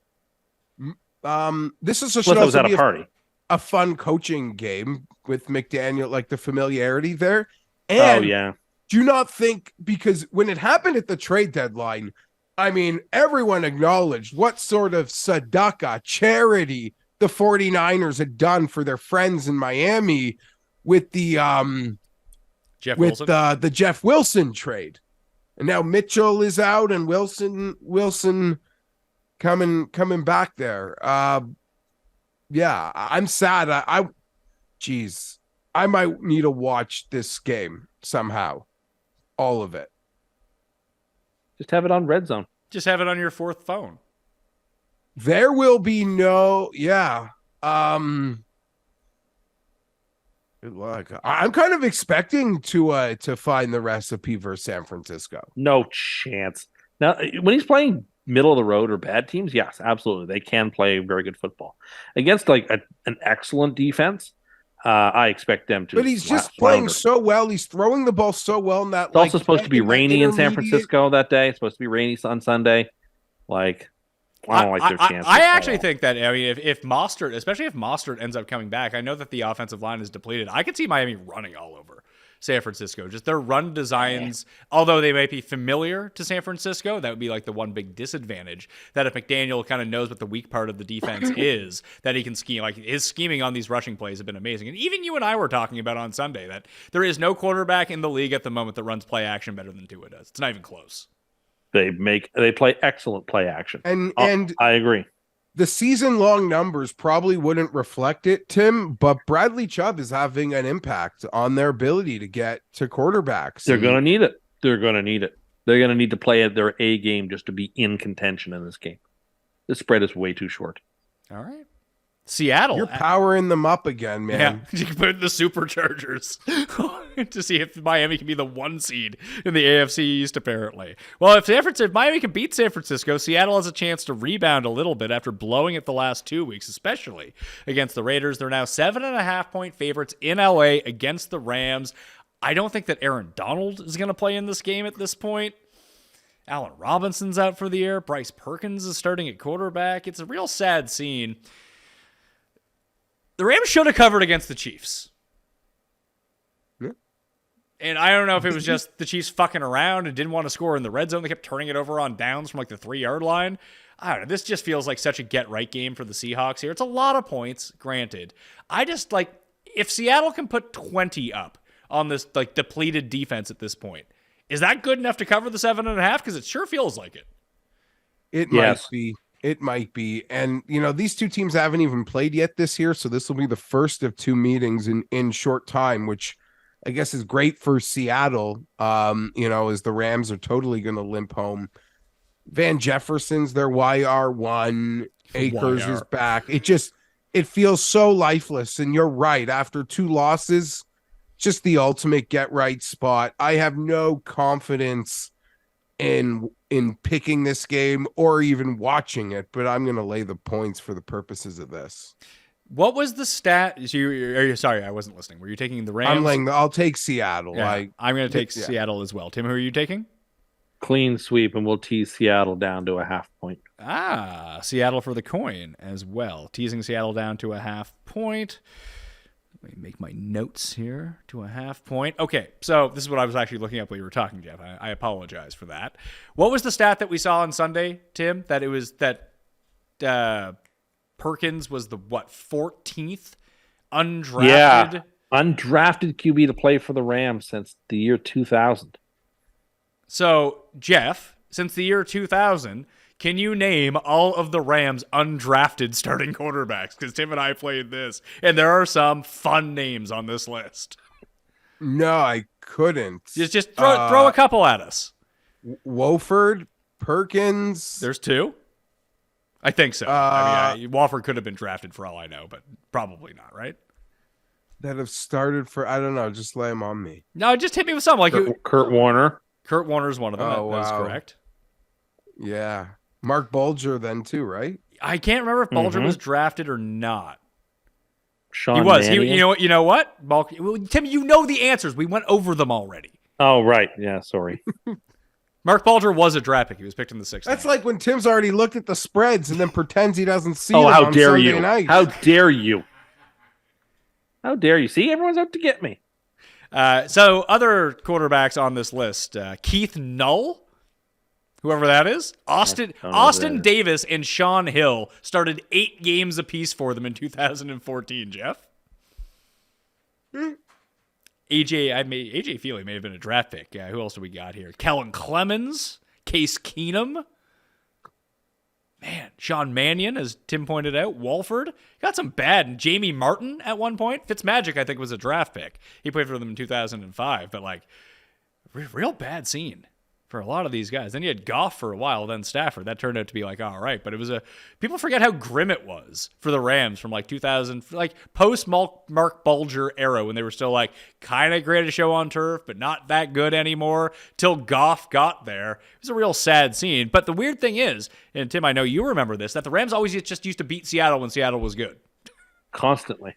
This is should also be a party. A fun coaching game with McDaniel, like the familiarity there. And do you not think, because when it happened at the trade deadline, I mean, everyone acknowledged what sort of tzedakah, charity the 49ers had done for their friends in Miami with the the Jeff Wilson trade. And now Mitchell is out and Wilson coming back there. Yeah, I'm sad. I might need to watch this game somehow. All of it. Just have it on Red Zone. Just have it on your fourth phone. There will be no, Good luck. I'm kind of expecting to find the recipe for San Francisco. No chance. Now, when he's playing middle of the road or bad teams, yes, absolutely, they can play very good football against like an excellent defense. I expect them to. But he's just playing so well. He's throwing the ball so well. In that, it's also supposed to be rainy in San Francisco that day. It's supposed to be rainy on Sunday. Like, I don't like their chances. I actually think that, I mean, if Mostert, especially if Mostert ends up coming back, I know that the offensive line is depleted. I could see Miami running all over San Francisco. Just their run designs, although they might be familiar to San Francisco, that would be like the one big disadvantage, that if McDaniel kind of knows what the weak part of the defense is, that he can scheme. Like, his scheming on these rushing plays have been amazing. And even you and I were talking about on Sunday that there is no quarterback in the league at the moment that runs play action better than Tua does. It's not even close. They play excellent play action. And I agree. The season-long numbers probably wouldn't reflect it, Tim, but Bradley Chubb is having an impact on their ability to get to quarterbacks. They're going to need it. They're going to need to play at their A game just to be in contention in this game. The spread is way too short. All right. Seattle. You're powering them up again, man. Yeah, you can put in the Superchargers to see if Miami can be the 1 seed in the AFC East, apparently. Well, if Miami can beat San Francisco, Seattle has a chance to rebound a little bit after blowing it the last 2 weeks, especially against the Raiders. They're now 7.5-point favorites in LA against the Rams. I don't think that Aaron Donald is going to play in this game at this point. Allen Robinson's out for the year. Bryce Perkins is starting at quarterback. It's a real sad scene. The Rams should have covered against the Chiefs. Yeah. And I don't know if it was just the Chiefs fucking around and didn't want to score in the red zone. They kept turning it over on downs from like the 3-yard line. I don't know. This just feels like such a get-right game for the Seahawks here. It's a lot of points, granted. I just, like, if Seattle can put 20 up on this, like, depleted defense at this point, is that good enough to cover the 7.5? Because it sure feels like it. It might be. It might be. And, these two teams haven't even played yet this year, so this will be the first of 2 meetings in short time, which I guess is great for Seattle, as the Rams are totally going to limp home. Van Jefferson's their YR1. Akers is YR. back. It feels so lifeless. And you're right. After 2 losses, just the ultimate get right spot. I have no confidence in picking this game or even watching it, but I'm going to lay the points for the purposes of this. What was the stat? Sorry, I wasn't listening. Were you taking the Rams? I'll take Seattle. Yeah, I'm going to take Seattle as well. Tim, who are you taking? Clean sweep, and we'll tease Seattle down to a half point. Seattle for the coin as well. Teasing Seattle down to a half point. Let me make my notes here to a half point. Okay, so this is what I was actually looking up while you were talking, Geoff. I apologize for that. What was the stat that we saw on Sunday, Tim? That it was that Perkins was the 14th undrafted? Yeah, undrafted QB to play for the Rams since the year 2000. So, Geoff, since the year 2000, can you name all of the Rams' undrafted starting quarterbacks? Because Tim and I played this, and there are some fun names on this list. No, I couldn't. Just throw a couple at us. Wolford, Perkins. There's 2? I think so. Wofford could have been drafted for all I know, but probably not, right? That have started for, I don't know, just lay them on me. No, just hit me with something like Kurt Warner. Kurt Warner's one of them. Oh, that is wow. correct. Yeah. Mark Bulger then too, right? I can't remember if Bulger was drafted or not. Sean He was. Mannion. You know what? Tim, you know the answers. We went over them already. Oh, right. Yeah, sorry. Mark Bulger was a draft pick. He was picked in the 6th. That's like when Tim's already looked at the spreads and then pretends he doesn't see Oh, them how on dare Sunday you? night. How dare you? How dare you? See, everyone's out to get me. So other quarterbacks on this list, Keith Null, whoever that is, Austin Davis and Sean Hill started 8 games apiece for them in 2014, Geoff. AJ Feely may have been a draft pick. Who else do we got here? Kellen Clemens, Case Keenum. Man, Sean Mannion, as Tim pointed out, Walford. Got some bad. Jamie Martin at one point. Fitzmagic, I think, was a draft pick. He played for them in 2005, but like, real bad scene for a lot of these guys. Then you had Goff for a while, then Stafford. That turned out to be like, all right. But it was people forget how grim it was for the Rams from like 2000, like post Mark Bulger era when they were still like kind of great to show on turf, but not that good anymore till Goff got there. It was a real sad scene. But the weird thing is, and Tim, I know you remember this, that the Rams always just used to beat Seattle when Seattle was good. Constantly.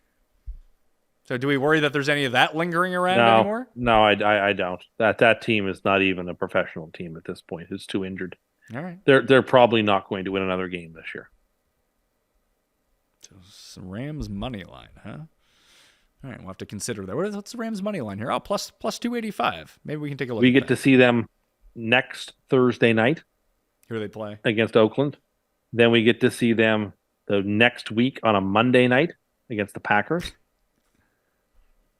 So do we worry that there's any of that lingering around anymore? No, I don't. That team is not even a professional team at this point. It's too injured. All right. They're probably not going to win another game this year. So some Rams money line, huh? All right, we'll have to consider that. What's the Rams money line here? Oh, plus 285. Maybe we can take a look. We at get that. to see them next Thursday night. Who do they play? Against Oakland. Then we get to see them the next week on a Monday night against the Packers.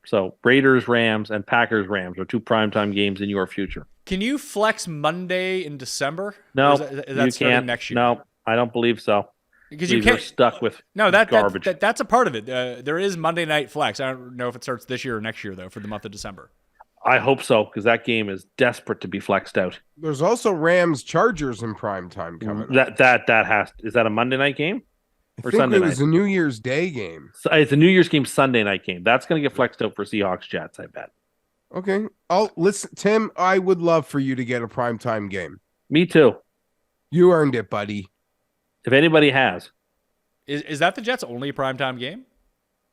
So Raiders, Rams, and Packers, Rams are 2 primetime games in your future. Can you flex Monday in December? No, is that you can't. Next year? No, I don't believe so. Because you can't. Stuck with garbage. That's a part of it. There is Monday night flex. I don't know if it starts this year or next year though for the month of December. I hope so because that game is desperate to be flexed out. There's also Rams Chargers in prime time coming up. Is that a Monday night game? I think it was a New Year's Day game. So it's a New Year's game, Sunday night game. That's going to get flexed out for Seahawks Jets, I bet. Okay. I'll listen, Tim. I would love for you to get a primetime game. Me too. You earned it, buddy. If anybody has. Is that the Jets' only primetime game?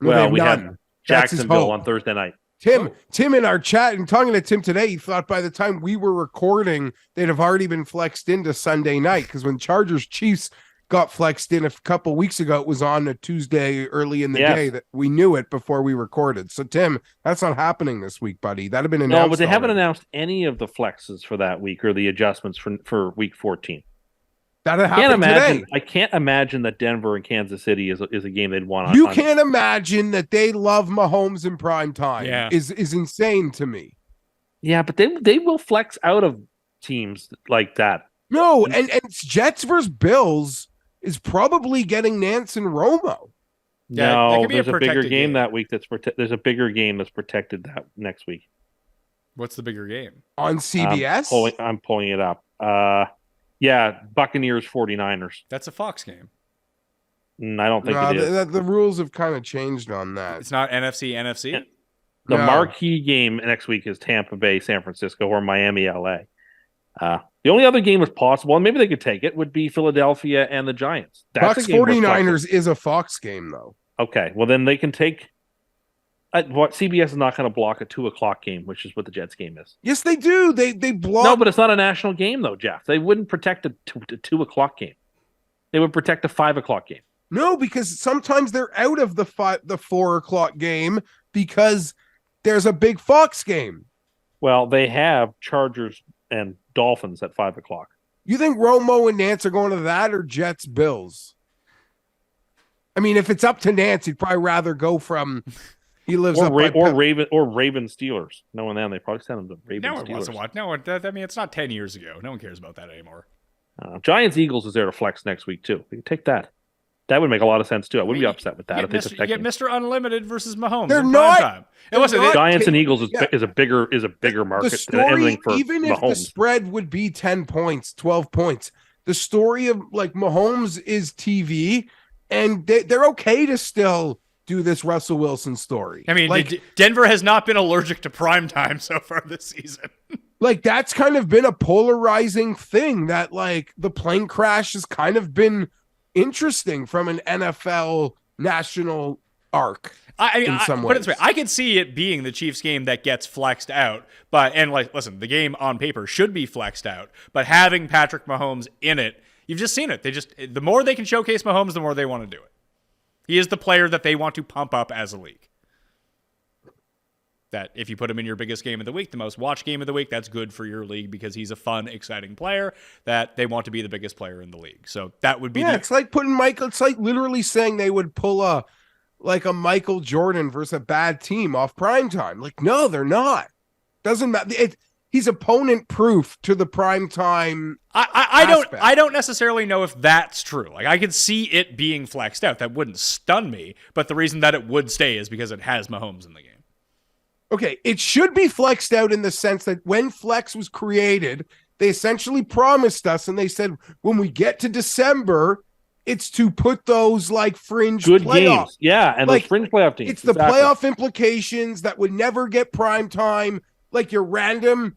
No, well, we none. have Jacksonville on Thursday night. Tim in our chat and talking to Tim today, he thought by the time we were recording, they'd have already been flexed into Sunday night because when Chargers Chiefs got flexed in a couple weeks ago, it was on a Tuesday early in the day that we knew it before we recorded. So Tim, that's not happening this week, buddy. That'd have been announced. No, but they haven't announced any of the flexes for that week or the adjustments for week 14. That'd happen today. I can't imagine that Denver and Kansas City is a game they'd want. You can't imagine that they love Mahomes in prime time. Yeah. Is insane to me. Yeah, but they will flex out of teams like that. No, and Jets versus Bills is probably getting Nance and Romo. Yeah, no, there's a bigger game that week. There's a bigger game that's protected that next week. What's the bigger game? On CBS? I'm pulling it up. Yeah, Buccaneers 49ers. That's a Fox game. I don't think it is. The rules have kind of changed on that. It's not NFC. Yeah. The marquee game next week is Tampa Bay, San Francisco, or Miami, LA. The only other game that's possible, and maybe they could take it, would be Philadelphia and the Giants. Bucks 49ers is a Fox game, though. Okay, well, then they can take what CBS is not going to block a 2:00 game, which is what the Jets game is. Yes, they do. They block. No, but it's not a national game, though, Geoff. They wouldn't protect a 2:00 game. They would protect a 5:00 game. No, because sometimes they're out of the 4:00 game because there's a big Fox game. Well, they have Chargers and Dolphins at 5:00. You think Romo and Nance are going to that or Jets Bills? I mean, if it's up to Nance, he'd probably rather go from. He lives or up Raven Steelers. Knowing them, they probably send him to Raven No Steelers. one wants to watch. No one. I mean, it's not 10 years ago. No one cares about that anymore. Giants Eagles is there to flex next week too. We can take that. That would make a lot of sense too. I wouldn't be upset with that. You get Mr. Unlimited versus Mahomes. They're in not. prime time. And listen, Giants and Eagles is a bigger market the than anything story, for even if Mahomes. the spread would be 10 points, 12 points, the story of like Mahomes is TV, and they're okay to still do this Russell Wilson story. I mean, like, Denver has not been allergic to prime time so far this season. Like that's kind of been a polarizing thing that like the plane crash has kind of been interesting from an NFL national arc. I mean, in some put it ways. this way, I could see it being the Chiefs game that gets flexed out, listen, the game on paper should be flexed out, but having Patrick Mahomes in it, you've just seen it. The more they can showcase Mahomes, the more they want to do it. He is the player that they want to pump up as a league. That if you put him in your biggest game of the week, the most watched game of the week, that's good for your league because he's a fun, exciting player that they want to be the biggest player in the league. So that would be it's like putting Michael. It's like literally saying they would pull a Michael Jordan versus a bad team off primetime. Like, no, they're not. Doesn't matter. He's opponent proof to the primetime. I don't necessarily know if that's true. Like I could see it being flexed out. That wouldn't stun me. But the reason that it would stay is because it has Mahomes in the game. Okay, it should be flexed out in the sense that when Flex was created, they essentially promised us, and they said when we get to December, it's to put those like fringe good playoff. games, yeah, and like, those fringe playoff teams. It's the playoff implications that would never get prime time, like your random,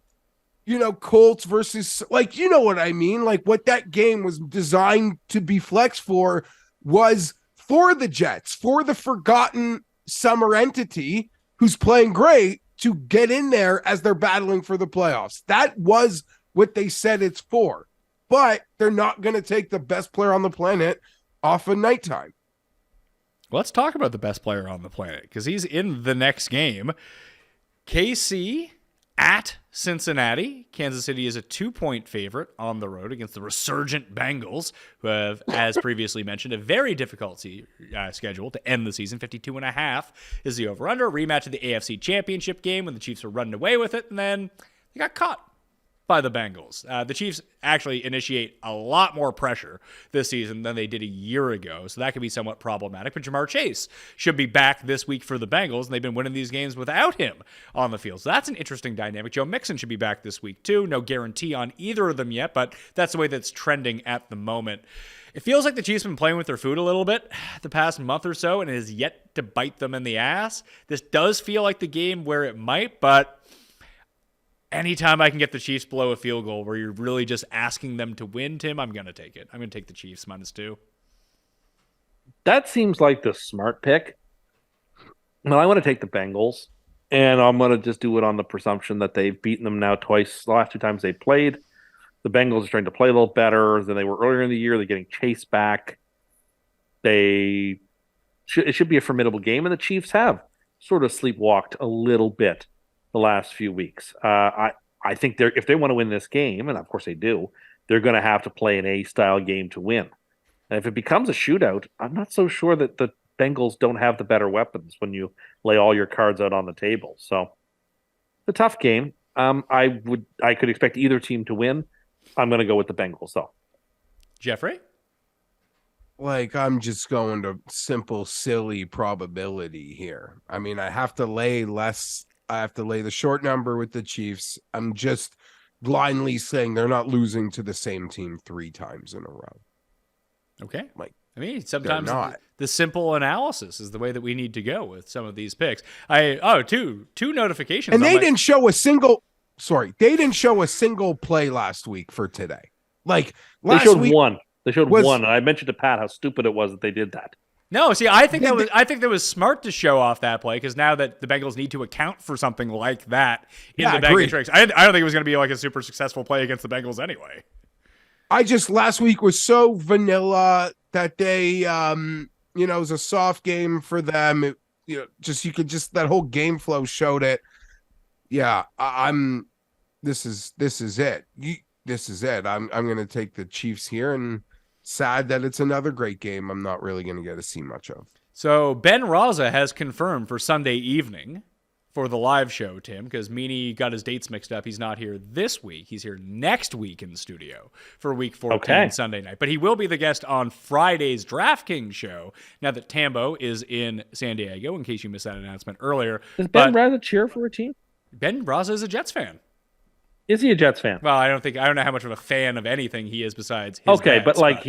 Colts versus like you know what I mean. Like what that game was designed to be flexed for was for the Jets, for the forgotten summer entity who's playing great to get in there as they're battling for the playoffs. That was what they said it's for. But they're not going to take the best player on the planet off of nighttime. Let's talk about the best player on the planet because he's in the next game. KC at Cincinnati. Kansas City is a 2-point favorite on the road against the resurgent Bengals, who have, as previously mentioned, a very difficult schedule to end the season. 52.5 is the over-under. Rematch of the AFC Championship game when the Chiefs were running away with it, and then they got caught by the Bengals. The Chiefs actually initiate a lot more pressure this season than they did a year ago, so that could be somewhat problematic. But Jamar Chase should be back this week for the Bengals, and they've been winning these games without him on the field. So that's an interesting dynamic. Joe Mixon should be back this week too. No guarantee on either of them yet, but that's the way that's trending at the moment. It feels like the Chiefs have been playing with their food a little bit the past month or so, and it has yet to bite them in the ass. This does feel like the game where it might, but anytime I can get the Chiefs below a field goal where you're really just asking them to win, Tim, I'm going to take it. I'm going to take the Chiefs -2. That seems like the smart pick. Well, I want to take the Bengals, and I'm going to just do it on the presumption that they've beaten them now twice. The last 2 times they played, the Bengals are trying to play a little better than they were earlier in the year. They're getting chased back. It should be a formidable game, and the Chiefs have sort of sleepwalked a little bit the last few weeks. I think if they want to win this game, and of course they do, they're going to have to play an A-style game to win. And if it becomes a shootout, I'm not so sure that the Bengals don't have the better weapons when you lay all your cards out on the table. So, the tough game. I could expect either team to win. I'm going to go with the Bengals, though. Jeffrey? Like, I'm just going to simple, silly probability here. I mean, I have to lay the short number with the Chiefs. I'm just blindly saying they're not losing to the same team 3 times in a row. Okay. Like, I mean, sometimes not. the simple analysis is the way that we need to go with some of these picks. Two notifications. And on they my- didn't show a single. Sorry, they didn't show a single play last week for today. Like They last showed week, one. They showed was- one, and I mentioned to Pat how stupid it was that they did that. No, see, I think that was smart to show off that play because now that the Bengals need to account for something like that in the bag agreed. of tricks, I don't think it was going to be like a super successful play against the Bengals anyway. I just last week was so vanilla that they, it was a soft game for them. That whole game flow showed it. Yeah, this is it. This is it. I'm going to take the Chiefs here, and sad that it's another great game I'm not really going to get to see much of. So Ben Raza has confirmed for Sunday evening for the live show, Tim, because Meany got his dates mixed up. He's not here this week. He's here next week in the studio for Week 14 Sunday night. But he will be the guest on Friday's DraftKings show now that Tambo is in San Diego, in case you missed that announcement earlier. Does Ben Raza cheer for a team? Ben Raza is a Jets fan. Is he a Jets fan? Well, I don't know how much of a fan of anything he is besides his Okay, Jets, but like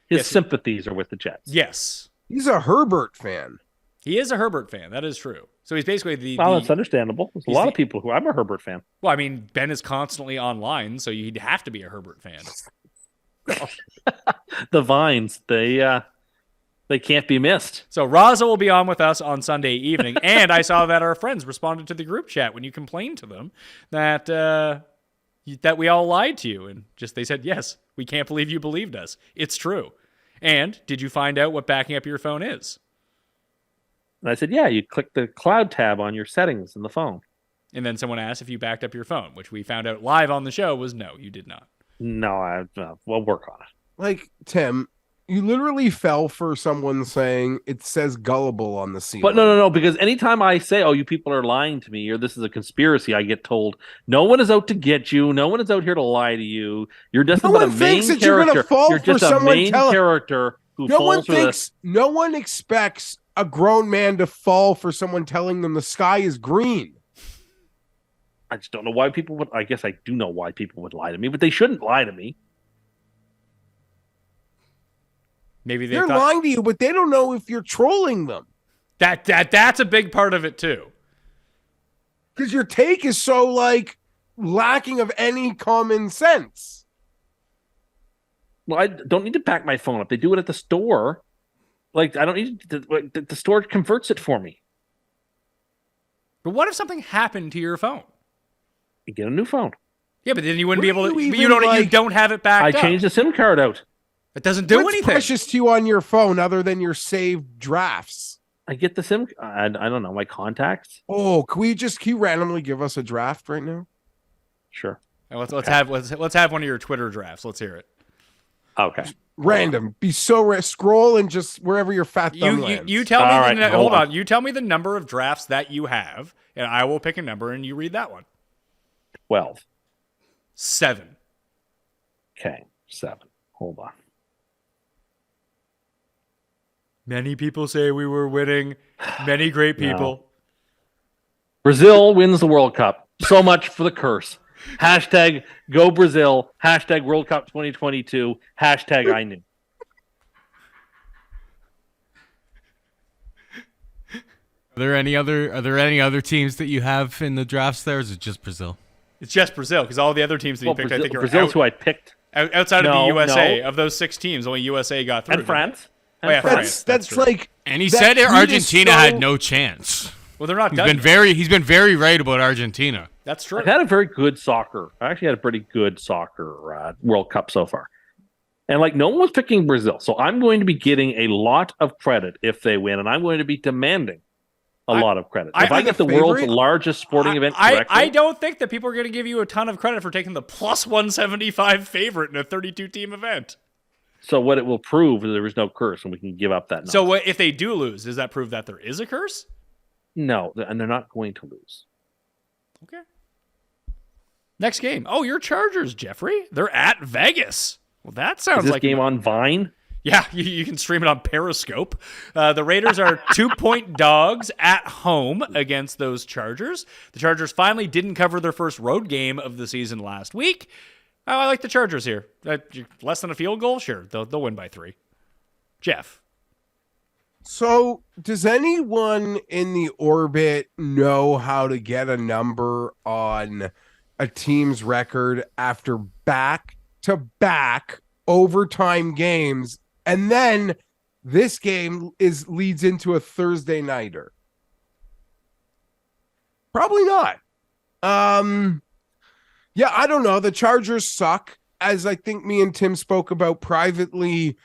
his sympathies are with the Jets. Yes. He's a Herbert fan. He is a Herbert fan. That is true. So he's basically that's understandable. There's a lot of people who I'm a Herbert fan. Well, I mean, Ben is constantly online, so you'd have to be a Herbert fan. The Vines, they can't be missed. So Raza will be on with us on Sunday evening, and I saw that our friends responded to the group chat when you complained to them that we all lied to you, and they said, yes, we can't believe you believed us. It's true. And did you find out what backing up your phone is? And I said, yeah, you click the cloud tab on your settings in the phone. And then someone asked if you backed up your phone, which we found out live on the show was no, you did not. No, we'll work on it. Like, Tim, you literally fell for someone saying it says gullible on the ceiling. But no, because anytime I say, oh, you people are lying to me, or this is a conspiracy, I get told, no one is out to get you. No one is out here to lie to you. You're just No but a one main thinks that character. you're gonna fall You're for just a someone main telling- character who No one falls for thinks. No one expects a grown man to fall for someone telling them the sky is green. I just don't know why people would. I guess I do know why people would lie to me, but they shouldn't lie to me. Maybe They're lying to you, but they don't know if you're trolling them. That's a big part of it too. Because your take is so lacking of any common sense. Well, I don't need to back my phone up. They do it at the store. Like, I don't need to, the store converts it for me. But what if something happened to your phone? You get a new phone. Yeah, but then you wouldn't be able to. What do you You even, you don't have it backed up. I changed the SIM card out. It doesn't do What's anything. precious to you on your phone other than your saved drafts? I get the SIM. I don't know, my contacts. Oh, can you randomly give us a draft right now? Sure. Let's have one of your Twitter drafts. Let's hear it. Okay. Random. Be so scroll and just wherever your fat thumb lands. You tell me. All right, Hold hold on. You tell me the number of drafts that you have, and I will pick a number, and you read that one. 12. 7. Okay. 7. Hold on. Many people say we were winning. Many great people. Brazil wins the World Cup. So much for the curse. Hashtag go Brazil. Hashtag World Cup 2022. Hashtag I knew. Are there any other teams that you have in the drafts there, or is it just Brazil? It's just Brazil because all the other teams that you picked, I think, are Brazil's who I picked. outside of the No, USA. no. Of those 6 teams, only USA got through. And France. Oh, yeah, France. France. That's like, And he that said tweet is Argentina so- had no chance. Well, they're not He's done. been very right about Argentina. That's true. I've had a very good soccer. I actually had a pretty good soccer World Cup so far. And no one was picking Brazil. So I'm going to be getting a lot of credit if they win. And I'm going to be demanding a lot of credit. If I get the world's largest sporting event correctly. I don't think that people are going to give you a ton of credit for taking the plus 175 favorite in a 32-team event. So what it will prove is there is no curse and we can give up that number. So if they do lose, does that prove that there is a curse? No, and they're not going to lose. Okay. Next game. Oh, your Chargers, Jeffrey. They're at Vegas. Well, that sounds Is this like game on Vine? Yeah, you can stream it on Periscope. The Raiders are 2-point dogs at home against those Chargers. The Chargers finally didn't cover their first road game of the season last week. Oh, I like the Chargers here. Less than a field goal? Sure, they'll win by 3. Geoff. So, does anyone in the orbit know how to get a number on a team's record after back-to-back overtime games? And then this game leads into a Thursday nighter. Probably not. Yeah, I don't know. The Chargers suck, as I think me and Tim spoke about privately.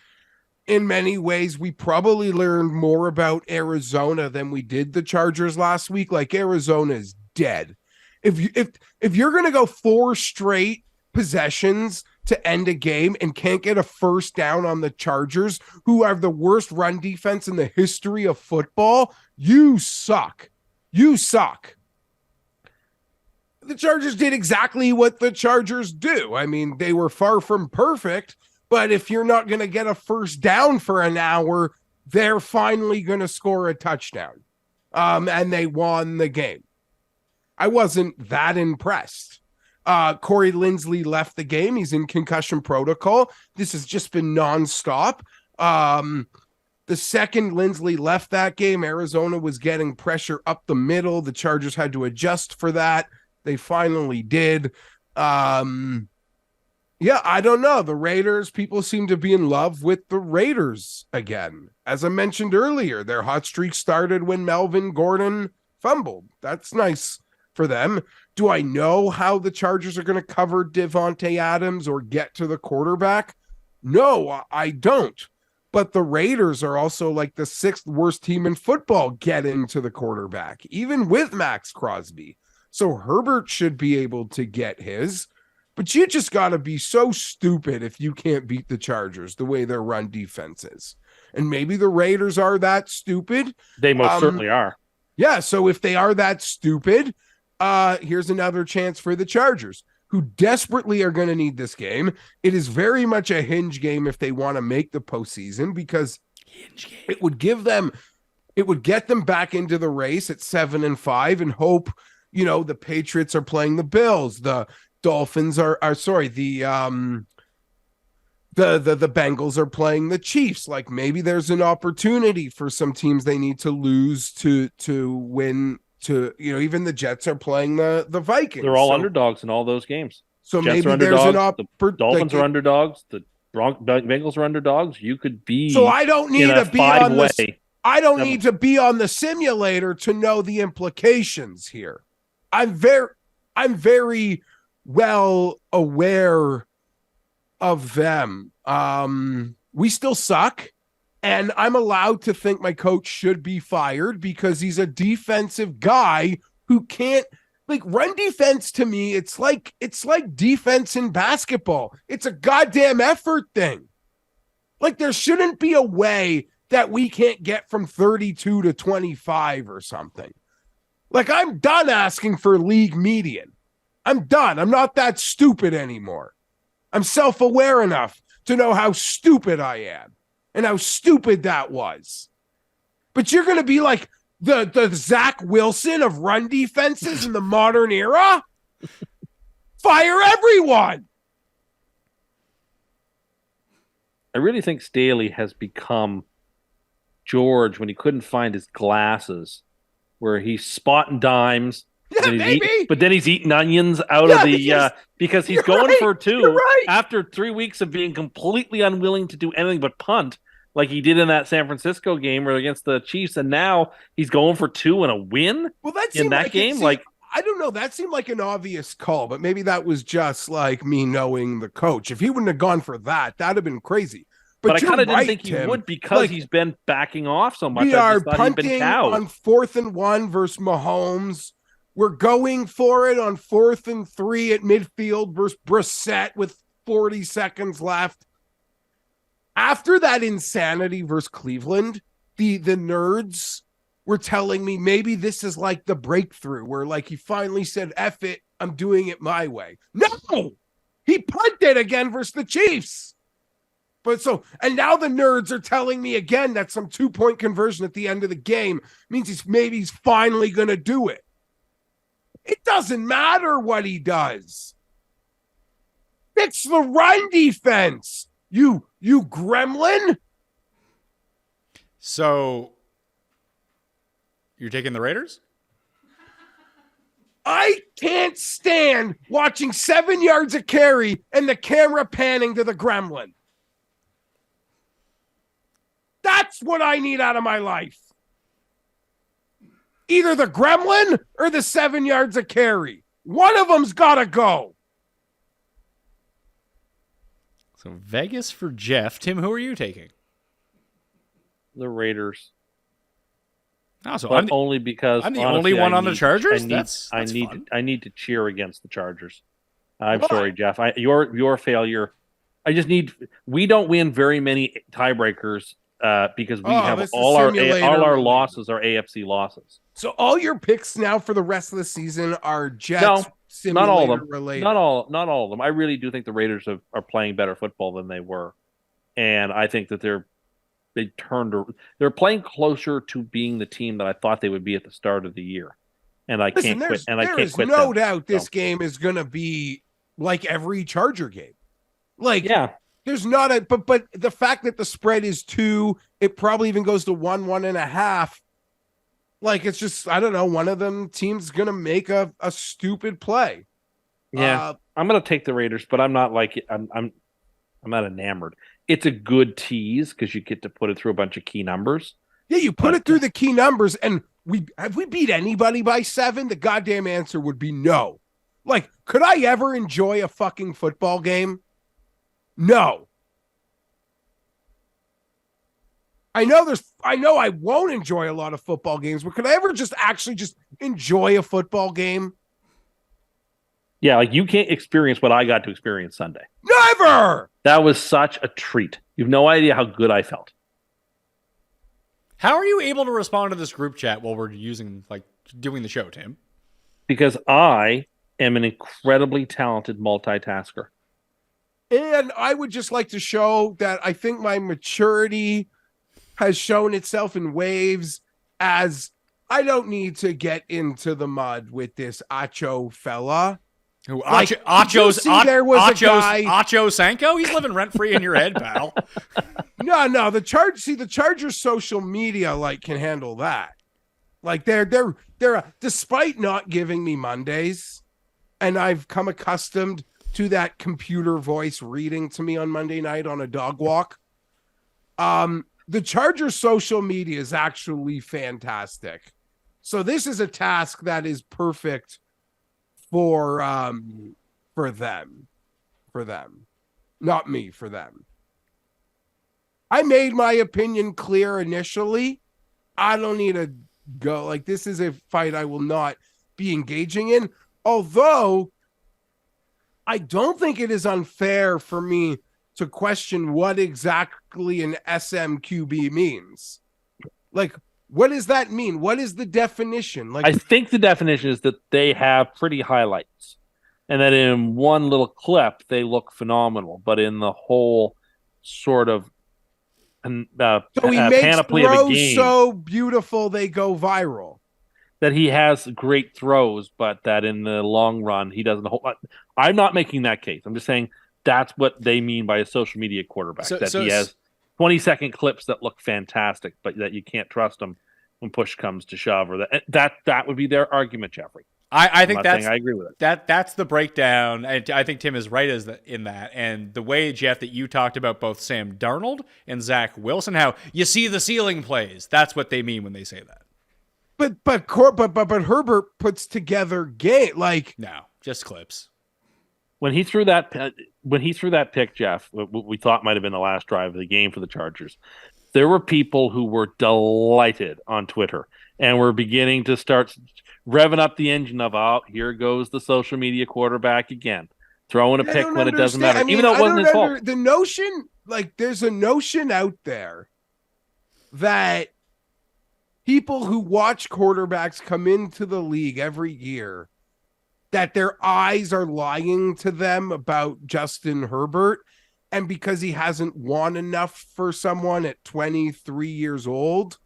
In many ways, we probably learned more about Arizona than we did the Chargers last week. Like, Arizona is dead. If you're going to go 4 straight possessions to end a game and can't get a first down on the Chargers, who have the worst run defense in the history of football, you suck. You suck. The Chargers did exactly what the Chargers do. I mean, they were far from perfect, but if you're not going to get a first down for an hour, they're finally going to score a touchdown. And they won the game. I wasn't that impressed. Corey Linsley left the game. He's in concussion protocol. This has just been nonstop. The second Linsley left that game, Arizona was getting pressure up the middle. The Chargers had to adjust for that. They finally did. Yeah, I don't know. The Raiders, people seem to be in love with the Raiders again. As I mentioned earlier, their hot streak started when Melvin Gordon fumbled. That's nice for them. Do I know how the Chargers are going to cover Devontae Adams or get to the quarterback? No, I don't. But the Raiders are also like the 6th worst team in football getting to the quarterback, even with Max Crosby. So Herbert should be able to get his. But you just got to be so stupid if you can't beat the Chargers the way their run defense is. And maybe the Raiders are that stupid. They most certainly are. Yeah, so if they are that stupid, here's another chance for the Chargers, who desperately are going to need this game. It is very much a hinge game if they want to make the postseason, because it would get them back into the race at 7-5 and hope, the Patriots are playing the Bills. The Dolphins the Bengals are playing the Chiefs. Like, maybe there's an opportunity for some teams they need to lose to win. Even the Jets are playing the Vikings. They're all underdogs in all those games. So Jets maybe there's an opportunity. The Dolphins are underdogs. The Bengals are underdogs. You could be. So I don't need to be on the. I don't seven. need to be on the simulator to know the implications here. I'm very well aware of them. We still suck, and I'm allowed to think my coach should be fired because he's a defensive guy who can't, run defense. To me, it's like defense in basketball. It's a goddamn effort thing. There shouldn't be a way that we can't get from 32 to 25 or something. I'm done asking for league median. I'm done. I'm not that stupid anymore. I'm self-aware enough to know how stupid I am and how stupid that was. But you're going to be like the Zach Wilson of run defenses in the modern era? Fire everyone! I really think Staley has become George when he couldn't find his glasses, where he's spotting dimes. Yeah, but then he's eating onions out of the because he's going for 2 after 3 weeks of being completely unwilling to do anything but punt, like he did in that San Francisco game or against the Chiefs, and now he's going for 2 and a win. Well, that in that game, I don't know. That seemed like an obvious call, but maybe that was just like me knowing the coach. If he wouldn't have gone for that, that'd have been crazy. But I kind of didn't think he would because he's been backing off so much. We are punting on 4th and 1 versus Mahomes. We're going for it on 4th and 3 at midfield versus Brissett with 40 seconds left. After that insanity versus Cleveland, the nerds were telling me maybe this is like the breakthrough where he finally said, F it, I'm doing it my way. No! He punted again versus the Chiefs. And now the nerds are telling me again that some 2-point conversion at the end of the game means he's finally going to do it. It doesn't matter what he does. Fix the run defense, you gremlin. So you're taking the Raiders? I can't stand watching 7 yards of carry and the camera panning to the gremlin. That's what I need out of my life. Either the gremlin or the 7 yards of carry. One of them's got to go. So Vegas for Geoff. Tim, who are you taking? The Raiders. Oh, so But only because I'm the honestly, only one on the I Chargers? need, That's fun. I need to cheer against the Chargers. I'm Why? sorry, Geoff. Your failure. We don't win very many tiebreakers because we have this is all our simulator losses are AFC losses. So all your picks now for the rest of the season are Jets No, simulator not all of them. related. Not all of them. I really do think the Raiders are playing better football than they were, and I think that they're playing closer to being the team that I thought they would be at the start of the year, and I can't quit. And I can't quit. There's no doubt this game is going to be like every Charger game. Like, Yeah, there's not but the fact that the spread is 2, it probably even goes to 1.5. Like, it's just, I don't know, one of them teams going to make a stupid play. yeah. I'm going to take the Raiders, but I'm not like I'm not enamored. It's a good tease because you get to put it through a bunch of key numbers. Yeah, you put it through the key numbers, and have we beat anybody by 7? The goddamn answer would be no. Like, could I ever enjoy a fucking football game? No. I know I won't enjoy a lot of football games, but could I ever just enjoy a football game? Yeah, like you can't experience what I got to experience Sunday. Never! That was such a treat. You have no idea how good I felt. How are you able to respond to this group chat while we're doing the show, Tim? Because I am an incredibly talented multitasker. And I would just like to show that I think my maturity has shown itself in waves, as I don't need to get into the mud with this Acho fella. Who, Like, Acho's did you see there was a guy- Acho Sanko? He's living rent free in your head, pal. No, the Chargers social media can handle that. Like they're despite not giving me Mondays, and I've come accustomed to that computer voice reading to me on Monday night on a dog walk. The Chargers social media is actually fantastic. So this is a task that is perfect for them. Not me, for them. I made my opinion clear initially. I don't need to go. Like, this is a fight I will not be engaging in. Although, I don't think it is unfair for me to question what exactly an SMQB means. Like, what does that mean? What is the definition? Like, I think the definition is that they have pretty highlights, and that in one little clip they look phenomenal, but in the whole sort of so he makes panoply of the throws game, so beautiful they go viral. that he has great throws, but that in the long run he doesn't hold. I'm not making that case. I'm just saying that's what they mean by a social media quarterback. He has 20-second clips that look fantastic, but that you can't trust them when push comes to shove. Or that would be their argument, Jeffrey. I think I agree with it. That's the breakdown. And I think Tim is right in that. And the way, Geoff, that you talked about both Sam Darnold and Zach Wilson, how you see the ceiling plays. That's what they mean when they say that. But Herbert puts together game No, just clips. When he threw that pick, Geoff, what we thought might have been the last drive of the game for the Chargers, there were people who were delighted on Twitter and were beginning to start revving up the engine of, oh, here goes the social media quarterback again, throwing a pick when it doesn't matter, even though it wasn't his fault. The notion, there's a notion out there that people who watch quarterbacks come into the league every year, that their eyes are lying to them about Justin Herbert, and because he hasn't won enough for someone at 23 years old,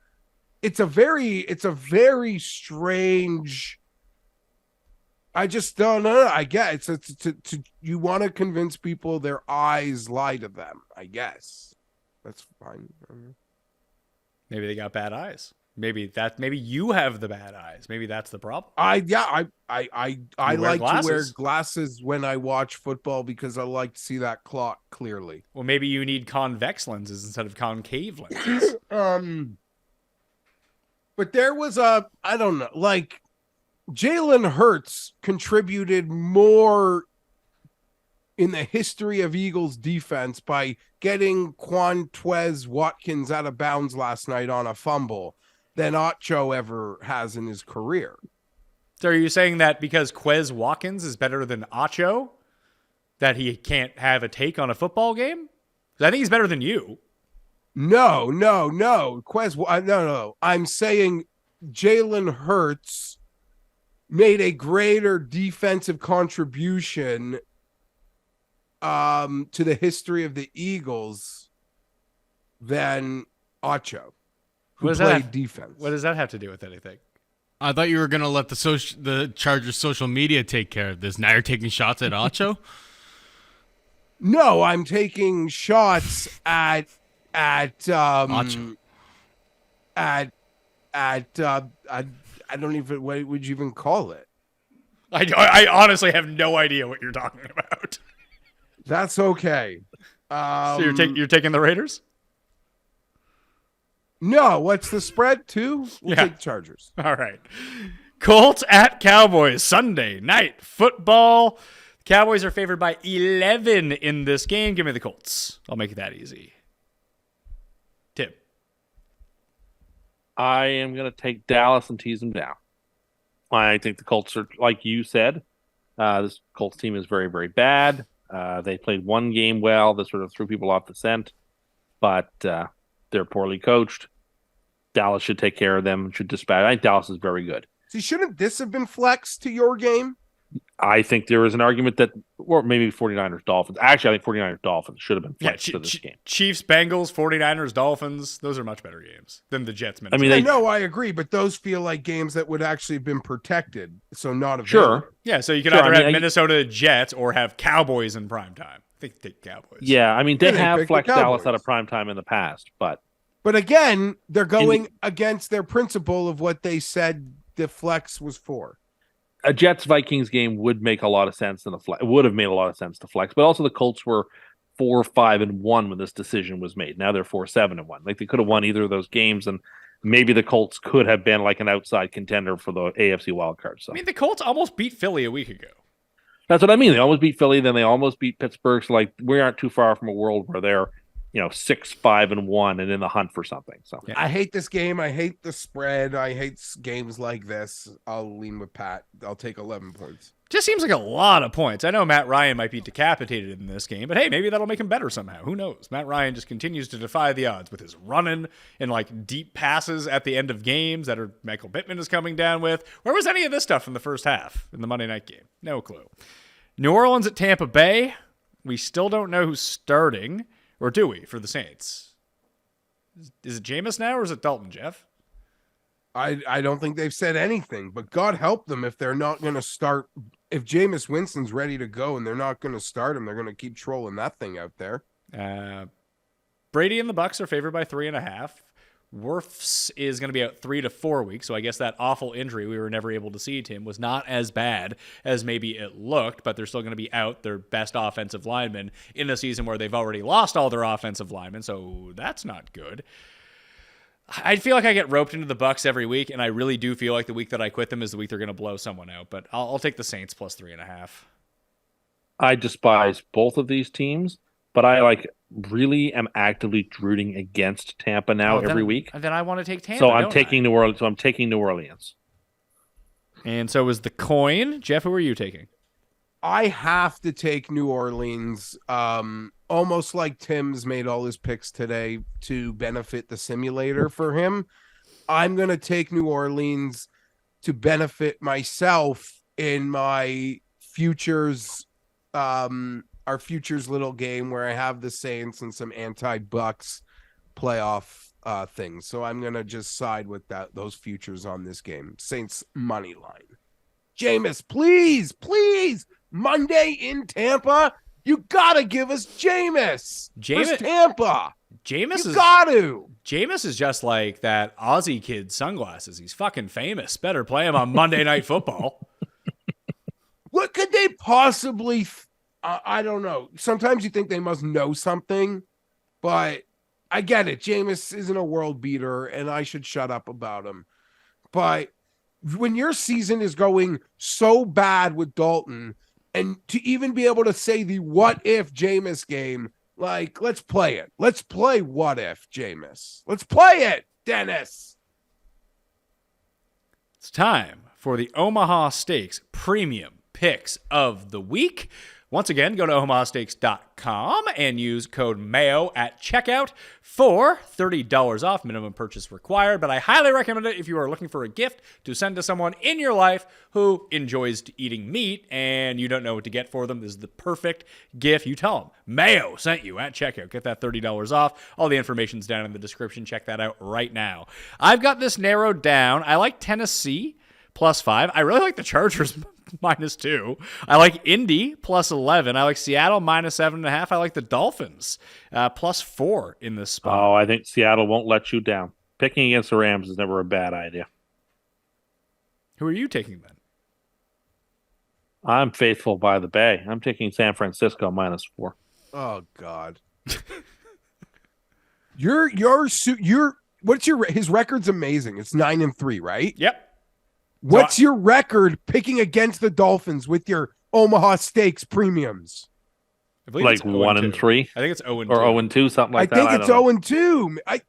it's a very strange. I just don't know. I guess it's you want to convince people their eyes lie to them. I guess that's fine. Maybe they got bad eyes. Maybe you have the bad eyes. Maybe that's the problem. I like to wear glasses. glasses when I watch football because I like to see that clock clearly. Well, maybe you need convex lenses instead of concave lenses. But there was I don't know, like Jalen Hurts contributed more in the history of Eagles defense by getting Quantez Watkins out of bounds last night on a fumble than Ocho ever has in his career. So are you saying that because Quez Watkins is better than Ocho, that he can't have a take on a football game? 'Cause I think he's better than you. No. No. I'm saying Jalen Hurts made a greater defensive contribution to the history of the Eagles than Ocho, who played defense. What does that have to do with anything? I thought you were gonna let the Chargers social media take care of this. Now you're taking shots at Ocho. No, I'm taking shots at Ocho. I don't even, what would you even call it? I honestly have no idea what you're talking about. That's okay. So you're taking the Raiders? No, what's the spread? 2? We'll take Chargers. All right. Colts at Cowboys, Sunday night football. Cowboys are favored by 11 in this game. Give me the Colts. I'll make it that easy. Tim. I am going to take Dallas and tease them down. I think the Colts are, like you said, this Colts team is very, very bad. They played one game well that sort of threw people off the scent, but they're poorly coached. Dallas should take care of them, should dispatch. I think Dallas is very good. See, shouldn't this have been flexed to your game? I think there is an argument that, or maybe 49ers Dolphins. Actually, I think 49ers Dolphins should have been flexed to this game. Chiefs, Bengals, 49ers, Dolphins. Those are much better games than the Jets. Minnesota. I mean, no, I agree, but those feel like games that would actually have been protected, so not available. Sure. Yeah, so you could either have Minnesota Jets or have Cowboys in primetime. I think take Cowboys. Yeah, I mean, they have picked flexed the Dallas Cowboys out of primetime in the past, but again, they're going against their principle of what they said the flex was for. A Jets-Vikings game would make a lot of sense in the flex. It would have made a lot of sense to flex, but also the Colts were 4-5-1 when this decision was made. Now they're 4-7-1. Like they could have won either of those games, and maybe the Colts could have been like an outside contender for the AFC wildcard. So I mean, the Colts almost beat Philly a week ago. that's what I mean. They almost beat Philly, then they almost beat Pittsburgh. So like we aren't too far from a world where they're 6-5-1 and in the hunt for something. So yeah. I hate this game. I hate the spread. I hate games like this. I'll lean with Pat. I'll take 11 points. Just seems like a lot of points. I know Matt Ryan might be decapitated in this game, but hey, maybe that'll make him better somehow. Who knows? Matt Ryan just continues to defy the odds with his running and like deep passes at the end of games that are Michael Pittman is coming down with. Where was any of this stuff in the first half in the Monday night game? No clue. New Orleans at Tampa Bay. We still don't know who's starting. Or do we, for the Saints? Is it Jameis now, or is it Dalton, Geoff? I don't think they've said anything, but God help them if they're not going to start. If Jameis Winston's ready to go and they're not going to start him, they're going to keep trolling that thing out there. Brady and the Bucs are favored by 3.5. Wirfs is going to be out 3 to 4 weeks, so I guess that awful injury we were never able to see, Tim, was not as bad as maybe it looked, but they're still going to be out their best offensive lineman in a season where they've already lost all their offensive linemen, so that's not good. I feel like I get roped into the Bucs every week, and I really do feel like the week that I quit them is the week they're going to blow someone out, but I'll take the Saints plus 3.5. I despise both of these teams, but I really am actively rooting against Tampa now every week. And then I want to take Tampa. So I'm taking New Orleans. So I'm taking New Orleans. And so is the coin. Geoff, who are you taking? I have to take New Orleans. Almost like Tim's made all his picks today to benefit the simulator for him. I'm going to take New Orleans to benefit myself in my futures our futures little game where I have the Saints and some anti-Bucks playoff things. So I'm gonna just side with those futures on this game. Saints money line. Jameis, please, Monday in Tampa. You gotta give us Jameis. Jameis, Tampa. Jameis You is got to. Jameis is just like that Aussie kid sunglasses. He's fucking famous. Better play him on Monday Night Football. What could they possibly? I don't know. Sometimes you think they must know something, but I get it. Jameis isn't a world beater, and I should shut up about him. But when your season is going so bad with Dalton, and to even be able to say the what if Jameis game, like, let's play it. Let's play what if Jameis. Let's play it, Dennis. It's time for the Omaha Steaks Premium Picks of the Week. Once again, go to omahasteaks.com and use code MAYO at checkout for $30 off, minimum purchase required. But I highly recommend it if you are looking for a gift to send to someone in your life who enjoys eating meat and you don't know what to get for them. This is the perfect gift. You tell them, Mayo sent you at checkout. Get that $30 off. All the information's down in the description. Check that out right now. I've got this narrowed down. I like Tennessee +5. I really like the Chargers -2. I like Indy +11. I like Seattle -7.5. I like the Dolphins +4 in this spot. Oh, I think Seattle won't let you down. Picking against the Rams is never a bad idea. Who are you taking then? I'm faithful by the Bay. I'm taking San Francisco -4. Oh God. His record's amazing. It's 9-3, right? Yep. What's your record picking against the Dolphins with your Omaha Steaks premiums? I believe Like it's 1-3? I think it's 0-2. Or 0-2, something like that. I think it's 0-2. I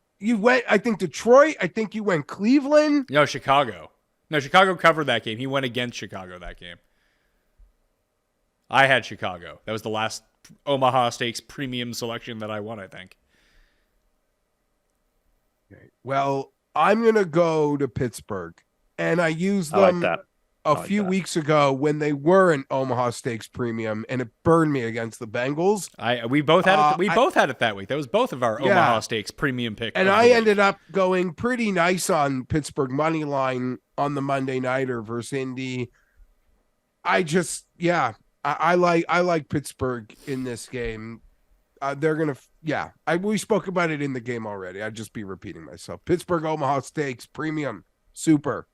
think Detroit. I think you went Cleveland. No, Chicago. No, Chicago covered that game. He went against Chicago that game. I had Chicago. That was the last Omaha Steaks premium selection that I won, I think. Okay. Well, I'm going to go to Pittsburgh. And I used them a few weeks ago when they were an Omaha Steaks premium, and it burned me against the Bengals. We both had it. We both had it that week. That was both of our Omaha Steaks premium pick. And I ended up going pretty nice on Pittsburgh money line on the Monday nighter versus Indy. I like Pittsburgh in this game. They're gonna, we spoke about it in the game already. I'd just be repeating myself. Pittsburgh Omaha Steaks premium, super.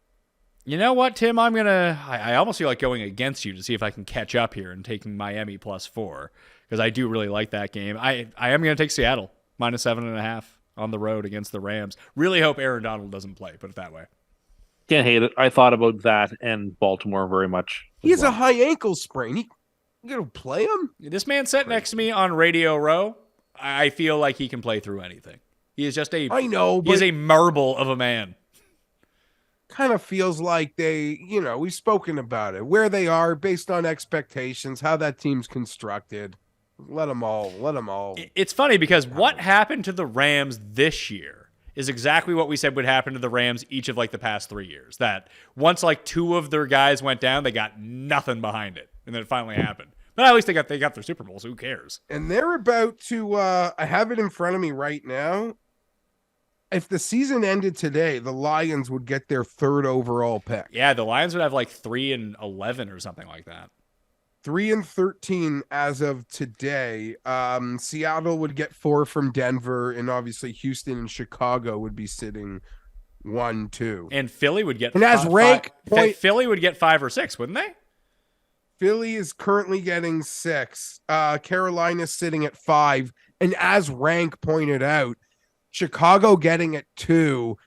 You know what, Tim? I almost feel like going against you to see if I can catch up here and taking Miami +4 because I do really like that game. I am going to take Seattle -7.5 on the road against the Rams. Really hope Aaron Donald doesn't play, put it that way. Can't hate it. I thought about that and Baltimore very much. He has a high ankle sprain. You going to play him? This man sat next to me on Radio Row. I feel like he can play through anything. He is just he is a marble of a man. Kind of feels like we've spoken about it, where they are based on expectations, how that team's constructed. Let them all. It's funny because what happened to the Rams this year is exactly what we said would happen to the Rams each of like the past 3 years. That once like 2 of their guys went down, they got nothing behind it. And then it finally happened. But at least they got their Super Bowl, so who cares? And they're about to I have it in front of me right now. If the season ended today, the Lions would get their 3rd overall pick. Yeah, the Lions would have like 3-11 or something like that. 3-13 as of today. Seattle would get 4 from Denver, and obviously Houston and Chicago would be sitting 1-2. And Philly would get Philly would get 5 or 6, wouldn't they? Philly is currently getting 6. Carolina's sitting at 5. And as Rank pointed out, Chicago getting at 2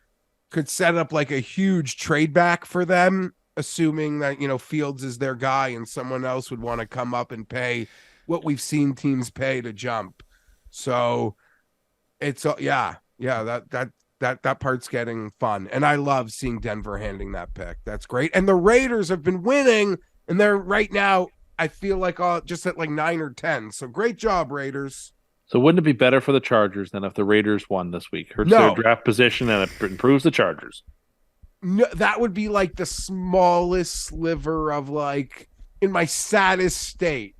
could set up like a huge trade back for them, assuming that, Fields is their guy and someone else would want to come up and pay what we've seen teams pay to jump. So it's, that part's getting fun. And I love seeing Denver handing that pick. That's great. And the Raiders have been winning, and they're right now, I feel like just at like 9 or 10. So great job, Raiders. So wouldn't it be better for the Chargers than if the Raiders won this week? Hurts their draft position and it improves the Chargers. No, that would be like the smallest sliver of like in my saddest state.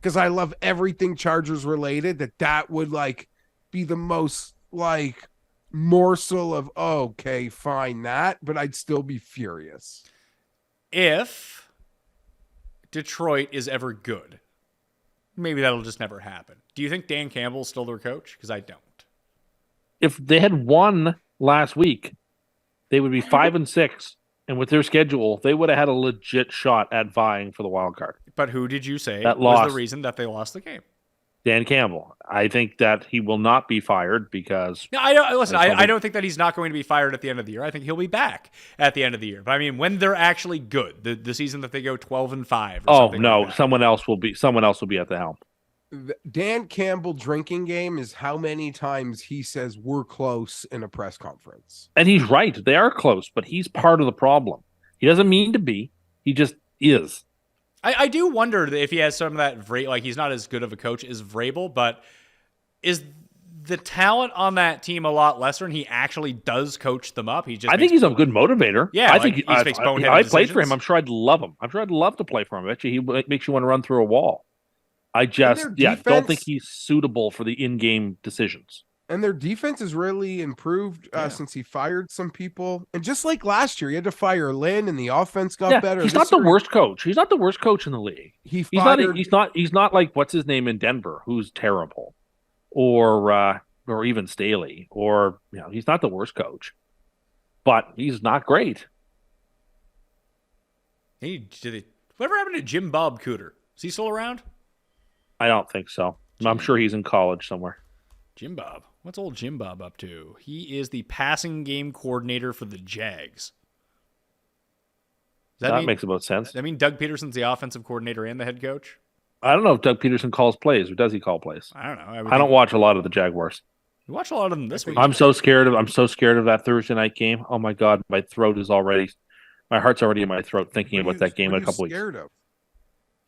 because I love everything Chargers related, that would like be the most like morsel of okay, fine that, but I'd still be furious. If Detroit is ever good, maybe that'll just never happen. Do you think Dan Campbell's still their coach? Because I don't. If they had won last week, they would be 5-6, and with their schedule, they would have had a legit shot at vying for the wild card. But who did you say that was lost? The reason that they lost the game? Dan Campbell. I think that he will not be fired because... No, I don't. Listen, I don't think that he's not going to be fired at the end of the year. I think he'll be back at the end of the year. But I mean, when they're actually good, the season that they go 12-5. Oh no, like someone else will be at the helm. Dan Campbell drinking game is how many times he says we're close in a press conference. And he's right. They are close, but he's part of the problem. He doesn't mean to be. He just is. I do wonder if he has some of that, like he's not as good of a coach as Vrabel, but is the talent on that team a lot lesser and he actually does coach them up? I think he's a good motivator. Yeah, I think he makes boneheaded I decisions. played for him. I'm sure I'd love him. I'm sure I'd love to play for him. I bet you he makes you want to run through a wall. I just don't think he's suitable for the in-game decisions. And their defense has really improved since he fired some people. And just like last year, he had to fire Lynn, and the offense got better. He's not the worst coach. He's not the worst coach in the league. He's not like what's his name in Denver, who's terrible, or even Staley, or he's not the worst coach, but he's not great. Whatever happened to Jim Bob Cooter? Is he still around? I don't think so. I'm sure he's in college somewhere. Jim Bob. What's old Jim Bob up to? He is the passing game coordinator for the Jags. That makes about sense. Does that mean Doug Peterson's the offensive coordinator and the head coach? I don't know if Doug Peterson calls plays or does he call plays? I don't know. I don't watch a lot of the Jaguars. You watch a lot of them this week. I'm so scared of that Thursday night game. Oh my God, my heart's already in my throat thinking about that game in a couple weeks. Scared of?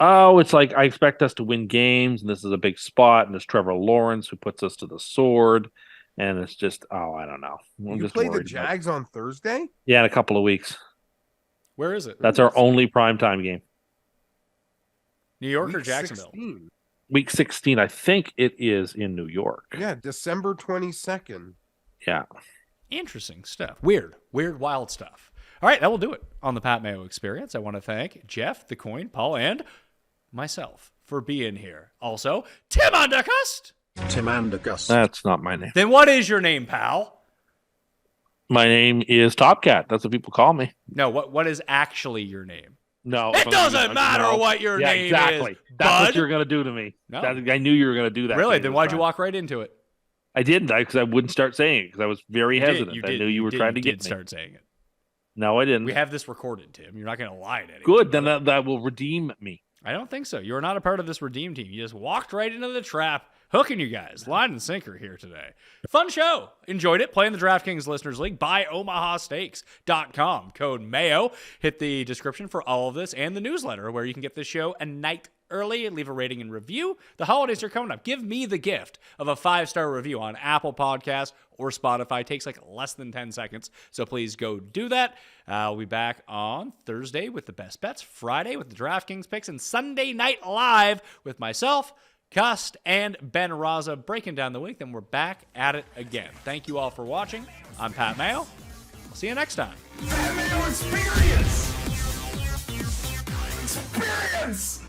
Oh, it's like I expect us to win games, and this is a big spot, and there's Trevor Lawrence who puts us to the sword, and it's just, I don't know. You play the Jags on Thursday? Yeah, in a couple of weeks. Where is it? That's our only primetime game. New York or Jacksonville? 16. Week 16, I think it is in New York. Yeah, December 22nd. Yeah. Interesting stuff. Weird, wild stuff. All right, that will do it on the Pat Mayo Experience. I want to thank Geoff, the Coin, Paul, and myself for being here. Also, Tim Undercust. Tim Andergust. That's not my name. Then what is your name, pal? My name is Top Cat. That's what people call me. No, what is actually your name? No. It doesn't matter what your name exactly. is. That's what you're going to do to me. No. I knew you were going to do that. Really? Then why'd you walk right into it? I didn't, because I wouldn't start saying it because I was very hesitant. I knew you were trying to get me. Start saying it. No, I didn't. We have this recorded, Tim. You're not going to lie to anyone. Good, then that will redeem me. I don't think so. You are not a part of this redeem team. You just walked right into the trap, hooking you guys, line and sinker here today. Fun show. Enjoyed it. Playing the DraftKings Listeners League. Buy OmahaSteaks.com. Code MAYO. Hit the description for all of this and the newsletter where you can get this show a night early and leave a rating and review. The holidays are coming up. Give me the gift of a 5-star review on Apple Podcasts or Spotify. It takes like less than 10 seconds, so please go do that. I'll be back on Thursday with the best bets, Friday with the DraftKings picks, and Sunday night live with myself, Cust, and Ben Raza breaking down the week. Then we're back at it again. Thank you all for watching. I'm Pat Mayo. I'll see you next time. Mayo Experience! Experience!